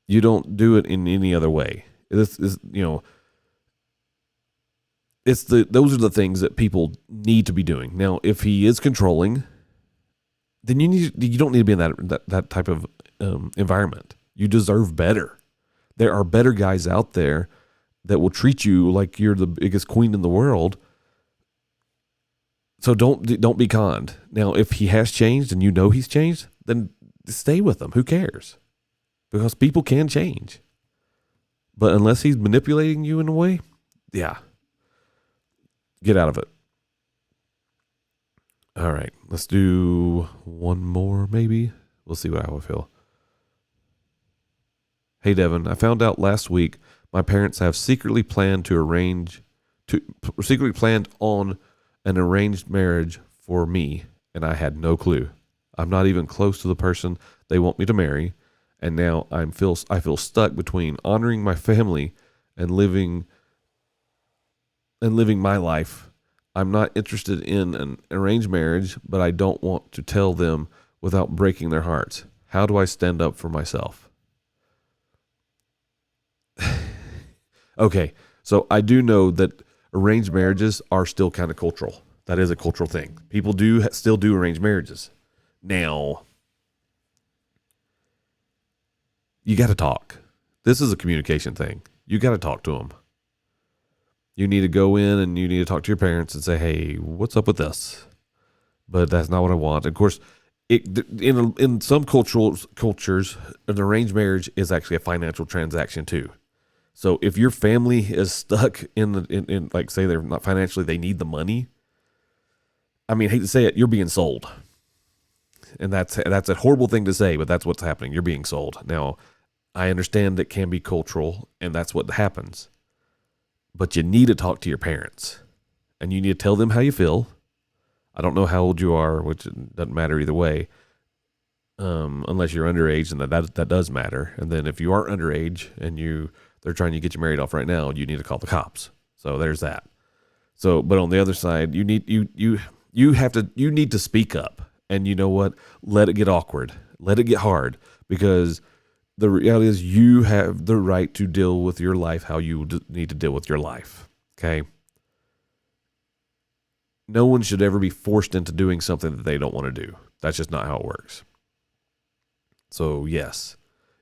You don't do it in any other way. This is, those are the things that people need to be doing. Now, if he is controlling, then you don't need to be in that type of environment. You deserve better. There are better guys out there that will treat you like you're the biggest queen in the world. So don't be conned. Now, if he has changed and you know he's changed, then stay with him. Who cares? Because people can change. But unless he's manipulating you in a way, yeah, get out of it. All right, let's do one more maybe. We'll see how I feel. Hey, Devin, I found out last week my parents have secretly planned on an arranged marriage for me, and I had no clue. I'm not even close to the person they want me to marry, and now I feel stuck between honoring my family and living my life. I'm not interested in an arranged marriage, but I don't want to tell them without breaking their hearts. How do I stand up for myself? Okay, so I do know that arranged marriages are still kind of cultural. That is a cultural thing. People still do arranged marriages. Now, you got to talk. This is a communication thing. You got to talk to them. You need to go in and you need to talk to your parents and say, hey, what's up with this? But that's not what I want. Of course, in some cultures, an arranged marriage is actually a financial transaction too. So if your family is stuck in like, say they're not financially, they need the money. I mean, I hate to say it, you're being sold. And that's a horrible thing to say, but that's what's happening. You're being sold. Now, I understand it can be cultural, and that's what happens. but you need to talk to your parents, and you need to tell them how you feel. I don't know how old you are, which doesn't matter either way, unless you're underage, and that does matter. And then if you are underage and they're trying to get you married off right now, you need to call the cops. So there's that. So, but on the other side, you need to speak up, and you know what? Let it get awkward, let it get hard, because the reality is you have the right to deal with your life how you need to deal with your life. Okay. No one should ever be forced into doing something that they don't want to do. That's just not how it works. So yes,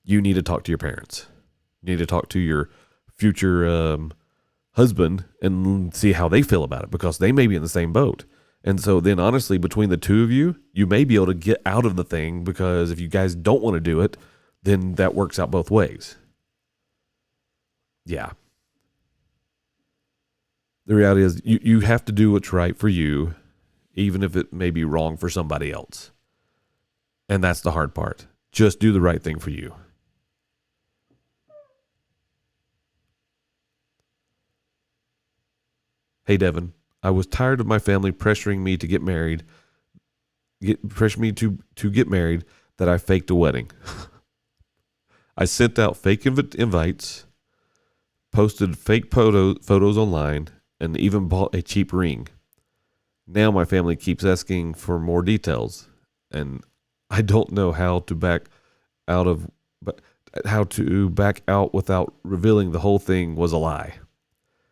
you need to talk to your parents. You need to talk to your future husband and see how they feel about it, because they may be in the same boat. And so then honestly, between the two of you, you may be able to get out of the thing, because if you guys don't want to do it, then that works out both ways. Yeah. The reality is you have to do what's right for you, even if it may be wrong for somebody else. And that's the hard part. Just do the right thing for you. Hey, Devin, I was tired of my family pressuring me to get married, pressuring me to get married, that I faked a wedding. I sent out fake invites, posted fake photos online, and even bought a cheap ring. Now my family keeps asking for more details, and I don't know how to back out without revealing the whole thing was a lie.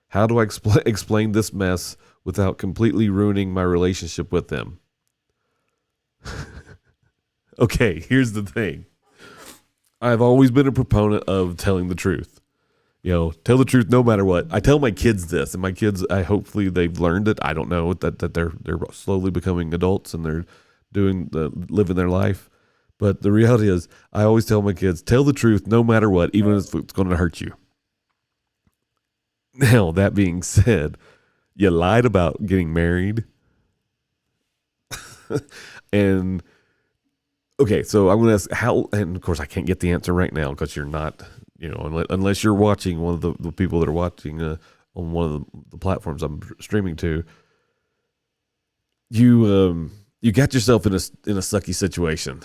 How do I explain this mess without completely ruining my relationship with them? Okay, here's the thing. I've always been a proponent of telling the truth. Tell the truth no matter what. I tell my kids this, and my kids, hopefully they've learned it. I don't know that they're slowly becoming adults and they're living their life. But the reality is, I always tell my kids, tell the truth no matter what, even if it's going to hurt you. Now, that being said, you lied about getting married. And okay, so I'm going to ask how, and of course I can't get the answer right now because you're not, unless you're watching one of the people that are watching on one of the platforms I'm streaming to, you got yourself in a sucky situation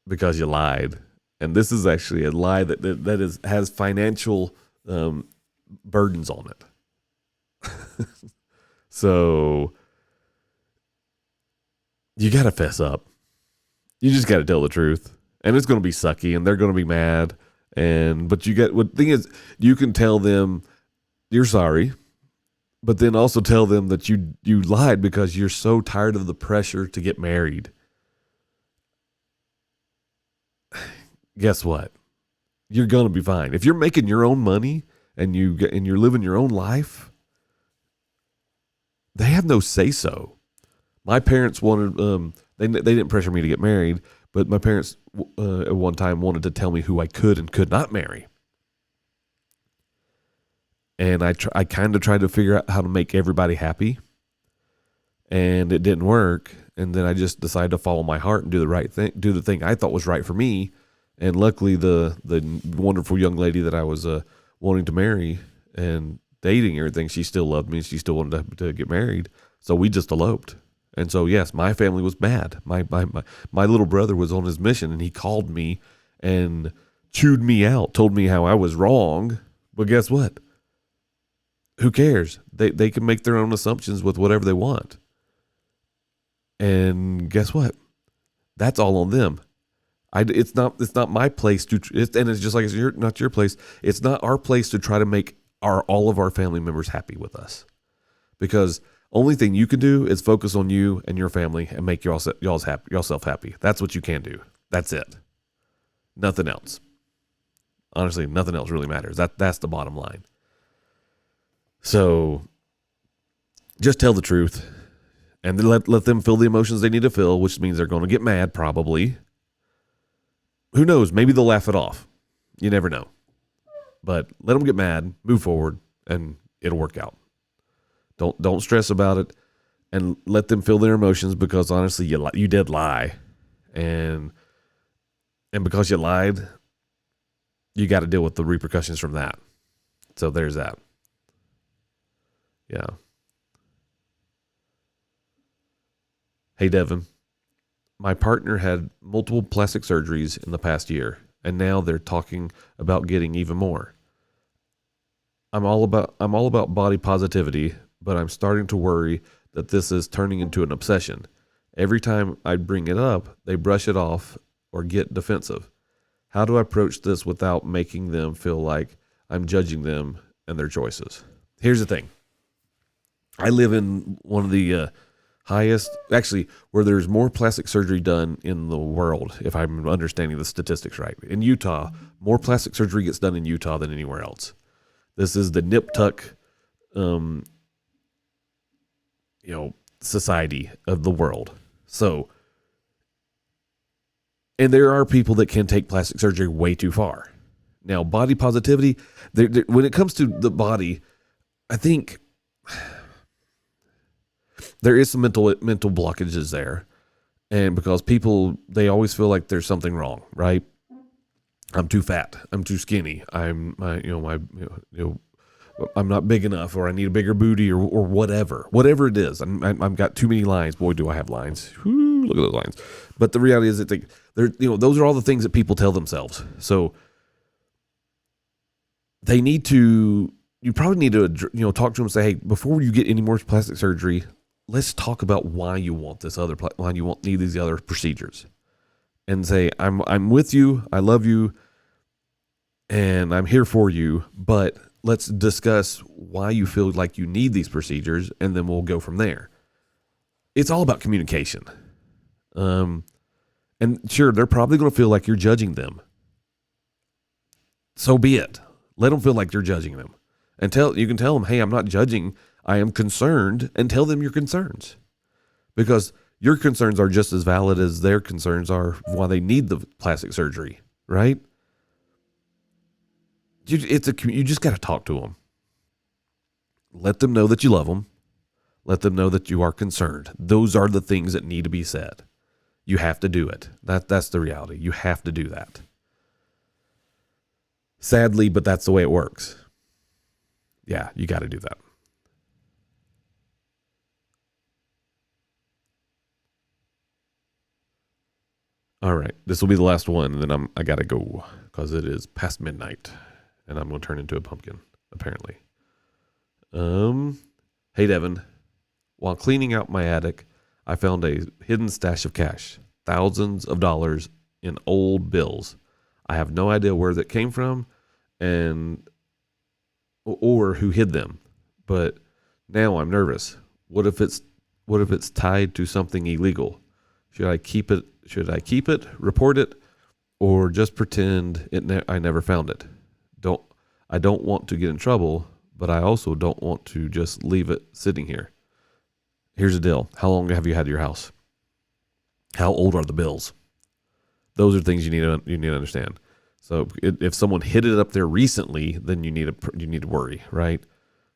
because you lied. And this is actually a lie that has financial burdens on it. So you got to fess up. You just got to tell the truth, and it's going to be sucky, and they're going to be mad. But the thing is, you can tell them you're sorry, but then also tell them that you lied because you're so tired of the pressure to get married. Guess what? You're going to be fine. If you're making your own money and you're living your own life, they have no say so. My parents wanted they didn't pressure me to get married, but my parents at one time wanted to tell me who I could and could not marry. And I kind of tried to figure out how to make everybody happy, and it didn't work. And then I just decided to follow my heart and do the right thing, do the thing I thought was right for me. And luckily, the wonderful young lady that I was wanting to marry and dating and everything, she still loved me. She still wanted to get married, so we just eloped. And so, yes, my family was mad. My little brother was on his mission, and he called me and chewed me out, told me how I was wrong. But guess what? Who cares? They can make their own assumptions with whatever they want. And guess what? That's all on them. It's not my place to, and it's just like it's not your place. It's not our place to try to make all of our family members happy with us, because only thing you can do is focus on you and your family and make yourself happy. That's what you can do. That's it. Nothing else. Honestly, nothing else really matters. That's the bottom line. So just tell the truth, and then let them feel the emotions they need to feel, which means they're going to get mad probably. Who knows? Maybe they'll laugh it off. You never know. But let them get mad, move forward, and it'll work out. Don't stress about it, and let them feel their emotions, because honestly, you did lie, and because you lied, you got to deal with the repercussions from that. So there's that. Yeah. Hey, Devin, my partner had multiple plastic surgeries in the past year, and now they're talking about getting even more. I'm all about body positivity, but I'm starting to worry that this is turning into an obsession. Every time I bring it up, they brush it off or get defensive. How do I approach this without making them feel like I'm judging them and their choices? Here's the thing. I live in one of the highest, actually, where there's more plastic surgery done in the world, if I'm understanding the statistics right. In Utah, more plastic surgery gets done in Utah than anywhere else. This is the nip tuck, um, society of the world. So, and there are people that can take plastic surgery way too far. Now, body positivity, when it comes to the body, I think there is some mental blockages there, and because people, they always feel like there's something wrong, right? I'm too fat. I'm too skinny. I'm not big enough, or I need a bigger booty, or whatever it is. I've got too many lines. Boy, do I have lines. Whew, look at those lines. But the reality is that those are all the things that people tell themselves. So you probably need to, talk to them and say, hey, before you get any more plastic surgery, let's talk about why you want need these other procedures, and say, I'm with you. I love you. And I'm here for you, but let's discuss why you feel like you need these procedures, and then we'll go from there. It's all about communication. And sure, they're probably going to feel like you're judging them. So be it. Let them feel like you're judging them. And you can tell them, hey, I'm not judging. I am concerned, and tell them your concerns. Because your concerns are just as valid as their concerns are why they need the plastic surgery, right? You just got to talk to them. Let them know that you love them. Let them know that you are concerned. Those are the things that need to be said. You have to do it. That's the reality. You have to do that. Sadly, but that's the way it works. Yeah, you got to do that. All right, this will be the last one, and then I got to go because it is past midnight. And I'm going to turn into a pumpkin, apparently. Hey, Devin. While cleaning out my attic, I found a hidden stash of cash. Thousands of dollars in old bills. I have no idea where that came from or who hid them. But now I'm nervous. What if it's tied to something illegal? Should I keep it, report it, or just pretend I never found it? I don't want to get in trouble, but I also don't want to just leave it sitting here. Here's the deal. How long have you had your house? How old are the bills? Those are things you need to understand. So if someone hid it up there recently, then you need to worry, right?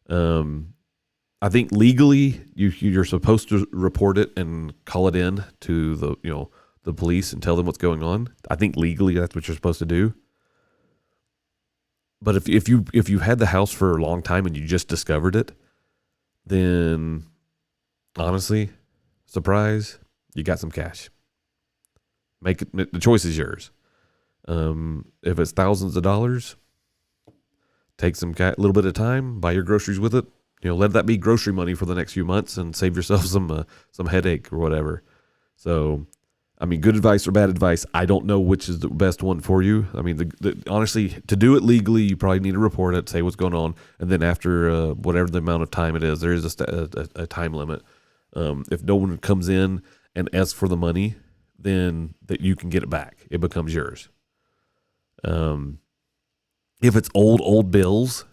I think legally you're supposed to report it and call it in to the police and tell them what's going on. I think legally that's what you're supposed to do. But if you had the house for a long time and you just discovered it, then honestly, surprise, you got some cash. The choice is yours. If it's thousands of dollars, take some little bit of time, buy your groceries with it. Let that be grocery money for the next few months and save yourself some headache or whatever. So, I mean, good advice or bad advice, I don't know which is the best one for you. I mean, honestly, to do it legally, you probably need to report it, say what's going on, and then after whatever the amount of time it is, there is a time limit. If no one comes in and asks for the money, then that you can get it back. It becomes yours. If it's old bills,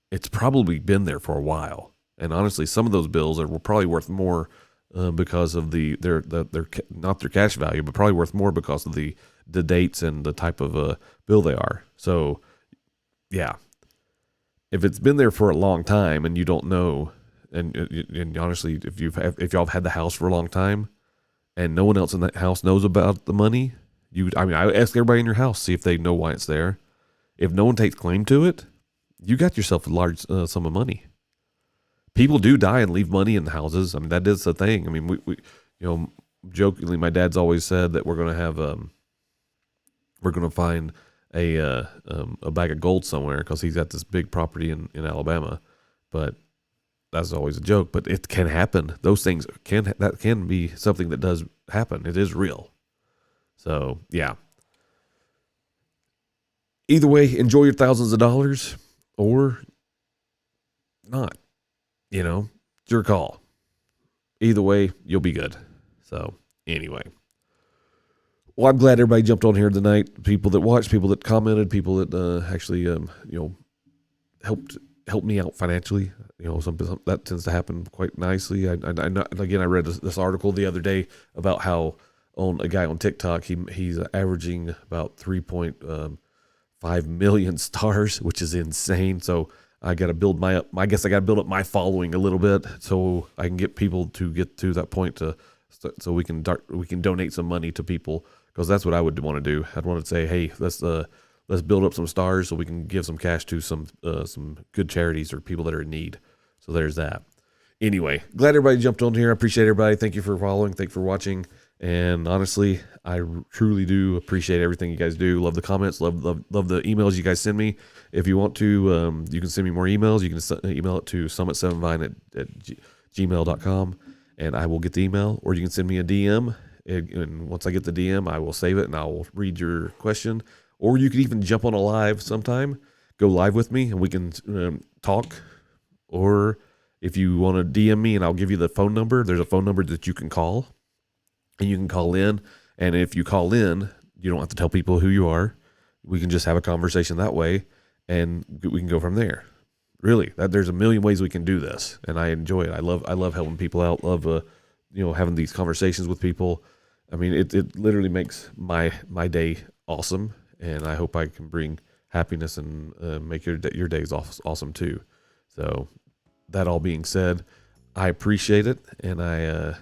it's probably been there for a while. And honestly, some of those bills were probably worth more because of their not their cash value, but probably worth more because of the dates and the type of bill they are. So, yeah, if it's been there for a long time and you don't know, and honestly, if y'all have had the house for a long time and no one else in that house knows about the money, I ask everybody in your house, see if they know why it's there. If no one takes claim to it, you got yourself a large sum of money. people do die and leave money in the houses. I mean, that is the thing. I mean, we jokingly, my dad's always said that we're gonna have we're gonna find a bag of gold somewhere because he's got this big property in Alabama, but that's always a joke. But it can happen. Those things can be something that does happen. It is real. So yeah. Either way, enjoy your thousands of dollars or not. It's your call. Either way, you'll be good. So anyway. Well, I'm glad everybody jumped on here tonight. People that watched, people that commented, people that actually helped me out financially. Some that tends to happen quite nicely. I read this article the other day about how on a guy on TikTok, he's averaging about 3.5 million stars, which is insane. So I got to build I guess I got to build up my following a little bit so I can get people to get to that point so we can donate some money to people, because that's what I would want to do. I'd want to say, hey, let's build up some stars so we can give some cash to some good charities or people that are in need. So there's that. Anyway, glad everybody jumped on here. I appreciate everybody. Thank you for following. Thank you for watching. And honestly, I truly do appreciate everything you guys do. Love the comments. Love the emails you guys send me. If you want to, you can send me more emails. You can email it to summit7vine@gmail.com, and I will get the email. Or you can send me a DM. And once I get the DM, I will save it and I will read your question. Or you can even jump on a live sometime. Go live with me and we can talk. Or if you want to DM me and I'll give you the phone number, there's a phone number that you can call. And you can call in. And if you call in, you don't have to tell people who you are. We can just have a conversation that way. And we can go from there. Really, there's a million ways we can do this. And I enjoy it. I love helping people out. Love, having these conversations with people. I mean, it literally makes my day awesome. And I hope I can bring happiness and make your days awesome too. So that all being said, I appreciate it. And I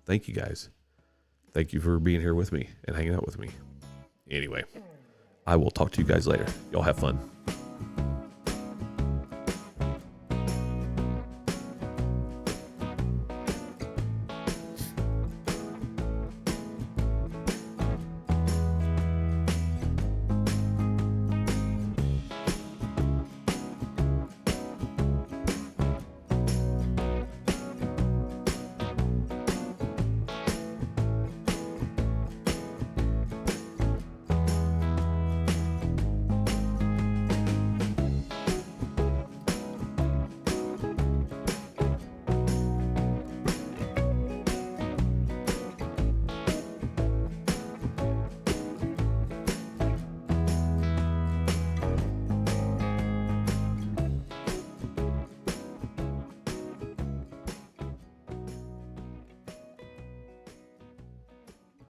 thank you guys. Thank you for being here with me and hanging out with me. Anyway, I will talk to you guys later. Y'all have fun.